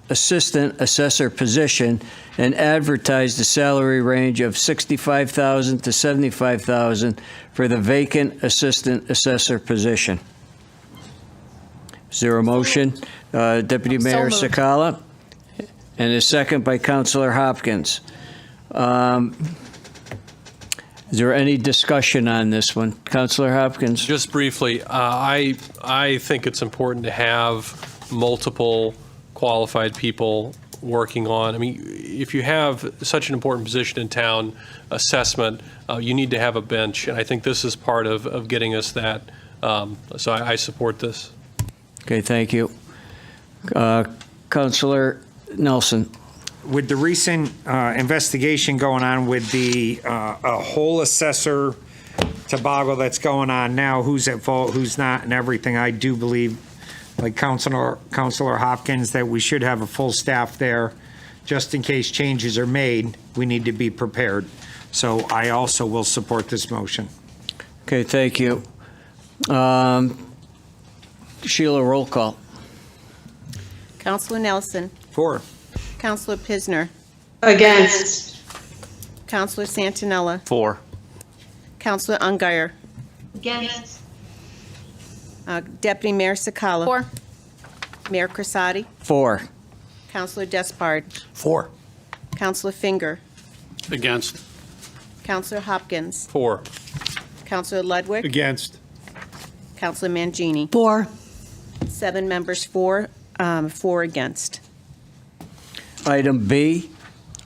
assistant assessor position, and advertise the salary range of $65,000 to $75,000 for the vacant assistant assessor position. Is there a motion? Deputy Mayor moved. Sakala? And a second by Councilor Hopkins. Is there any discussion on this one? Councilor Hopkins? Just briefly, I think it's important to have multiple qualified people working on. I mean, if you have such an important position in town, assessment, you need to have a bench, and I think this is part of getting us that. So I support this. Okay, thank you. Councilor Nelson? With the recent investigation going on with the a whole assessor toboggle that's going on now, who's at fault, who's not, and everything, I do believe, like Councilor Hopkins, that we should have a full staff there just in case changes are made. We need to be prepared. So I also will support this motion. Okay, thank you. Sheila, roll call. Counselor Nelson. For. Counselor Pisner. Against. Counselor Santinella. For. Counselor Ungary. Against. Deputy Mayor Sakala. For. Mayor Crisati. 4. Counselor Despard. For. Counselor Finger. Against. Counselor Hopkins. 4. Counselor Ludwig. Against. Counselor Mangini. 4. 7 members for, 4 against. Item B,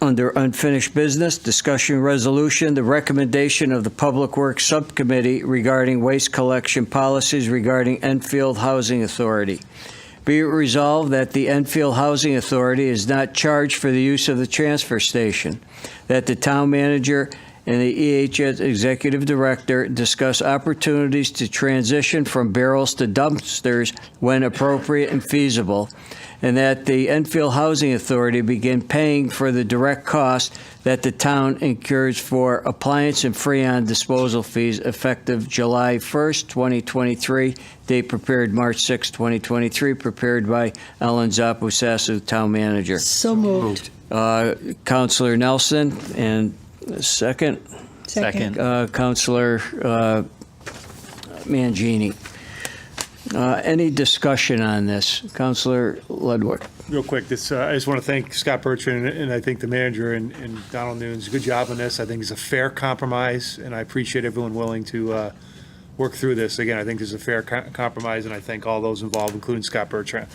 under unfinished business, discussion resolution, the recommendation of the Public Works Subcommittee regarding waste collection policies regarding Enfield Housing Authority. Be it resolved that the Enfield Housing Authority is not charged for the use of the transfer station, that the town manager and the EHS Executive Director discuss opportunities to transition from barrels to dumpsters when appropriate and feasible, and that the Enfield Housing Authority begin paying for the direct cost that the town incurs for appliance and Freon disposal fees effective July 1st, 2023, date prepared March 6, 2023, prepared by Ellen Zapusasu, Town Manager. So moved. Councilor Nelson, and second? Second. Councilor Mangini. Any discussion on this? Councilor Ludwig. Real quick, I just want to thank Scott Bertrand and I think the manager and Donald Nunes. Good job on this. I think it's a fair compromise, and I appreciate everyone willing to work through this. Again, I think this is a fair compromise, and I thank all those involved, including Scott Bertrand.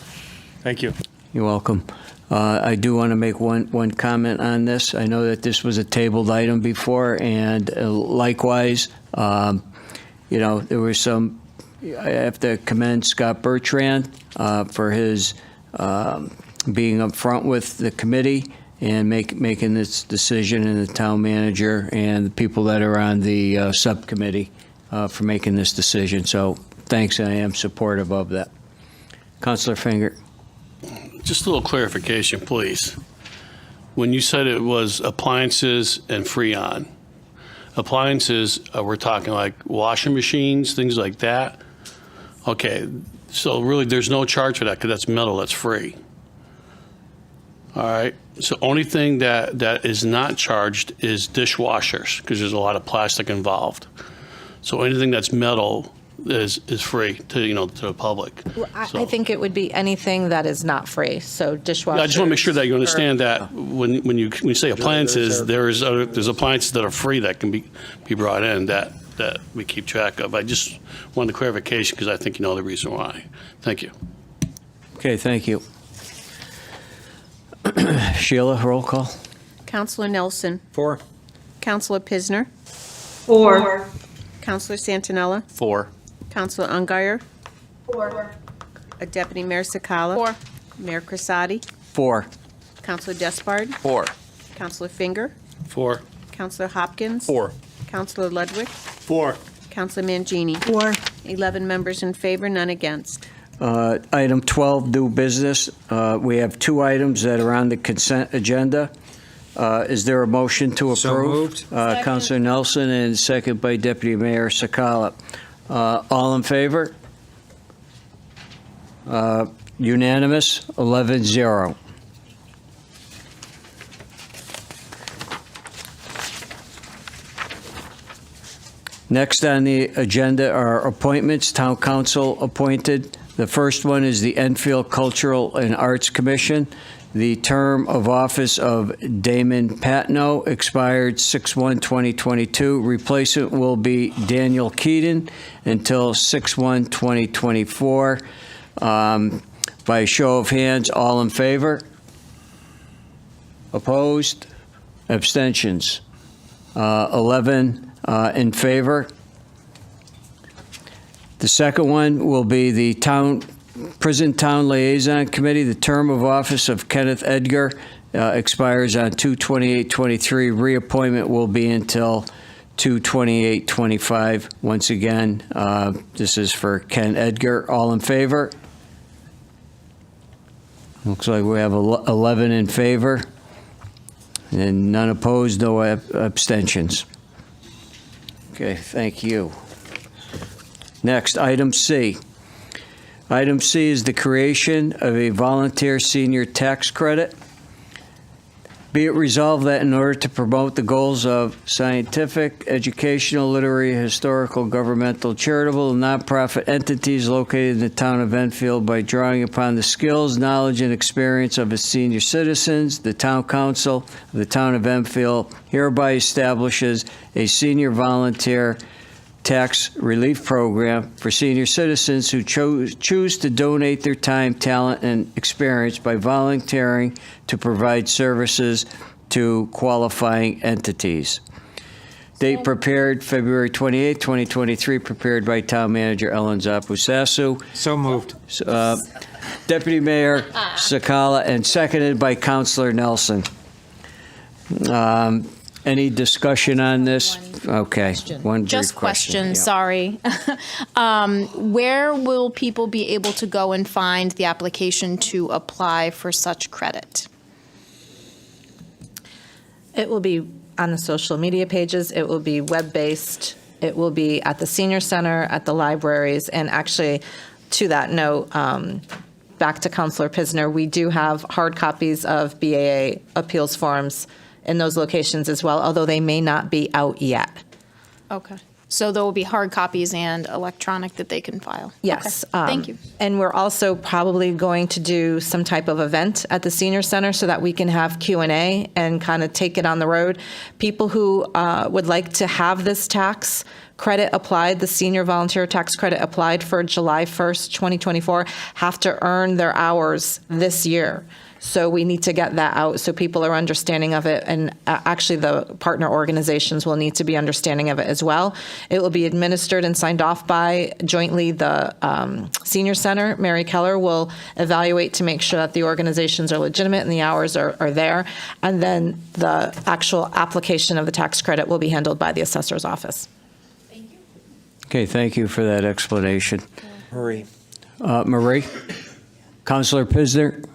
Thank you. You're welcome. I do want to make one comment on this. I know that this was a tabled item before, and likewise, there was some. I have to commend Scott Bertrand for his being upfront with the committee and making this decision, and the town manager and the people that are on the subcommittee for making this decision. So thanks, and I am supportive of that. Councilor Finger. Just a little clarification, please. When you said it was appliances and Freon, appliances, we're talking like washing machines, things like that? Okay, so really there's no charge for that because that's metal, that's free. All right, so only thing that is not charged is dishwashers because there's a lot of plastic involved. So anything that's metal is free to the public. I think it would be anything that is not free, so dishwasher. Yeah, I just want to make sure that you understand that when you say appliances, there's appliances that are free that can be brought in that we keep track of. I just wanted clarification because I think you know the reason why. Thank you. Okay, thank you. Sheila, roll call. Counselor Nelson. 4. Counselor Pisner. 4. Counselor Santinella. 4. Counselor Ungary. 4. Deputy Mayor Sakala. 4. Mayor Crisati. 4. Counselor Despard. 4. Counselor Finger. 4. Counselor Hopkins. 4. Counselor Ludwig. 4. Counselor Mangini. 4. 11 members in favor, none against. Item 12, new business. We have 2 items that are on the consent agenda. Is there a motion to approve? So moved. Councilor Nelson, and second by Deputy Mayor Sakala. All in favor? Unanimous, 11-0. Next on the agenda are appointments. Town Council appointed The first one is the Enfield Cultural and Arts Commission. The term of office of Damon Patno expired 6/1/2022. Replacement will be Daniel Keaton until 6/1/2024. By a show of hands, all in favor? Opposed? Abstentions? 11 in favor. The second one will be the Prison Town Liaison Committee. The term of office of Kenneth Edgar expires on 2/28/23. Reappointment will be until 2/28/25. Once again, this is for Ken Edgar. All in favor? Looks like we have 11 in favor. And none opposed, no abstentions. Okay, thank you. Next, item C. Item C is the creation of a volunteer senior tax credit. Be it resolved that in order to promote the goals of scientific, educational, literary, historical, governmental, charitable, and nonprofit entities located in the town of Enfield by drawing upon the skills, knowledge, and experience of its senior citizens, the town council of the town of Enfield hereby establishes a senior volunteer tax relief program for senior citizens who choose to donate their time, talent, and experience by volunteering to provide services to qualifying entities. Date prepared February 28, 2023, prepared by Town Manager Ellen Zapusasu. So moved. Deputy Mayor Sakala, and seconded by Councilor Nelson. Any discussion on this? Okay, one brief Just question, Yeah. sorry. Where will people be able to go and find the application to apply for such credit? It will be on the social media pages. It will be web-based. It will be at the senior center, at the libraries, and actually, to that note, back to Councilor Pisner, we do have hard copies of BAA appeals forms in those locations as well, although they may not be out yet. Okay. So there will be hard copies and electronic that they can file? Yes. Okay. Thank you. And we're also probably going to do some type of event at the senior center so that we can have Q&A and kind of take it on the road. People who would like to have this tax credit applied, the senior volunteer tax credit applied for July 1st, 2024, have to earn their hours this year. So we need to get that out so people are understanding of it, and actually the partner organizations will need to be understanding of it as well. It will be administered and signed off by jointly the senior center. Mary Keller will evaluate to make sure that the organizations are legitimate and the hours are there, and then the actual application of the tax credit will be handled by the assessor's office. Okay, thank you for that explanation. Marie. Marie? Councilor Pisner?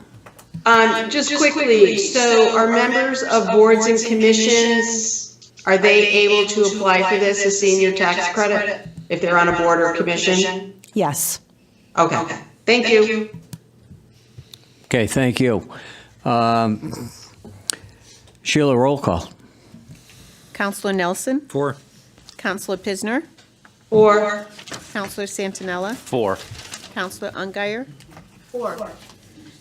Just quickly, so are members of boards and commissions, are they able to apply for this as senior tax credit if they're on a board or commission? Yes. Okay, thank you. Okay, thank you. Sheila, roll call. Counselor Nelson? 4. Counselor Pisner? 4. Counselor Santinella? 4. Counselor Ungary? 4.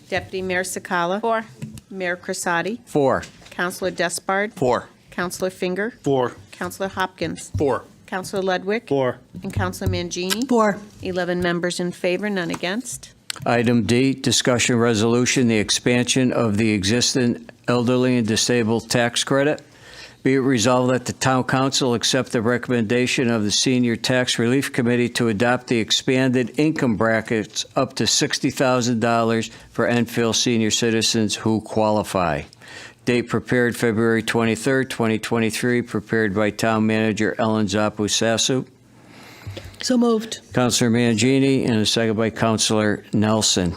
Deputy Mayor Sakala? 4. Mayor Crisati? 4. Counselor Despard? 4. Counselor Finger? 4. Counselor Hopkins? 4. Counselor Ludwig? 4. And Counselor Mangini? 4. 11 members in favor, none against. Item D, discussion resolution, the expansion of the existing elderly and disabled tax credit. Be it resolved that the Town Council accept the recommendation of the Senior Tax Relief Committee to adopt the expanded income brackets up to $60,000 for Enfield senior citizens who qualify. Date prepared February 23rd, 2023, prepared by Town Manager Ellen Zapusasu. So moved. Councilor Mangini, and a second by Councilor Nelson.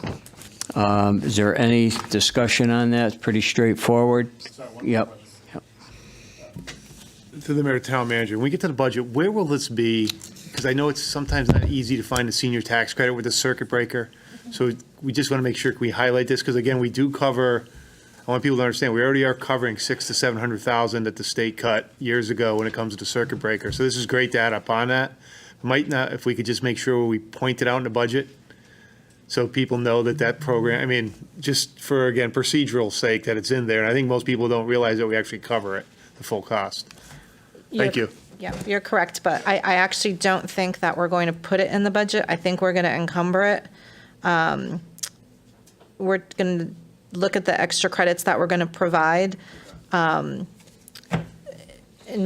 Is there any discussion on that? It's pretty straightforward. Yep. To the mayor, town manager, when we get to the budget, where will this be? Because I know it's sometimes not easy to find a senior tax credit with a circuit breaker. So we just want to make sure we highlight this, because again, we do cover, I want people to understand, we already are covering 600,000 to 700,000 that the state cut years ago when it comes to circuit breaker. So this is great to add up on that. Might not, if we could just make sure we point it out in the budget, so people know that program, I mean, just for, again, procedural sake, that it's in there. And I think most people don't realize that we actually cover it, the full cost. Thank you. Yeah, you're correct, but I actually don't think that we're going to put it in the budget. I think we're going to encumber it. We're going to look at the extra credits that we're going to provide and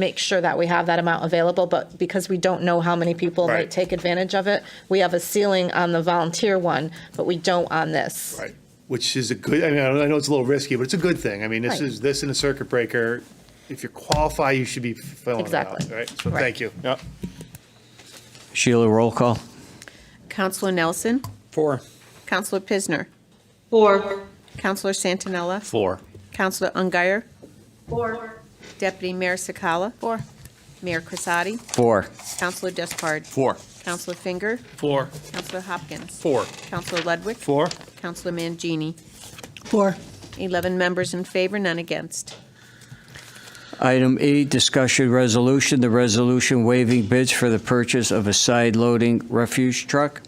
make sure that we have that amount available. But because we don't know how many people might take advantage of it, we have a ceiling on the volunteer one, but we don't on this. Right. Which is a good, I mean, I know it's a little risky, but it's a good thing. I mean, this Right. is, this and a circuit breaker, if you qualify, you should be filling it out, Exactly. right? So Right. thank you. Yep. Sheila, roll call. Counselor Nelson? 4. Counselor Pisner? 4. Counselor Santinella? 4. Counselor Ungary? 4. Deputy Mayor Sakala? 4. Mayor Crisati? 4. Counselor Despard? 4. Counselor Finger? 4. Counselor Hopkins? 4. Counselor Ludwig? 4. Counselor Mangini? 4. 11 members in favor, none against. Item E, discussion resolution, the resolution waiving bids for the purchase of a side-loading refuse truck.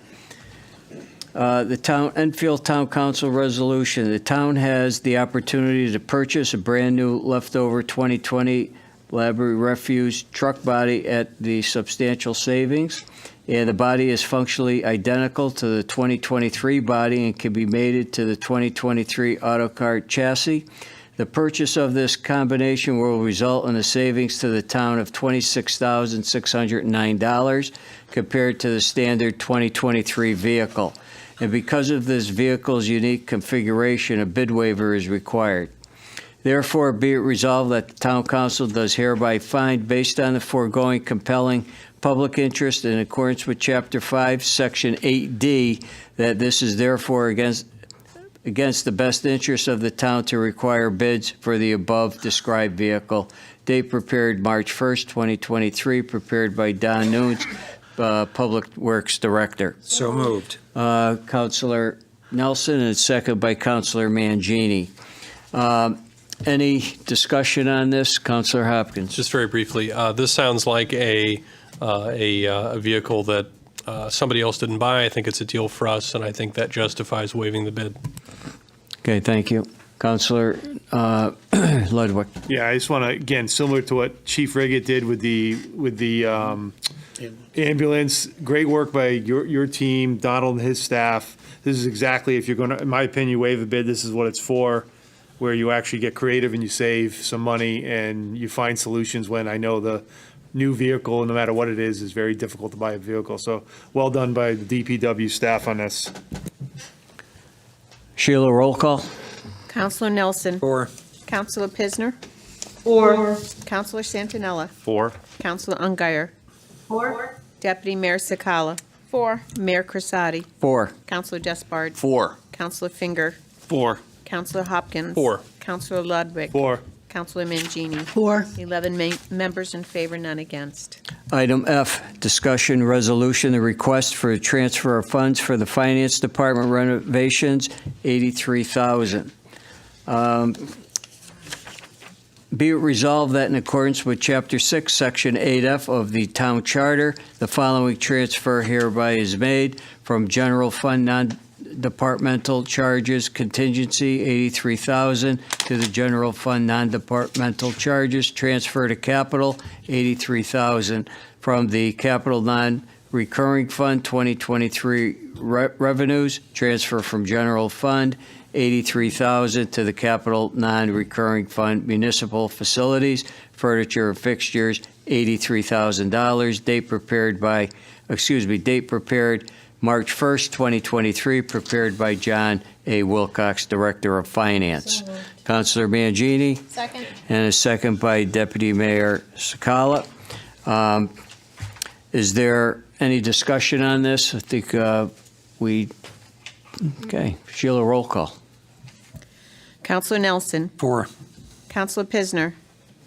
The Enfield Town Council resolution, the town has the opportunity to purchase a brand-new leftover 2020 library refuse truck body at the substantial savings, and the body is functionally identical to the 2023 body and can be mated to the 2023 Autocart chassis. The purchase of this combination will result in a savings to the town of $26,609 compared to the standard 2023 vehicle. And because of this vehicle's unique configuration, a bid waiver is required. Therefore, be it resolved that the town council does hereby find, based on the foregoing compelling public interest in accordance with Chapter 5, Section 8D, that this is therefore against the best interest of the town to require bids for the above described vehicle. Date prepared March 1st, 2023, prepared by Don Nunes, Public Works Director. So moved. Councilor Nelson, and second by Councilor Mangini. Any discussion on this? Councilor Hopkins. Just very briefly, this sounds like a vehicle that somebody else didn't buy. I think it's a deal for us, and I think that justifies waiving the bid. Okay, thank you. Councilor Ludwig. Yeah, I just want to, again, similar to what Chief Riggett did with the ambulance, great work by your team, Donald and his staff. This is exactly, if you're going to, in my opinion, waive a bid, this is what it's for, where you actually get creative and you save some money and you find solutions when I know the new vehicle, no matter what it is very difficult to buy a vehicle. So well done by the DPW staff on this. Sheila, roll call. Counselor Nelson? 4. Counselor Pisner? 4. Counselor Santinella? 4. Counselor Ungary? 4. Deputy Mayor Sakala? 4. Mayor Crisati? 4. Counselor Despard? 4. Counselor Finger? 4. Counselor Hopkins? 4. Counselor Ludwig? 4. Counselor Mangini? 4. 11 members in favor, none against. Item F, discussion resolution, the request for a transfer of funds for the Finance Department renovations, $83,000. Be it resolved that in accordance with Chapter 6, Section 8F of the Town Charter, the following transfer hereby is made from General Fund Non-Departmental Charges Contingency, $83,000, to the General Fund Non-Departmental Charges Transfer to Capital, $83,000, from the Capital Non-Recurring Fund 2023 revenues, transfer from General Fund, $83,000, to the Capital Non-Recurring Fund Municipal Facilities, Furniture and Fixtures, $83,000. Date prepared March 1st, 2023, prepared by John A. Wilcox, Director of Finance. Councilor Mangini, Second. and a second by Deputy Mayor Sakala. Is there any discussion on this? I think okay. Sheila, roll call. Counselor Nelson? 4. Counselor Pisner?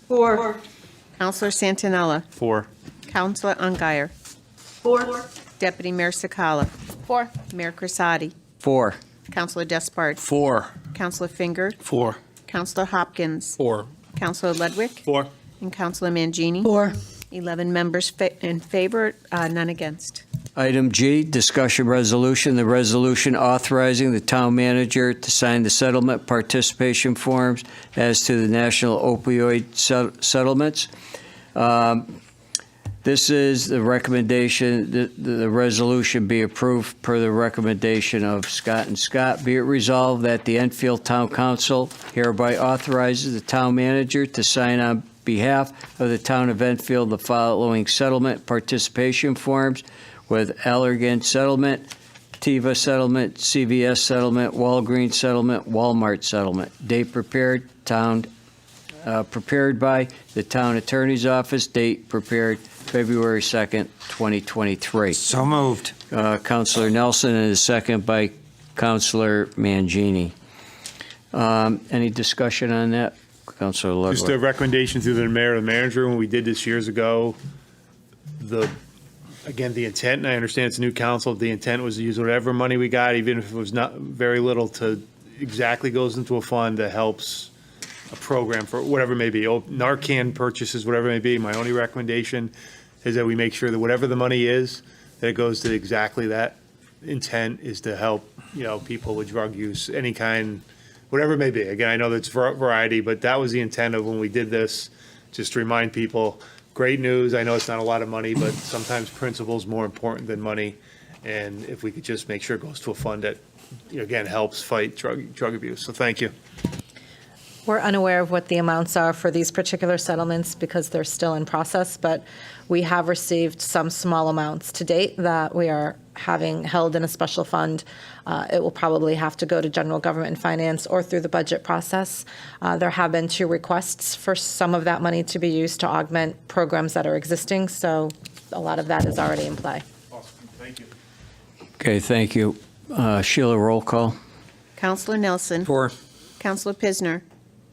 4. Counselor Santinella? 4. Counselor Ungary? 4. Deputy Mayor Sakala? 4. Mayor Crisati? 4. Counselor Despard? 4. Counselor Finger? 4. Counselor Hopkins? 4. Counselor Ludwig? 4. And Counselor Mangini? 4. 11 members in favor, none against. Item G, discussion resolution, the resolution authorizing the town manager to sign the settlement participation forms as to the national opioid settlements. This is the recommendation, the resolution be approved per the recommendation of Scott and Scott. Be it resolved that the Enfield Town Council hereby authorizes the town manager to sign on behalf of the town of Enfield the following settlement participation forms with Allergan Settlement, Tiva Settlement, CVS Settlement, Walgreens Settlement, Walmart Settlement. Date prepared by the Town Attorney's Office. Date prepared February 2nd, 2023. So moved. Councilor Nelson, and a second by Councilor Mangini. Any discussion on that? Councilor Ludwig. Just a recommendation through the mayor and the manager, when we did this years ago, again, the intent, and I understand it's a new council, the intent was to use whatever money we got, even if it was not very little, to exactly goes into a fund that helps a program for whatever it may be, Narcan purchases, whatever it may be. My only recommendation is that we make sure that whatever the money is, that it goes to exactly that intent, is to help, people with drug use, any kind, whatever it may be. Again, I know that's variety, but that was the intent of when we did this, just to remind people, great news. I know it's not a lot of money, but sometimes principle is more important than money. And if we could just make sure it goes to a fund that, again, helps fight drug abuse. So thank you. We're unaware of what the amounts are for these particular settlements because they're still in process, but we have received some small amounts to date that we are having held in a special fund. It will probably have to go to general government and finance or through the budget process. There have been 2 requests for some of that money to be used to augment programs that are existing, so a lot of that is already in play. Awesome. Thank you. Okay, thank you. Sheila, roll call. Counselor Nelson. 4. Counselor Pisner.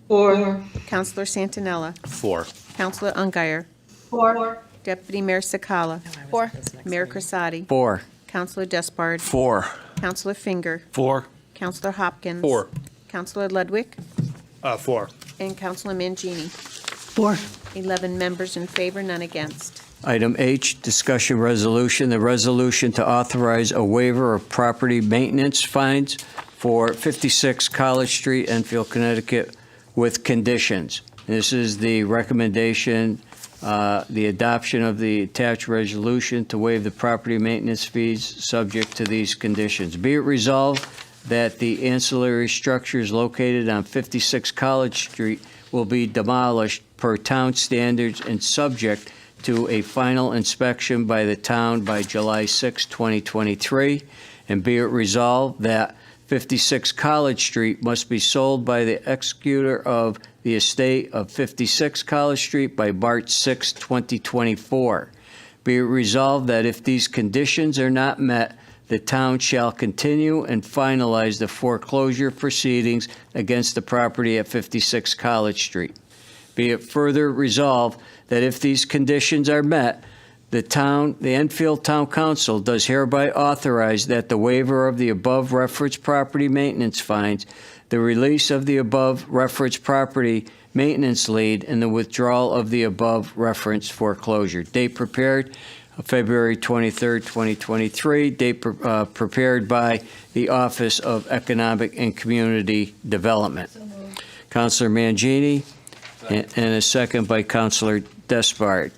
4. Counselor Santinella. 4. Counselor Ungary. 4. Deputy Mayor Sakala. 4. Mayor Crisati. 4. Counselor Despard. 4. Counselor Finger. 4. Counselor Hopkins. 4. Counselor Ludwig. 4. And Counselor Mangini. 4. 11 members in favor, none against. Item H, discussion resolution, the resolution to authorize a waiver of property maintenance fines for 56 College Street, Enfield, Connecticut, with conditions. This is the recommendation, the adoption of the attached resolution to waive the property maintenance fees subject to these conditions. Be it resolved that the ancillary structures located on 56 College Street will be demolished per town standards and subject to a final inspection by the town by July 6, 2023. And be it resolved that 56 College Street must be sold by the executor of the estate of 56 College Street by March 6, 2024. Be it resolved that if these conditions are not met, the town shall continue and finalize the foreclosure proceedings against the property at 56 College Street. Be it further resolved that if these conditions are met, the Enfield Town Council does hereby authorize that the waiver of the above referenced property maintenance fines, the release of the above referenced property maintenance lien, and the withdrawal of the above referenced foreclosure. Date prepared, February 23rd, 2023. Date prepared by the Office of Economic and Community Development. Councilor Mangini, and a second by Councilor Despard.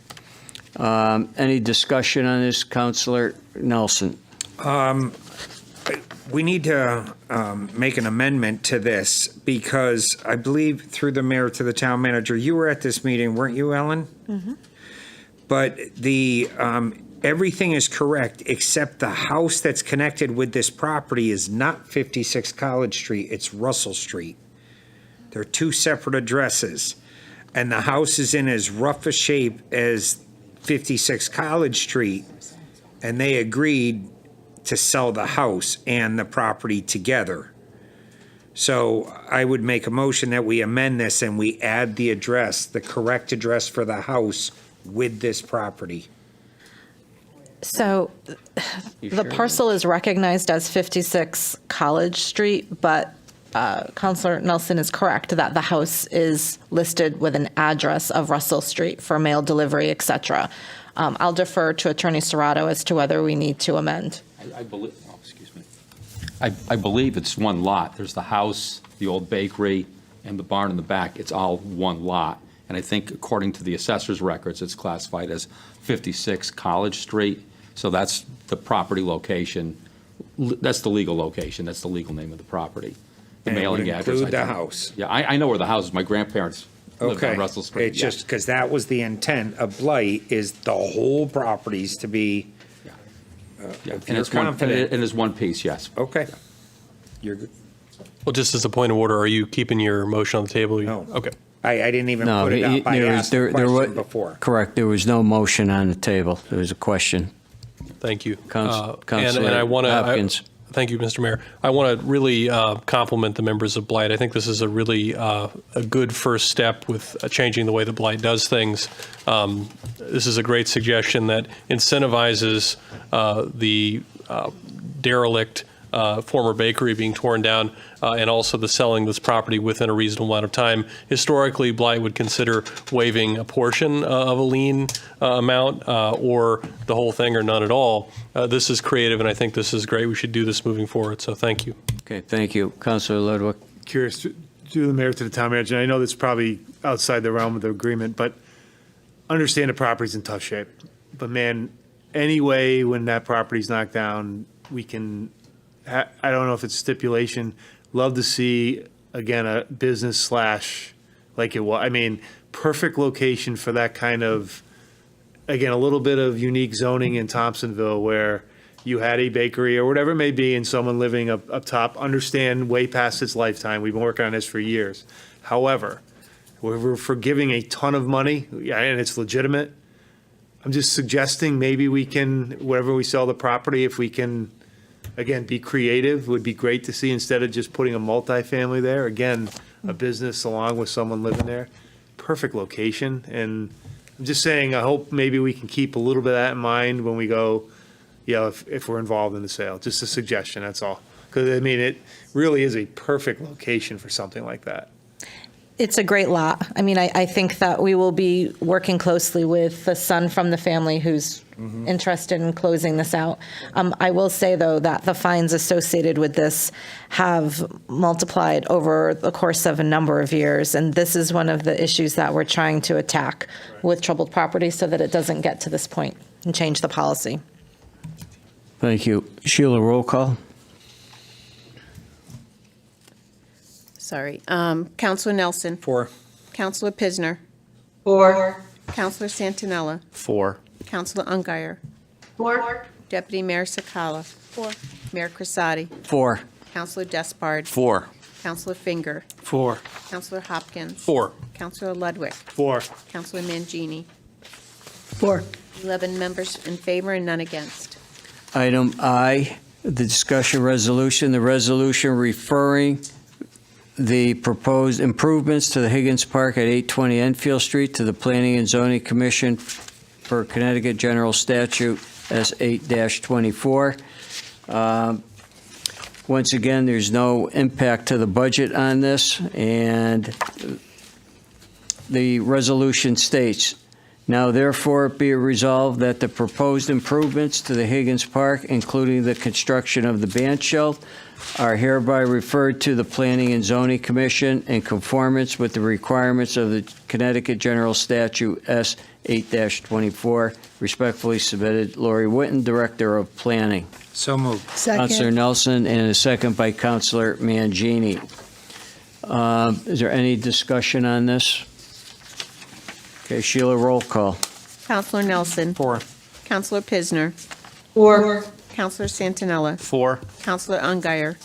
Any discussion on this, Councilor Nelson? We need to make an amendment to this because I believe through the mayor to the town manager, you were at this meeting, weren't you, Ellen? Mm-hmm. But everything is correct except the house that's connected with this property is not 56 College Street, it's Russell Street. They're 2 separate addresses. And the house is in as rough a shape as 56 College Street, and they agreed to sell the house and the property together. So I would make a motion that we amend this and we add the address, the correct address for the house with this property. So the parcel is recognized as 56 College Street, but Councilor Nelson is correct that the house is listed with an address of Russell Street for mail delivery, etc. I'll defer to Attorney Serrato as to whether we need to amend. I believe, excuse me. I believe it's one lot. There's the house, the old bakery, and the barn in the back. It's all one lot. And I think according to the assessor's records, it's classified as 56 College Street. So that's the property location. That's the legal location. That's the legal name of the property. The And it would mailing address. include I the think. house. Yeah, I know where the house is. My grandparents lived Okay. on Russell Street. It's yeah. just because that was the intent of blight, is the whole properties to be, Yeah, if and you're it's one, confident. and it's one piece, yes. Okay. You're good. Well, just as a point of order, are you keeping your motion on the table? No. Okay. I didn't even No, put it up. I asked the question wa- before. Correct, there was no motion on the table. There was a question. Thank you. Counselor and I want to. Hopkins. Thank you, Mr. Mayor. I want to really compliment the members of Blight. I think this is a really a good first step with changing the way that Blight does things. This is a great suggestion that incentivizes the derelict former bakery being torn down and also the selling this property within a reasonable amount of time. Historically, Blight would consider waiving a portion of a lien amount or the whole thing or none at all. This is creative, and I think this is great. We should do this moving forward, so thank you. Okay, thank you. Counselor Ludwig. Curious to the mayor, to the town manager, and I know that's probably outside the realm of the agreement, but understand the property's in tough shape. But man, anyway, when that property's knocked down, we can, I don't know if it's stipulation, love to see, again, a business slash, like it was, I mean, perfect location for that kind of, again, a little bit of unique zoning in Thompsonville where you had a bakery or whatever it may be and someone living up top, understand way past its lifetime. We've been working on this for years. However, we're forgiving a ton of money, yeah, and it's legitimate. I'm just suggesting maybe we can, wherever we sell the property, if we can, again, be creative, would be great to see instead of just putting a multifamily there. Again, a business along with someone living there. Perfect location. And I'm just saying, I hope maybe we can keep a little bit of that in mind when we go, you know, if we're involved in the sale. Just a suggestion, that's all. Because, I mean, it really is a perfect location for something like that. It's a great lot. I mean, I think that we will be working closely with the son from the family who's interested in closing this out. I will say, though, that the fines associated with this have multiplied over the course of a number of years, and this is one of the issues that we're trying to attack with troubled property so that it doesn't get to this point and change the policy. Thank you. Sheila, roll call. Sorry. Counselor Nelson. 4. Counselor Pisner. 4. Counselor Santinella. 4. Counselor Ungary. 4. Deputy Mayor Sakala. 4. Mayor Crisati. 4. Counselor Despard. 4. Counselor Finger. 4. Counselor Hopkins. 4. Counselor Ludwig. 4. Counselor Mangini. 4. 11 members in favor and none against. Item I, the discussion resolution, the resolution referring the proposed improvements to the Higgins Park at 820 Enfield Street to the Planning and Zoning Commission per Connecticut General Statute S8-24. Once again, there's no impact to the budget on this, and the resolution states, now therefore be it resolved that the proposed improvements to the Higgins Park, including the construction of the band shell, are hereby referred to the Planning and Zoning Commission in conformance with the requirements of the Connecticut General Statute S8-24. Respectfully submitted, Lori Witten, Director of Planning. So moved. Councilor Nelson, and a second by Councilor Mangini. Is there any discussion on this? Okay, Sheila, roll call. Counselor Nelson. 4. Counselor Pisner. 4. Counselor Santinella. 4. Counselor Ungary.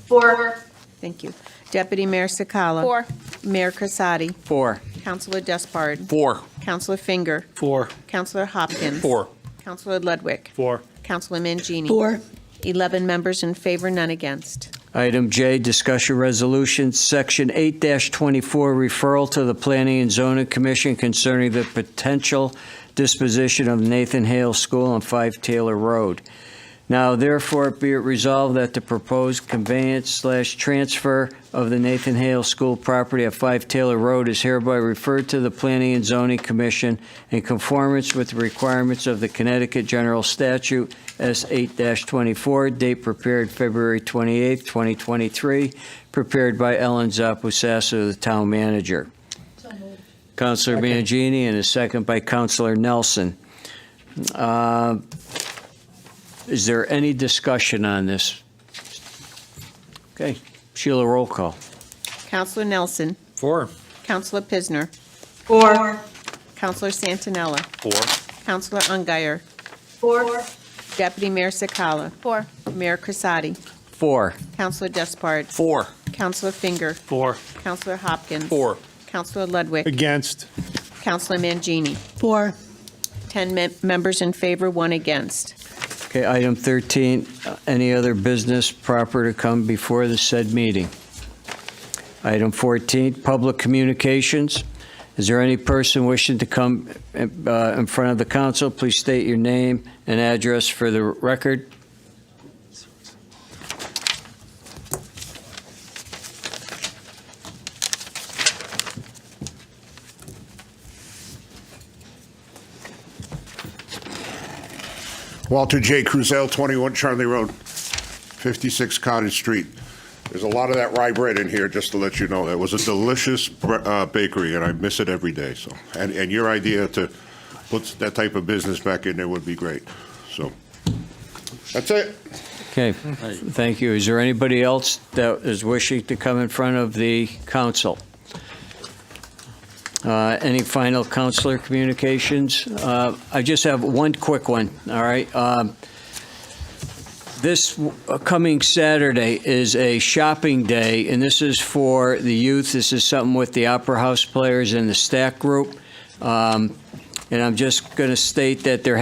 4. Thank you. Deputy Mayor Sakala. 4. Mayor Crisati. 4. Counselor Despard. 4. Counselor Finger. 4. Counselor Hopkins. 4. Counselor Ludwig. 4. Counselor Mangini. 4. 11 members in favor, none against. Item J, discussion resolution, Section 8-24, referral to the Planning and Zoning Commission concerning the potential disposition of Nathan Hale School on 5 Taylor Road. Now therefore be it resolved that the proposed conveyance/transfer of the Nathan Hale School property at 5 Taylor Road is hereby referred to the Planning and Zoning Commission in conformance with the requirements of the Connecticut General Statute S8-24, date prepared February 28, 2023, prepared by Ellen Zapusasso, the town manager. Councilor Mangini, and a second by Councilor Nelson. Is there any discussion on this? Okay, Sheila, roll call. Counselor Nelson. 4. Counselor Pisner. 4. Counselor Santinella. 4. Counselor Ungary. 4. Deputy Mayor Sakala. 4. Mayor Crissati. 4. Counselor Despard. 4. Counselor Finger. 4. Counselor Hopkins. 4. Counselor Ludwig. Against. Counselor Mangini. 4. 10 members in favor, 1 against. Okay, item 13, any other business proper to come before the said meeting? Item 14, public communications. Is there any person wishing to come in front of the council? Please state your name and address for the record. Walter J. Cruzel, 21 Charlie Road, 56 Cottage Street. There's a lot of that rye bread in here, just to let you know. That was a delicious bakery, and I miss it every day. So, and your idea to put that type of business back in there would be great. So, that's it. Okay, thank you. Is there anybody else that is wishing to come in front of the council? Any final councilor communications? I just have one quick one, all right? This coming Saturday is a shopping day, and this is for the youth. This is something with the Opera House players and the Stack Group. And I'm just going to state that they're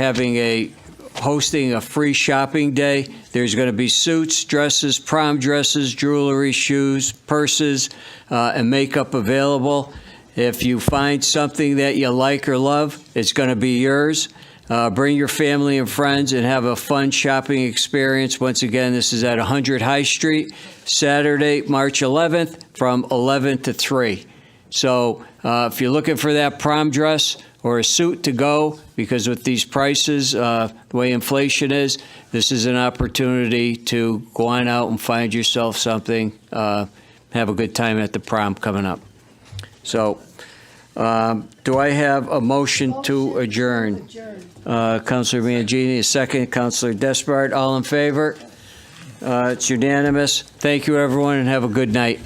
hosting a free shopping day. There's going to be suits, dresses, prom dresses, jewelry, shoes, purses, and makeup available. If you find something that you like or love, it's going to be yours. Bring your family and friends and have a fun shopping experience. Once again, this is at 100 High Street, Saturday, March 11th, from 11 to 3. So if you're looking for that prom dress or a suit to go, because with these prices, the way inflation is, this is an opportunity to go on out and find yourself something, have a good time at the prom coming up. So do I have a motion to adjourn? Councilor Mangini, a second. Councilor Despard, all in favor? It's unanimous. Thank you, everyone, and have a good night.